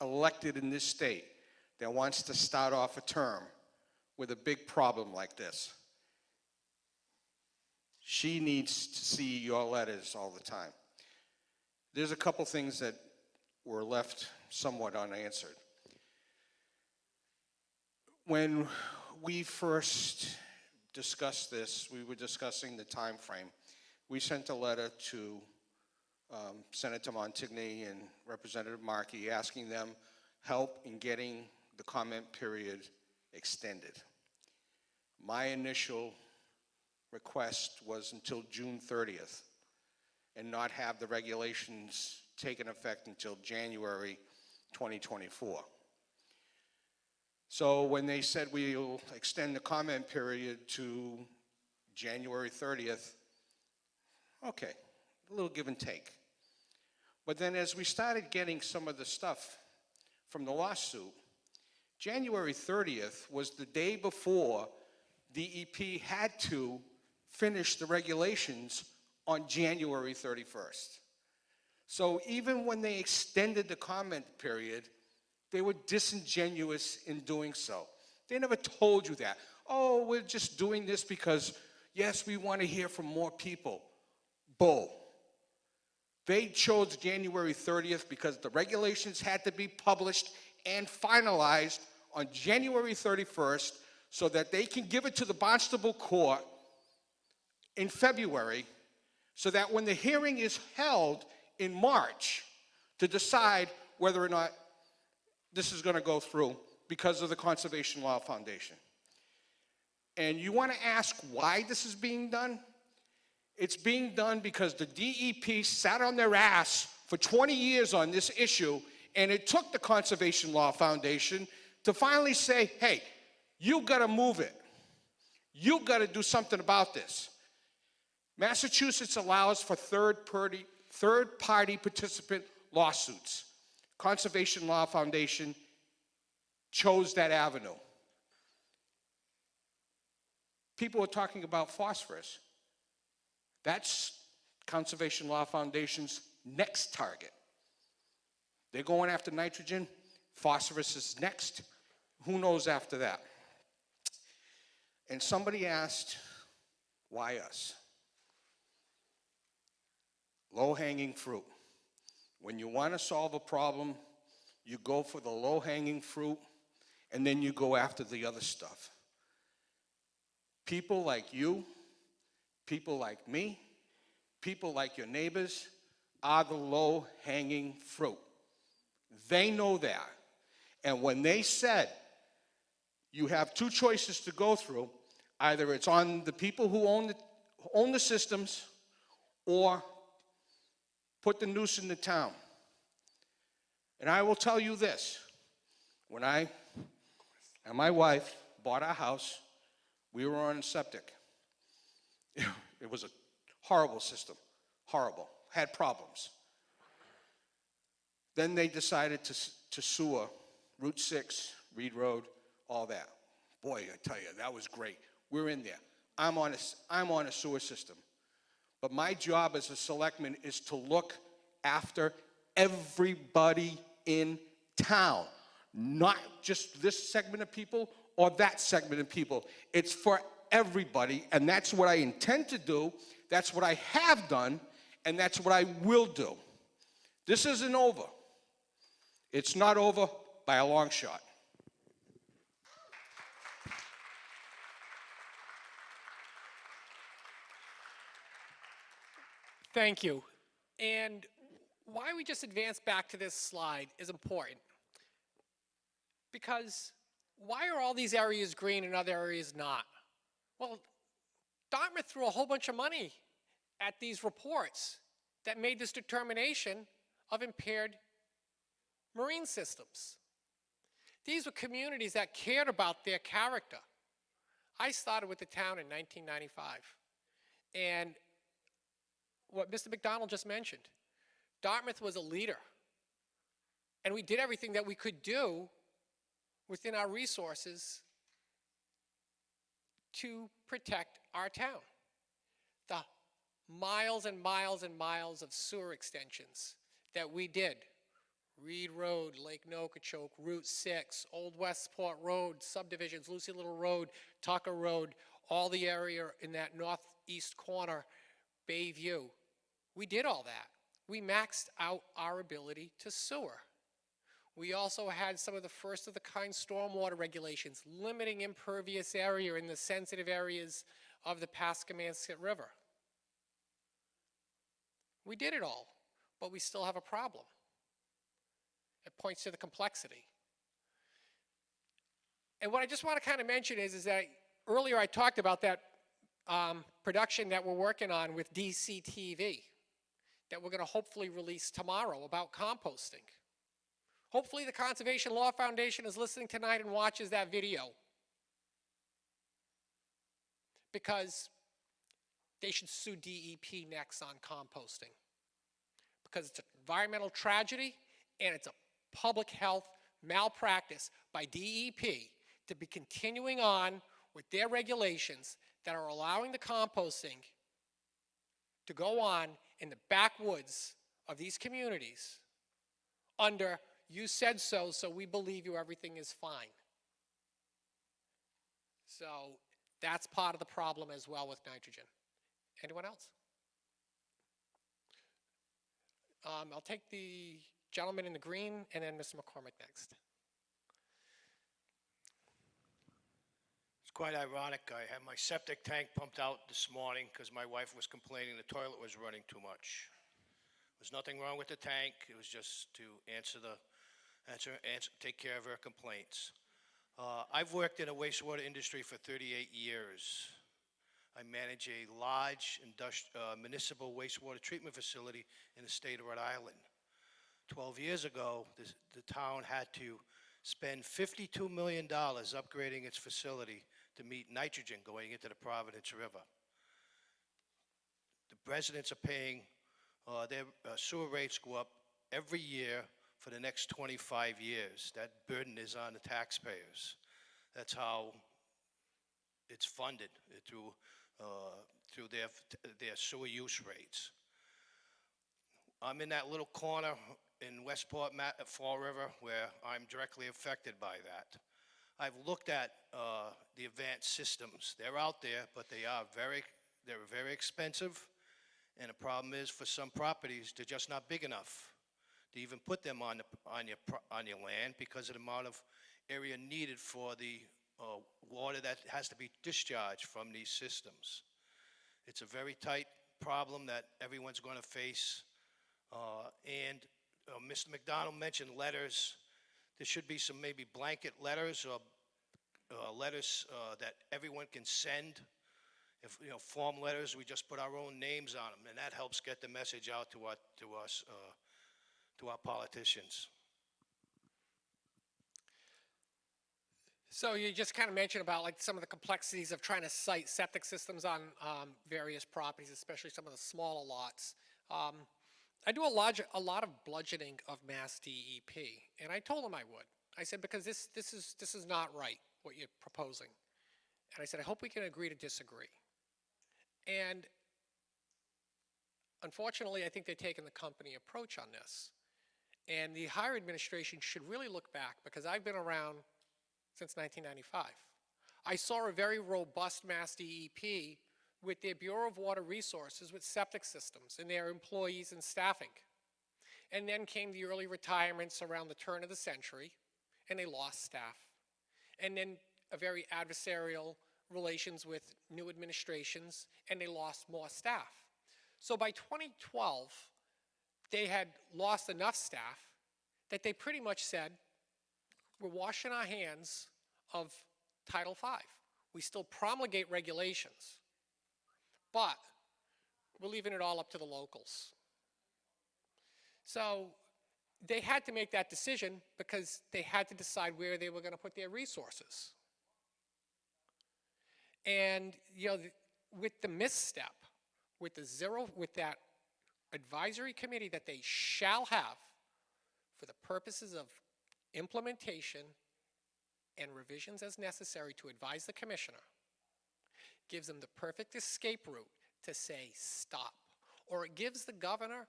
elected in this state that wants to start off a term with a big problem like this. She needs to see your letters all the time. There's a couple things that were left somewhat unanswered. When we first discussed this, we were discussing the time frame. We sent a letter to Senator Montigny and Representative Markey asking them help in getting the comment period extended. My initial request was until June 30th and not have the regulations take effect until January 2024. So when they said we'll extend the comment period to January 30th, okay, a little give and take. But then as we started getting some of the stuff from the lawsuit, January 30th was the day before DEP had to finish the regulations on January 31st. So even when they extended the comment period, they were disingenuous in doing so. They never told you that. Oh, we're just doing this because, yes, we want to hear from more people. Bull. They chose January 30th because the regulations had to be published and finalized on January 31st so that they can give it to the Barnstable Court in February, so that when the hearing is held in March to decide whether or not this is going to go through because of the Conservation Law Foundation. And you want to ask why this is being done? It's being done because the DEP sat on their ass for 20 years on this issue, and it took the Conservation Law Foundation to finally say, hey, you got to move it. You got to do something about this. Massachusetts allows for third-party participant lawsuits. Conservation Law Foundation chose that avenue. People are talking about phosphorus. That's Conservation Law Foundation's next target. They're going after nitrogen. Phosphorus is next. Who knows after that? And somebody asked, why us? Low-hanging fruit. When you want to solve a problem, you go for the low-hanging fruit, and then you go after the other stuff. People like you, people like me, people like your neighbors are the low-hanging fruit. They know that. And when they said you have two choices to go through, either it's on the people who own the systems or put the noose in the town. And I will tell you this, when I and my wife bought our house, we were on septic. It was a horrible system, horrible, had problems. Then they decided to sewer Route 6, Reed Road, all that. Boy, I tell you, that was great. We're in there. I'm on a sewer system. But my job as a selectman is to look after everybody in town, not just this segment of people or that segment of people. It's for everybody, and that's what I intend to do, that's what I have done, and that's what I will do. This isn't over. It's not over by a long shot. Thank you. And why we just advance back to this slide is important. Because why are all these areas green and other areas not? Well, Dartmouth threw a whole bunch of money at these reports that made this determination of impaired marine systems. These were communities that cared about their character. I started with the town in 1995. And what Mr. McDonald just mentioned, Dartmouth was a leader. And we did everything that we could do within our resources to protect our town. The miles and miles and miles of sewer extensions that we did. Reed Road, Lake Nokichoke, Route 6, Old Westport Road, subdivisions, Lucy Little Road, Tucker Road, all the area in that northeast corner, Bayview. We did all that. We maxed out our ability to sewer. We also had some of the first of the kind stormwater regulations, limiting impervious area in the sensitive areas of the Pascamasket River. We did it all, but we still have a problem. It points to the complexity. And what I just want to kind of mention is that earlier I talked about that production that we're working on with DCTV that we're going to hopefully release tomorrow about composting. Hopefully the Conservation Law Foundation is listening tonight and watches that video, because they should sue DEP next on composting, because it's an environmental tragedy and it's a public health malpractice by DEP to be continuing on with their regulations that are allowing the composting to go on in the backwoods of these communities under, you said so, so we believe you, everything is fine. So that's part of the problem as well with nitrogen. Anyone else? I'll take the gentleman in the green and then Mr. McCormick next. It's quite ironic. I had my septic tank pumped out this morning because my wife was complaining the toilet was running too much. There's nothing wrong with the tank. It was just to take care of her complaints. I've worked in a wastewater industry for 38 years. I manage a large municipal wastewater treatment facility in the state of Rhode Island. 12 years ago, the town had to spend $52 million upgrading its facility to meet nitrogen going into the Providence River. The residents are paying, their sewer rates go up every year for the next 25 years. That burden is on the taxpayers. That's how it's funded, through their sewer use rates. I'm in that little corner in Westport, Fall River, where I'm directly affected by that. I've looked at the advanced systems. They're out there, but they're very expensive, and the problem is for some properties, they're just not big enough to even put them on your land because of the amount of area needed for the water that has to be discharged from these systems. It's a very tight problem that everyone's going to face. Mr. McDonald mentioned letters. There should be some maybe blanket letters or letters that everyone can send. If, form letters, we just put our own names on them, and that helps get the message out to our politicians. So you just kind of mentioned about like some of the complexities of trying to site septic systems on various properties, especially some of the smaller lots. I do a lot of bludgeoning of Mass DEP, and I told them I would. I said, because this is not right, what you're proposing. And I said, I hope we can agree to disagree. And unfortunately, I think they're taking the company approach on this. And the higher administration should really look back, because I've been around since 1995. I saw a very robust Mass DEP with their Bureau of Water Resources with septic systems and their employees and staffing. And then came the early retirements around the turn of the century, and they lost staff. And then a very adversarial relations with new administrations, and they lost more staff. So by 2012, they had lost enough staff that they pretty much said, we're washing our hands of Title V. We still promulgate regulations, but we're leaving it all up to the locals. So they had to make that decision because they had to decide where they were going to put their resources. And with the misstep, with that advisory committee that they shall have for the purposes of implementation and revisions as necessary to advise the commissioner, gives them the perfect escape route to say stop. Or it gives the governor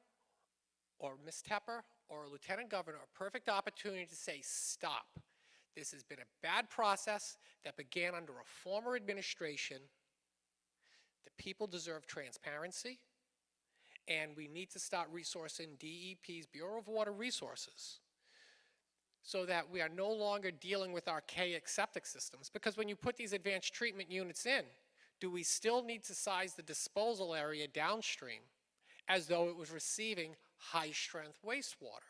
or Ms. Tepper or Lieutenant Governor a perfect opportunity to say stop. This has been a bad process that began under a former administration. The people deserve transparency, and we need to start resourcing DEP's Bureau of Water Resources so that we are no longer dealing with archaic septic systems. Because when you put these advanced treatment units in, do we still need to size the disposal area downstream as though it was receiving high-strength wastewater?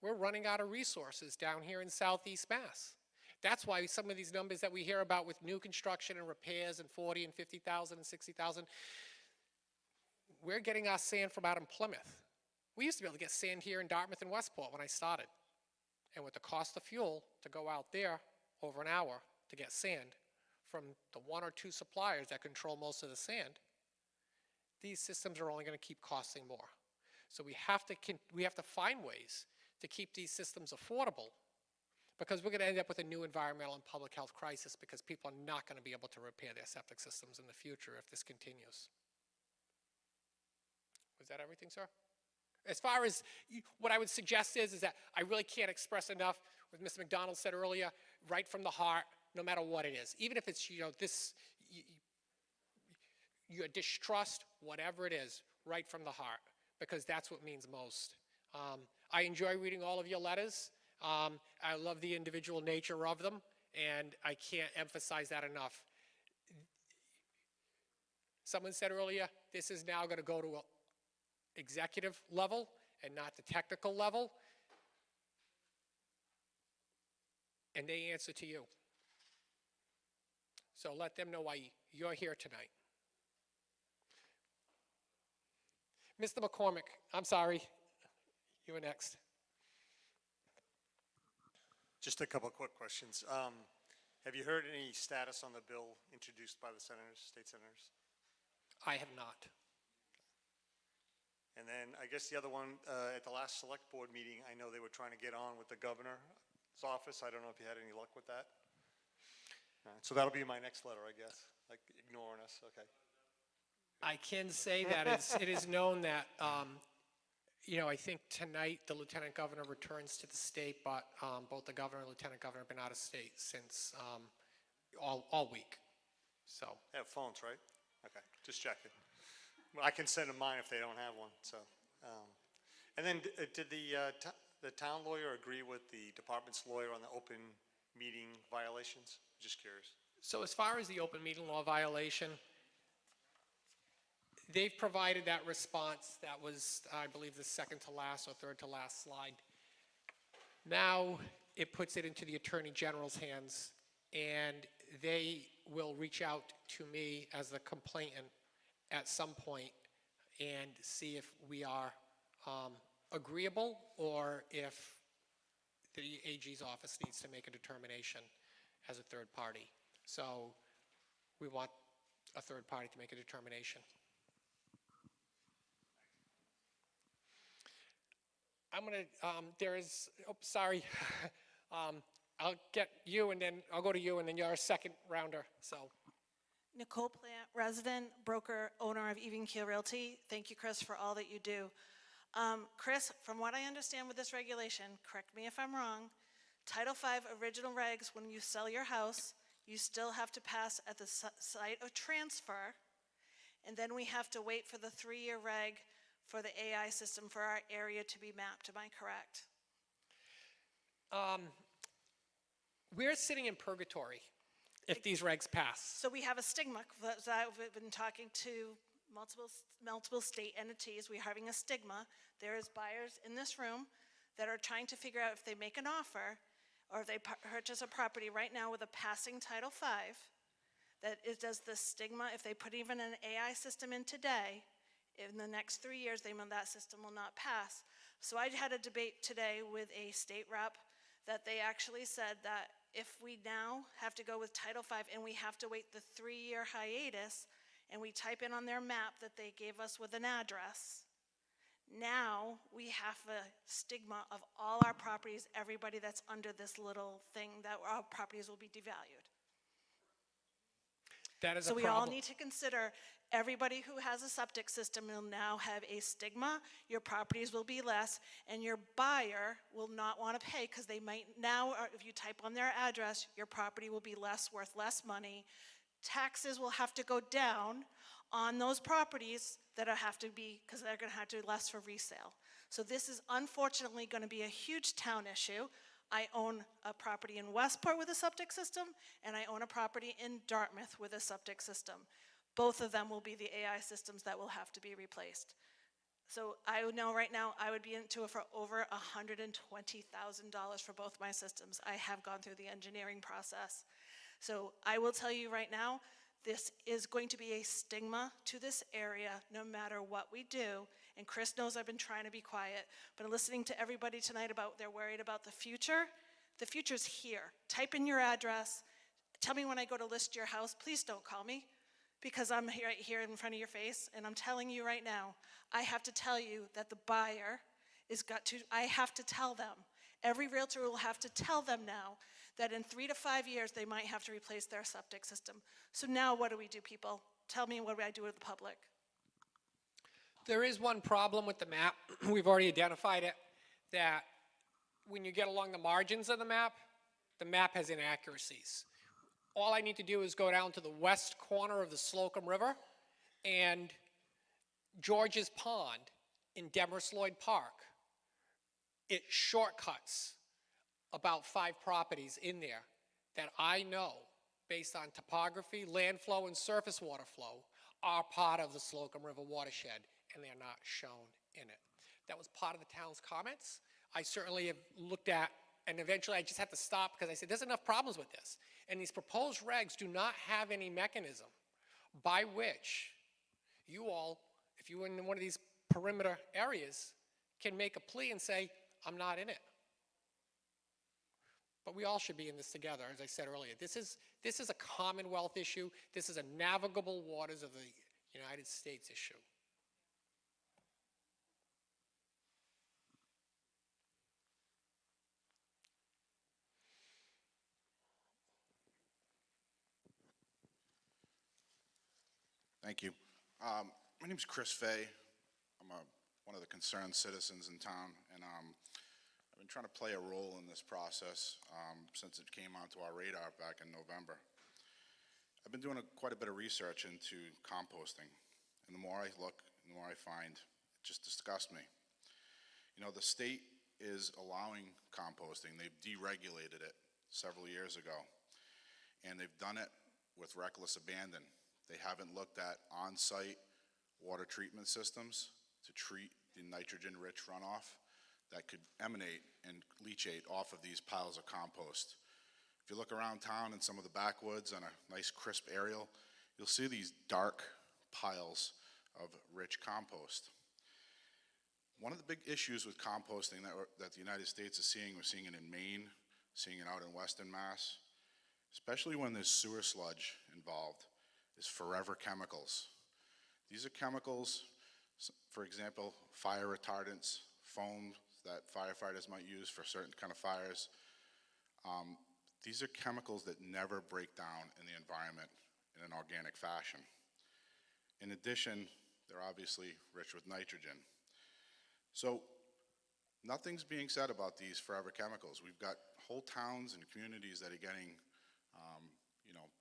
We're running out of resources down here in Southeast Mass. That's why some of these numbers that we hear about with new construction and repairs and 40 and 50,000 and 60,000, we're getting our sand from out in Plymouth. We used to be able to get sand here in Dartmouth and Westport when I started. And with the cost of fuel to go out there over an hour to get sand from the one or two suppliers that control most of the sand, these systems are only going to keep costing more. So we have to find ways to keep these systems affordable, because we're going to end up with a new environmental and public health crisis because people are not going to be able to repair their septic systems in the future if this continues. Was that everything, sir? As far as, what I would suggest is that I really can't express enough what Mr. McDonald said earlier, right from the heart, no matter what it is. Even if it's, your distrust, whatever it is, right from the heart, because that's what means most. I enjoy reading all of your letters. I love the individual nature of them, and I can't emphasize that enough. Someone said earlier, this is now going to go to an executive level and not the technical level, and they answer to you. So let them know why you're here tonight. Mr. McCormick, I'm sorry, you were next. Just a couple of quick questions. Have you heard any status on the bill introduced by the senators, state senators? I have not. And then I guess the other one, at the last select board meeting, I know they were trying to get on with the governor's office. I don't know if you had any luck with that. So that'll be my next letter, I guess, like ignoring us, okay. I can say that it is known that, I think tonight the lieutenant governor returns to the state, but both the governor and lieutenant governor have been out of state since all week. So. They have phones, right? Okay, just checking. Well, I can send them mine if they don't have one, so. And then did the town lawyer agree with the department's lawyer on the open meeting violations? Just curious. So as far as the open meeting law violation, they've provided that response that was, I believe, the second to last or third to last slide. Now it puts it into the Attorney General's hands, and they will reach out to me as the complainant at some point and see if we are agreeable or if the AG's office needs to make a determination as a third party. So we want a third party to make a determination. I'm going to, sorry. I'll get you and then I'll go to you and then you're a second rounder, so. Nicole Plant, resident, broker, owner of Even Keel Realty. Thank you, Chris, for all that you do. Chris, from what I understand with this regulation, correct me if I'm wrong, Title V original regs, when you sell your house, you still have to pass at the site of transfer, and then we have to wait for the 3-year reg for the AI system for our area to be mapped. Am I correct? We're sitting in purgatory if these regs pass. So we have a stigma. I've been talking to multiple state entities. We're having a stigma. There is buyers in this room that are trying to figure out if they make an offer or if they purchase a property right now with a passing Title V, that it does the stigma, if they put even an AI system in today, in the next 3 years, that system will not pass. So I had a debate today with a state rep that they actually said that if we now have to go with Title V and we have to wait the 3-year hiatus and we type in on their map that they gave us with an address, now we have a stigma of all our properties, everybody that's under this little thing, that our properties will be devalued. That is so a we problem. all need to consider everybody who has a septic system will now have a stigma, your properties will be less, and your buyer will not want to pay because they might now, if you type on their address, your property will be worth less money. Taxes will have to go down on those properties that have to be, because they're going to have to be less for resale. So this is unfortunately going to be a huge town issue. I own a property in Westport with a septic system, and I own a property in Dartmouth with a septic system. Both of them will be the AI systems that will have to be replaced. So I would know right now I would be into it for over $120,000 for both my systems. I have gone through the engineering process. So I will tell you right now, this is going to be a stigma to this area no matter what we do. And Chris knows I've been trying to be quiet, but listening to everybody tonight about they're worried about the future's here. Type in your address. Tell me when I go to list your house. Please don't call me because I'm right here in front of your face, and I'm telling you right now, I have to tell you that the buyer I have to tell them. Every realtor will have to tell them now that in 3 to 5 years, they might have to replace their septic system. So now what do we do, people? Tell me what do I do with the public? There is one problem with the map. We've already identified it, that when you get along the margins of the map has inaccuracies. All I need to do is go down to the west corner of the Slocum River, and George's Pond in Demarest Lloyd Park, it shortcuts about 5 properties in there that I know, based on topography, land flow, and surface water flow, are part of the Slocum River watershed, and they're not shown in it. That was part of the town's comments. I certainly have looked at, and eventually I just had to stop because I said, there's enough problems with this. And these proposed regs do not have any mechanism by which you all, if you're in one of these perimeter areas, can make a plea and say, I'm not in it. But we all should be in this together, as I said earlier. This is a Commonwealth issue. This is a navigable waters of the United States issue. Thank you. My name's Chris Fay. I'm one of the concerned citizens in town, and I've been trying to play a role in this process since it came onto our radar back in November. I've been doing quite a bit of research into composting, and the more I look, the more I find, it just disgusts me. You know, the state is allowing composting. They've deregulated it several years ago, and they've done it with reckless abandon. They haven't looked at on-site water treatment systems to treat the nitrogen-rich runoff that could emanate and leachate off of these piles of compost. If you look around town in some of the backwoods on a nice crisp aerial, you'll see these dark piles of rich compost. One of the big issues with composting that the United States is seeing, we're seeing it in Maine, seeing it out in Western Mass, especially when there's sewer sludge involved, is forever chemicals. These are chemicals, for example, fire retardants, foam that firefighters might use for certain kind of fires. These are chemicals that never break down in the environment in an organic fashion. In addition, they're obviously rich with nitrogen. So nothing's being said about these forever chemicals. We've got whole towns and communities that are getting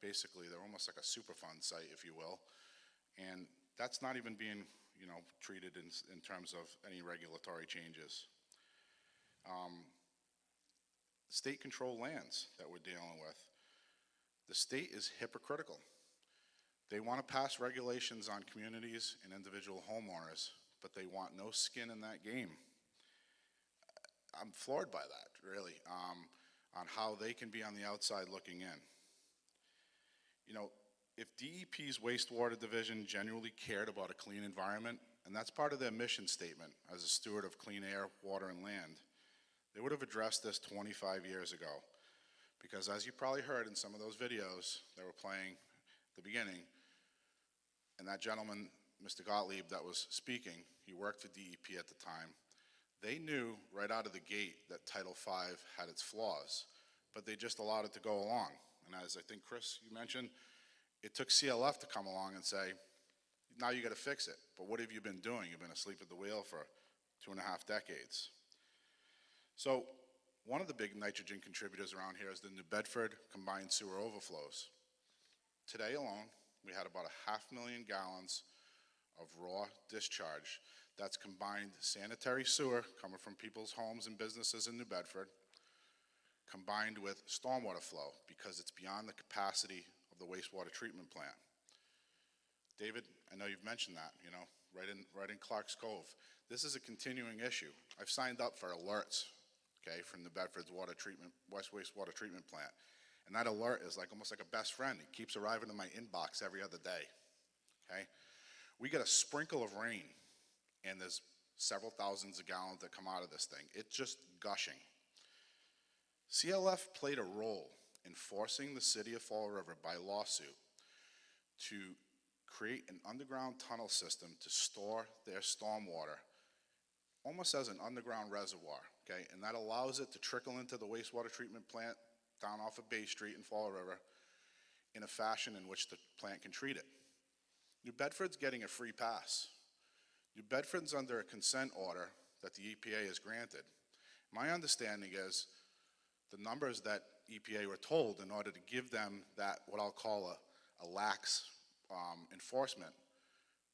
basically they're almost like a Superfund site, if you will, and that's not even being, treated in terms of any regulatory changes. State-controlled lands that we're dealing with. The state is hypocritical. They want to pass regulations on communities and individual homeowners, but they want no skin in that game. I'm floored by that, really, on how they can be on the outside looking in. If DEP's wastewater division genuinely cared about a clean environment, and that's part of their mission statement as a steward of clean air, water, and land, they would have addressed this 25 years ago. Because as you probably heard in some of those videos that were playing at the beginning, and that gentleman, Mr. Gottlieb, that was speaking, he worked for DEP at the time, they knew right out of the gate that Title V had its flaws, but they just allowed it to go along. And as I think, Chris, you mentioned, it took CLF to come along and say, now you got to fix it. But what have you been doing? You've been asleep at the wheel for 2.5 decades. So one of the big nitrogen contributors around here is the New Bedford combined sewer overflows. Today alone, we had about 500,000 gallons of raw discharge. That's combined sanitary sewer coming from people's homes and businesses in New Bedford, combined with stormwater flow, because it's beyond the capacity of the wastewater treatment plant. David, I know you've mentioned that, right in Clark's Cove. This is a continuing issue. I've signed up for alerts, okay, from New Bedford's wastewater treatment plant. And that alert is almost like a best friend. It keeps arriving in my inbox every other day, okay? We get a sprinkle of rain, and there's several thousands of gallons that come out of this thing. It's just gushing. CLF played a role in forcing the city of Fall River by lawsuit to create an underground tunnel system to store their stormwater, almost as an underground reservoir, okay? And that allows it to trickle into the wastewater treatment plant down off of Bay Street in Fall River in a fashion in which the plant can treat it. New Bedford's getting a free pass. New Bedford's under a consent order that the EPA has granted. My understanding is the numbers that EPA were told in order to give them that, what I'll call a lax enforcement,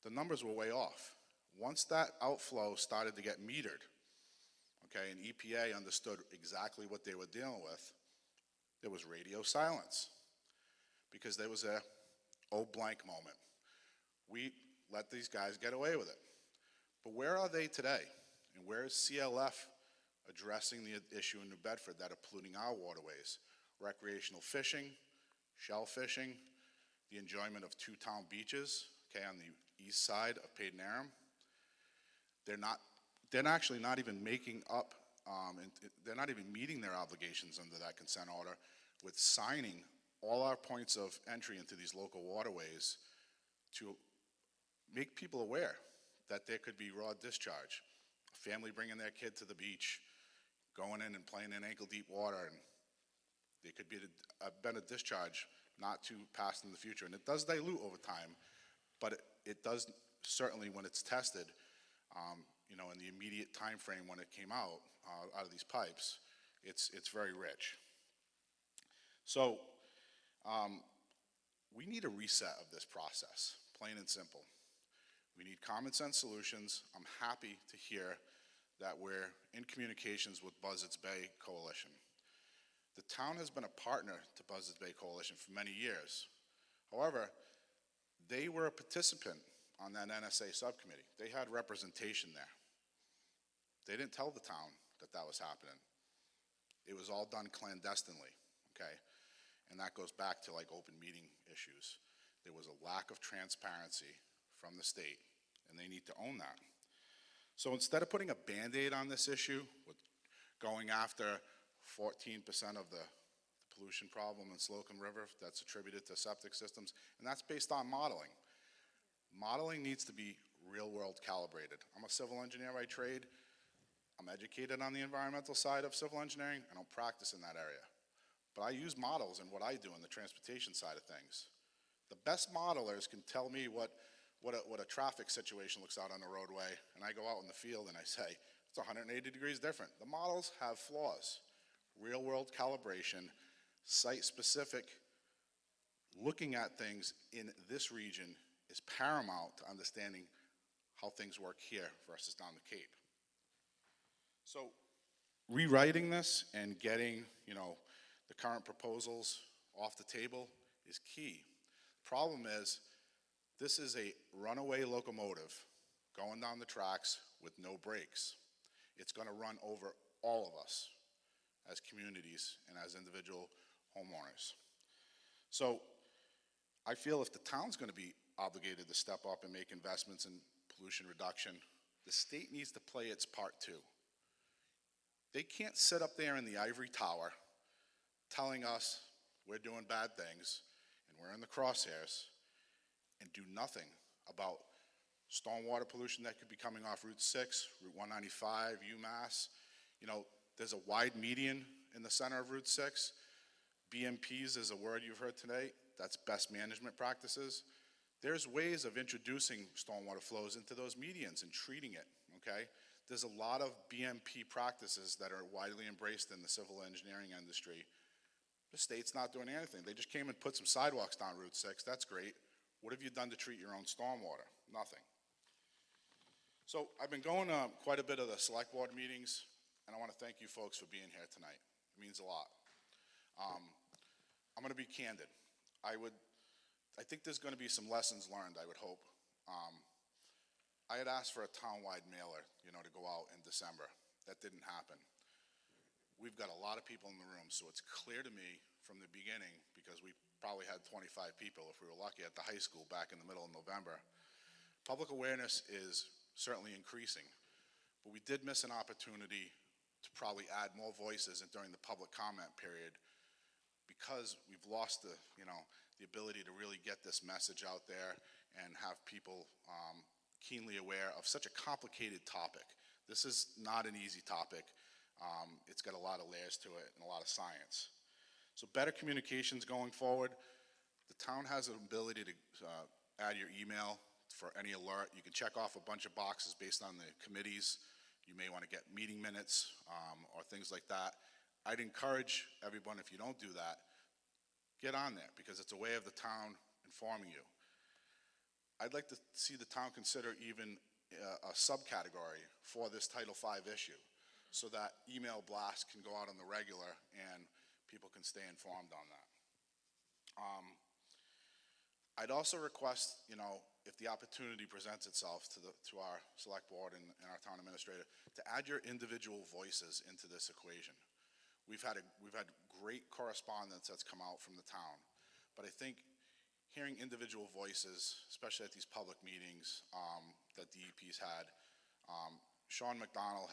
the numbers were way off. Once that outflow started to get metered, okay, and EPA understood exactly what they were dealing with, there was radio silence because there was a oh blank moment. We let these guys get away with it. But where are they today? And where is CLF addressing the issue in New Bedford that are polluting our waterways? Recreational fishing, shell fishing, the enjoyment of two town beaches, okay, on the east side of Paden Aram. They're actually not even making up, and they're not even meeting their obligations under that consent order with signing all our points of entry into these local waterways to make people aware that there could be raw discharge. A family bringing their kid to the beach, going in and playing in ankle-deep water, and there could be been a discharge not too past in the future. And it does dilute over time, but it does certainly when it's tested, you know, in the immediate time frame when it came out of these pipes, it's very rich. So we need a reset of this process, plain and simple. We need common sense solutions. I'm happy to hear that we're in communications with Buzzards Bay Coalition. The town has been a partner to Buzzards Bay Coalition for many years. However, they were a participant on that NSA subcommittee. They had representation there. They didn't tell the town that that was happening. It was all done clandestinely, okay? And that goes back to like open meeting issues. There was a lack of transparency from the state, and they need to own that. So instead of putting a Band-Aid on this issue, with going after 14% of the pollution problem in Slocum River that's attributed to septic systems, and that's based on modeling. Modeling needs to be real-world calibrated. I'm a civil engineer by trade. I'm educated on the environmental side of civil engineering. I don't practice in that area. But I use models in what I do in the transportation side of things. The best modelers can tell me what a traffic situation looks out on the roadway, and I go out in the field and I say, it's 180 degrees different. The models have flaws. Real-world calibration, site-specific, looking at things in this region is paramount to understanding how things work here versus down the Cape. So rewriting this and getting, you know, the current proposals off the table is key. Problem is, this is a runaway locomotive going down the tracks with no brakes. It's going to run over all of us as communities and as individual homeowners. So I feel if the town's going to be obligated to step up and make investments in pollution reduction, the state needs to play its part too. They can't sit up there in the ivory tower telling us we're doing bad things and we're in the crosshairs and do nothing about stormwater pollution that could be coming off Route 6, Route 195, UMass. You know, there's a wide median in the center of Route 6. BMPs is a word you've heard today. That's best management practices. There's ways of introducing stormwater flows into those medians and treating it, okay? There's a lot of BMP practices that are widely embraced in the civil engineering industry. The state's not doing anything. They just came and put some sidewalks down Route 6. That's great. What have you done to treat your own stormwater? Nothing. So I've been going to quite a bit of the select board meetings, and I want to thank you folks for being here tonight. It means a lot. I'm going to be candid. I think there's going to be some lessons learned, I would hope. I had asked for a town-wide mailer, you know, to go out in December. That didn't happen. We've got a lot of people in the room, so it's clear to me from the beginning, because we probably had 25 people, if we were lucky, at the high school back in the middle of November. Public awareness is certainly increasing, but we did miss an opportunity to probably add more voices during the public comment period, because we've lost the ability to really get this message out there and have people keenly aware of such a complicated topic. This is not an easy topic. It's got a lot of layers to it and a lot of science. So better communications going forward. The town has an ability to add your email for any alert. You can check off a bunch of boxes based on the committees. You may want to get meeting minutes or things like that. I'd encourage everyone, if you don't do that, get on there because it's a way of the town informing you. I'd like to see the town consider even a subcategory for this Title V issue so that email blasts can go out on the regular and people can stay informed on that. I'd also request, if the opportunity presents itself to our select board and our town administrator, to add your individual voices into this equation. We've had great correspondence that's come out from the town, but I think hearing individual voices, especially at these public meetings that DEP's had, Sean McDonald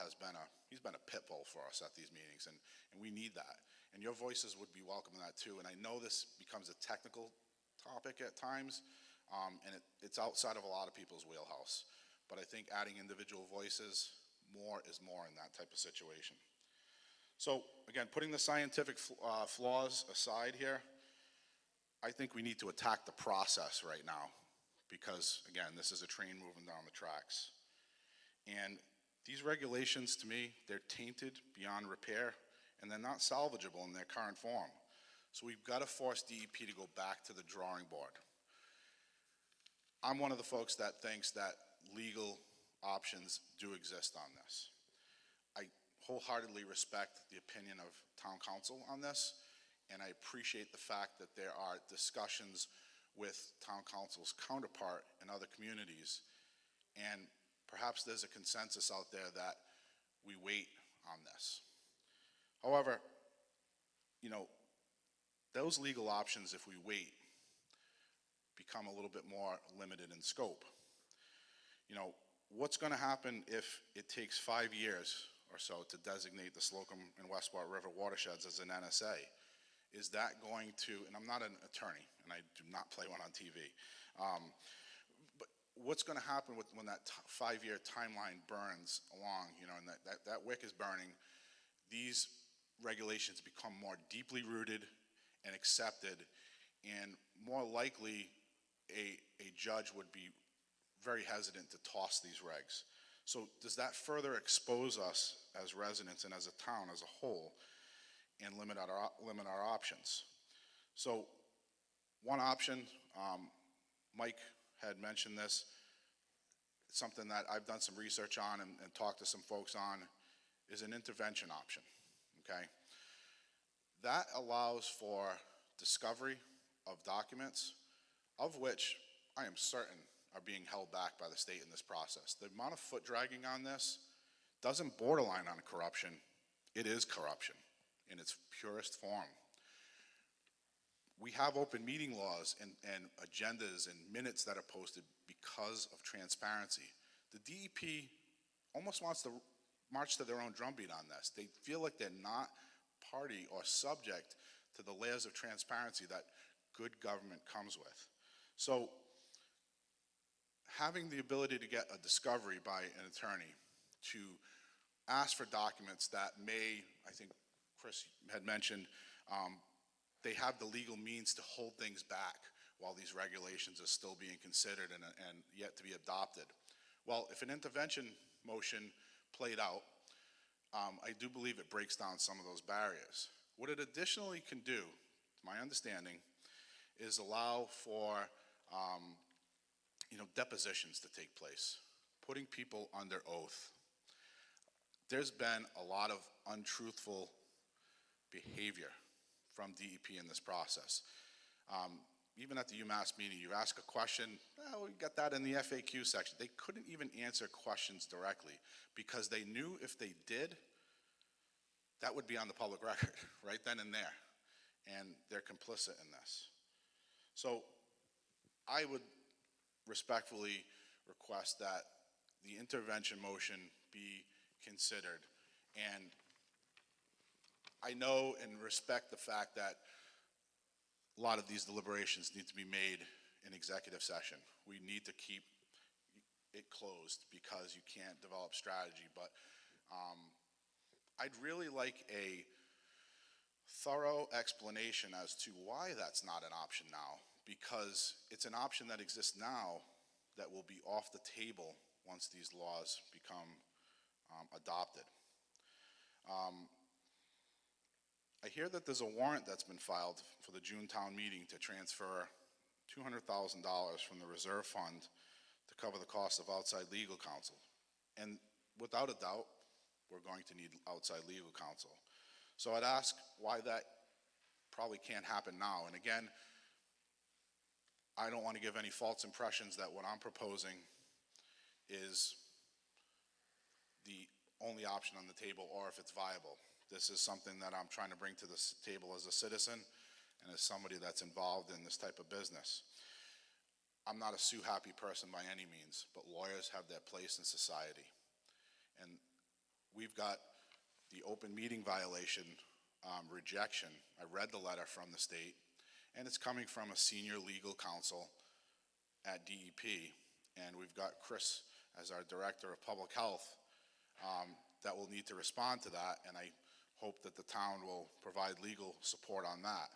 he's been a pit bull for us at these meetings, and we need that. And your voices would be welcome in that too. And I know this becomes a technical topic at times, and it's outside of a lot of people's wheelhouse. But I think adding individual voices, more is more in that type of situation. So again, putting the scientific flaws aside here, I think we need to attack the process right now because, again, this is a train moving down the tracks. And these regulations, to me, they're tainted beyond repair, and they're not salvageable in their current form. So we've got to force DEP to go back to the drawing board. I'm one of the folks that thinks that legal options do exist on this. I wholeheartedly respect the opinion of town council on this, and I appreciate the fact that there are discussions with town council's counterpart in other communities, and perhaps there's a consensus out there that we wait on this. However, those legal options, if we wait, become a little bit more limited in scope. What's going to happen if it takes 5 years or so to designate the Slocum and Westport River watersheds as an NSA? Is that going to, and I'm not an attorney, and I do not play one on TV, but what's going to happen when that 5-year timeline burns along, and that wick is burning, these regulations become more deeply rooted and accepted, and more likely a judge would be very hesitant to toss these regs. So does that further expose us as residents and as a town as a whole and limit our options? So one option, Mike had mentioned this, something that I've done some research on and talked to some folks on, is an intervention option, okay? That allows for discovery of documents, of which I am certain are being held back by the state in this process. The amount of foot dragging on this doesn't borderline on corruption. It is corruption in its purest form. We have open meeting laws and agendas and minutes that are posted because of transparency. The DEP almost wants to march to their own drumbeat on this. They feel like they're not party or subject to the layers of transparency that good government comes with. So having the ability to get a discovery by an attorney to ask for documents that may, I think Chris had mentioned, they have the legal means to hold things back while these regulations are still being considered and yet to be adopted. Well, if an intervention motion played out, I do believe it breaks down some of those barriers. What it additionally can do, to my understanding, is allow for depositions to take place, putting people under oath. There's been a lot of untruthful behavior from DEP in this process. Even at the UMass meeting, you ask a question, we got that in the FAQ section. They couldn't even answer questions directly because they knew if they did, that would be on the public record right then and there. And they're complicit in this. So I would respectfully request that the intervention motion be considered. And I know and respect the fact that a lot of these deliberations need to be made in executive session. We need to keep it closed because you can't develop strategy. But I'd really like a thorough explanation as to why that's not an option now, because it's an option that exists now that will be off the table once these laws become adopted. I hear that there's a warrant that's been filed for the June town meeting to transfer $200,000 from the reserve fund to cover the cost of outside legal counsel. And without a doubt, we're going to need outside legal counsel. So I'd ask why that probably can't happen now. And again, I don't want to give any false impressions that what I'm proposing is the only option on the table or if it's viable. This is something that I'm trying to bring to this table as a citizen and as somebody that's involved in this type of business. I'm not a sue-happy person by any means, but lawyers have their place in society. And we've got the open meeting violation rejection. I read the letter from the state, and it's coming from a senior legal counsel at DEP. And we've got Chris as our Director of Public Health that will need to respond to that, and I hope that the town will provide legal support on that.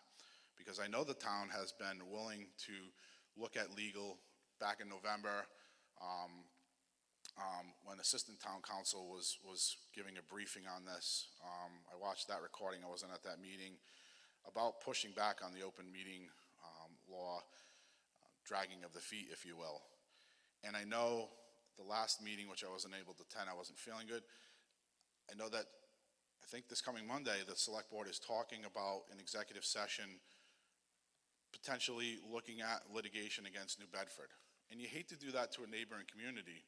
Because I know the town has been willing to look at legal back in November when Assistant Town Council was giving a briefing on this. I watched that recording, I wasn't at that meeting, about pushing back on the open meeting law, dragging of the feet, if you will. And I know the last meeting, which I wasn't able to attend, I wasn't feeling good. I know that I think this coming Monday, the select board is talking about an executive session potentially looking at litigation against New Bedford. And you hate to do that to a neighboring community,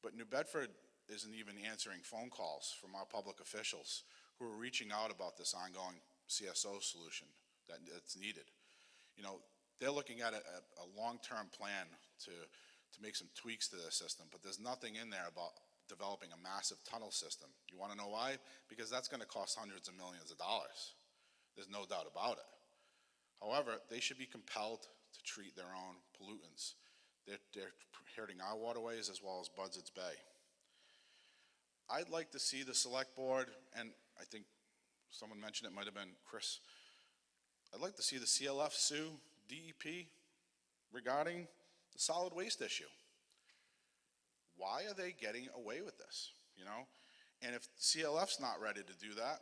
but New Bedford isn't even answering phone calls from our public officials who are reaching out about this ongoing CSO solution that's needed. You know, they're looking at a long-term plan to make some tweaks to the system, but there's nothing in there about developing a massive tunnel system. You want to know why? Because that's going to cost hundreds of millions of dollars. There's no doubt about it. However, they should be compelled to treat their own pollutants. They're hurting our waterways as well as Buzzards Bay. I'd like to see the select board, and I think someone mentioned it, might have been Chris, I'd like to see the CLF sue DEP regarding the solid waste issue. Why are they getting away with this, you know? And if CLF's not ready to do that,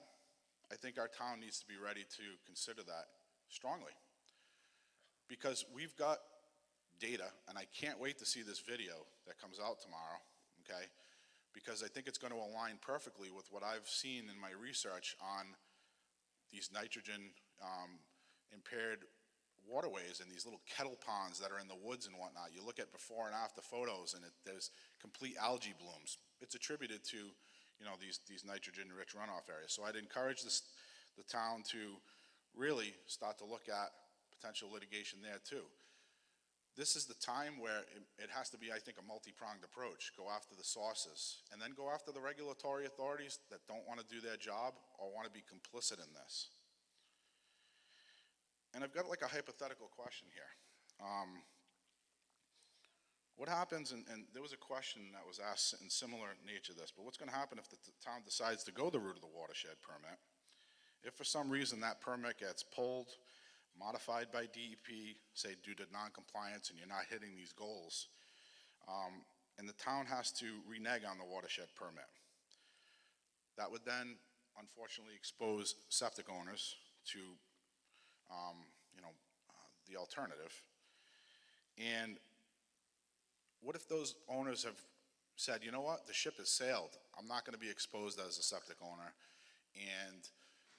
I think our town needs to be ready to consider that strongly. Because we've got data, and I can't wait to see this video that comes out tomorrow, okay? Because I think it's going to align perfectly with what I've seen in my research on these nitrogen impaired waterways and these little kettle ponds that are in the woods and whatnot. You look at before and after photos and there's complete algae blooms. It's attributed to, you know, these nitrogen-rich runoff areas. So I'd encourage the town to really start to look at potential litigation there too. This is the time where it has to be, I think, a multi-pronged approach. Go after the sources and then go after the regulatory authorities that don't want to do their job or want to be complicit in this. And I've got like a hypothetical question here. What happens, and there was a question that was asked in similar nature to this, but what's going to happen if the town decides to go the route of the watershed permit? If for some reason that permit gets pulled, modified by DEP, say due to non-compliance and you're not hitting these goals, and the town has to renege on the watershed permit, that would then unfortunately expose septic owners to the alternative. And what if those owners have said, you know what, the ship has sailed. I'm not going to be exposed as a septic owner. And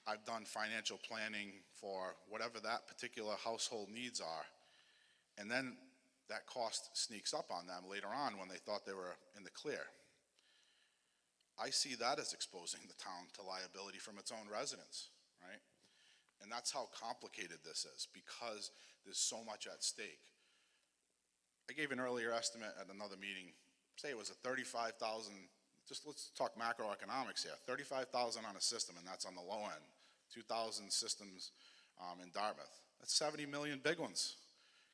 I've done financial planning for whatever that particular household needs are. And then that cost sneaks up on them later on when they thought they were in the clear. I see that as exposing the town to liability from its own residents, right? And that's how complicated this is because there's so much at stake. I gave an earlier estimate at another meeting. Say it was a 35,000, just let's talk macroeconomics here. 35,000 on a system, and that's on the low end. 2,000 systems in Dartmouth. That's 70 million big ones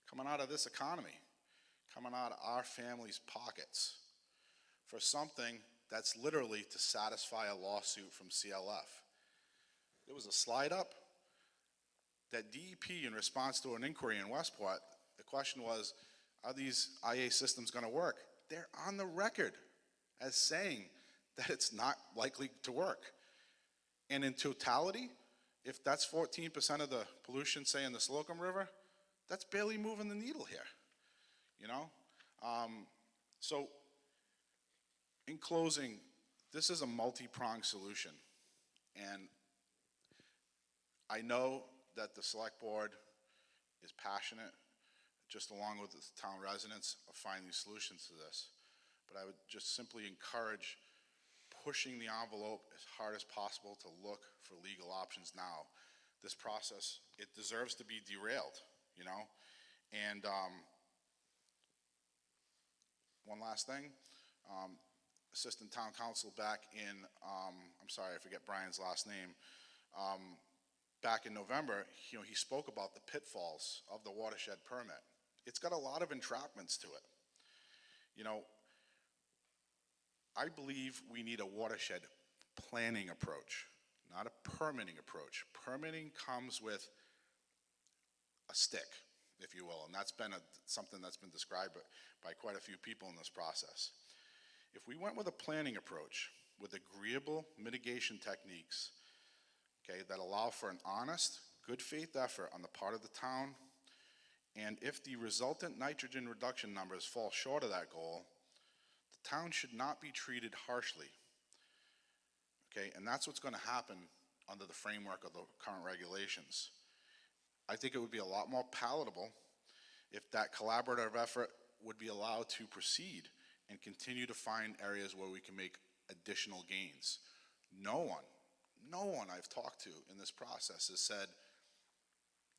coming out of this economy, coming out of our families' pockets for something that's literally to satisfy a lawsuit from CLF. There was a slide up that DEP, in response to an inquiry in Westport, the question was, are these IA systems going to work? They're on the record as saying that it's not likely to work. And in totality, if that's 14% of the pollution, say, in the Slocum River, that's barely moving the needle here, you know? So, in closing, this is a multi-pronged solution. And I know that the select board is passionate, just along with the town residents, of finding solutions to this. But I would just simply encourage pushing the envelope as hard as possible to look for legal options now. This process, it deserves to be derailed, you know? And one last thing, Assistant Town Council back in, I'm sorry, I forget Brian's last name, back in November, you know, he spoke about the pitfalls of the watershed permit. It's got a lot of entrapments to it. You know, I believe we need a watershed planning approach, not a permitting approach. Permitting comes with a stick, if you will, and that's been something that's been described by quite a few people in this process. If we went with a planning approach with agreeable mitigation techniques, okay, that allow for an honest, good faith effort on the part of the town, and if the resultant nitrogen reduction numbers fall short of that goal, the town should not be treated harshly, okay? And that's what's going to happen under the framework of the current regulations. I think it would be a lot more palatable if that collaborative effort would be allowed to proceed and continue to find areas where we can make additional gains. No one I've talked to in this process has said,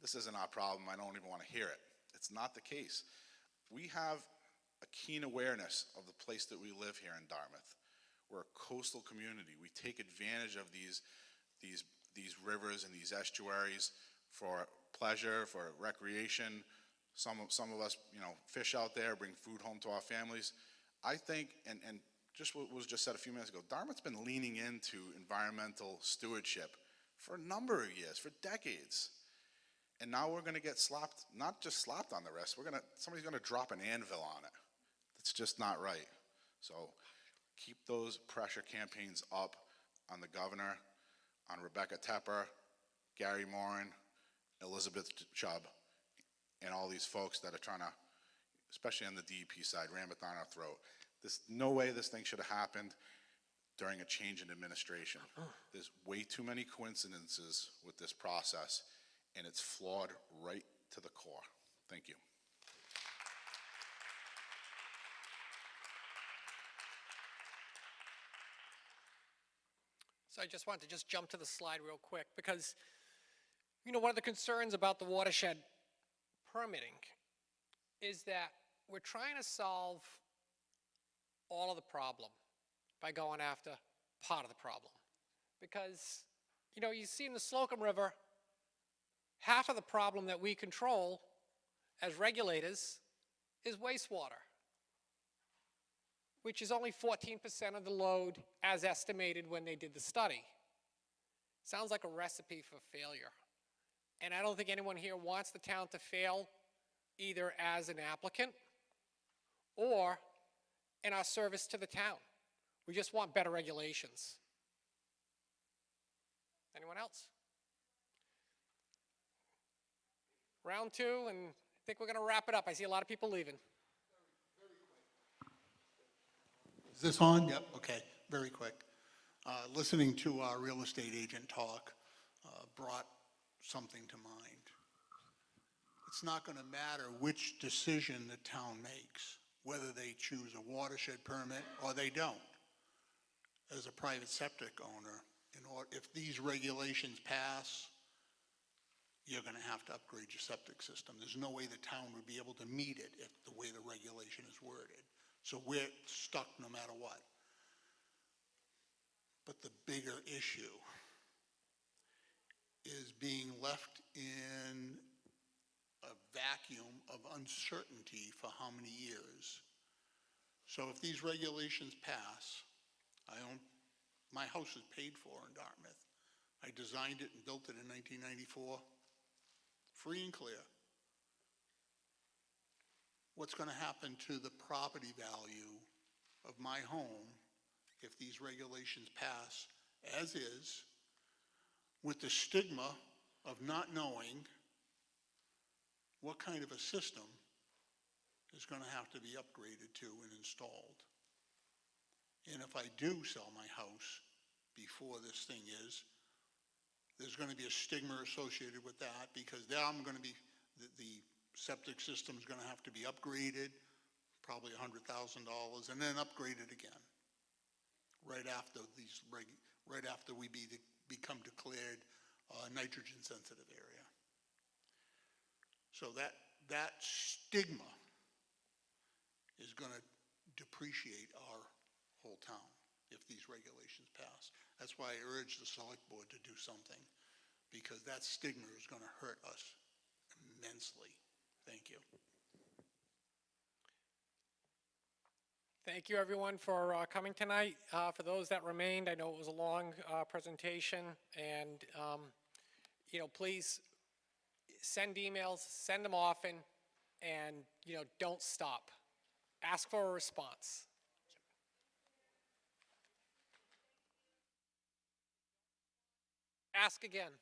this isn't our problem, I don't even want to hear it. It's not the case. We have a keen awareness of the place that we live here in Dartmouth. We're a coastal community. We take advantage of these rivers and these estuaries for pleasure, for recreation. Some of us, you know, fish out there, bring food home to our families. I think, and just what was just said a few minutes ago, Dartmouth's been leaning into environmental stewardship for a number of years, for decades. And now we're going to get slapped, not just slapped on the wrist, somebody's going to drop an anvil on it. That's just not right. So keep those pressure campaigns up on the governor, on Rebecca Tepper, Gary Moran, Elizabeth Chubb, and all these folks that are trying to, especially on the DEP side, ram it down our throat. There's no way this thing should have happened during a change in administration. There's way too many coincidences with this process, and it's flawed right to the core. Thank you. So I just want to jump to the slide real quick because, you know, one of the concerns about the watershed permitting is that we're trying to solve all of the problem by going after part of the problem. Because, you know, you see in the Slocum River, half of the problem that we control as regulators is wastewater, which is only 14% of the load as estimated when they did the study. Sounds like a recipe for failure. And I don't think anyone here wants the town to fail either as an applicant or in our service to the town. We just want better regulations. Anyone else? Round two, and I think we're going to wrap it up. I see a lot of people leaving. Is this on? Yep, okay, very quick. Listening to our real estate agent talk brought something to mind. It's not going to matter which decision the town makes, whether they choose a watershed permit or they don't. As a private septic owner, if these regulations pass, you're going to have to upgrade your septic system. There's no way the town would be able to meet it if the way the regulation is worded. So we're stuck no matter what. But the bigger issue is being left in a vacuum of uncertainty for how many years. So if these regulations pass, my house is paid for in Dartmouth. I designed it and built it in 1994, free and clear. what's going to happen to the property value of my home if these regulations pass as is, with the stigma of not knowing what kind of a system is going to have to be upgraded to and installed. And if I do sell my house before this thing is, there's going to be a stigma associated with that, because then I'm going to be, the septic system's going to have to be upgraded, probably $100,000, and then upgraded again, right after right after we become declared a nitrogen-sensitive area. So that stigma is going to depreciate our whole town if these regulations pass. That's why I urge the select board to do something, because that stigma is going to hurt us immensely. Thank you. Thank you, everyone, for coming tonight. For those that remained, I know it was a long presentation, and, please send emails, send them often, and, don't stop. Ask for a response. Ask again.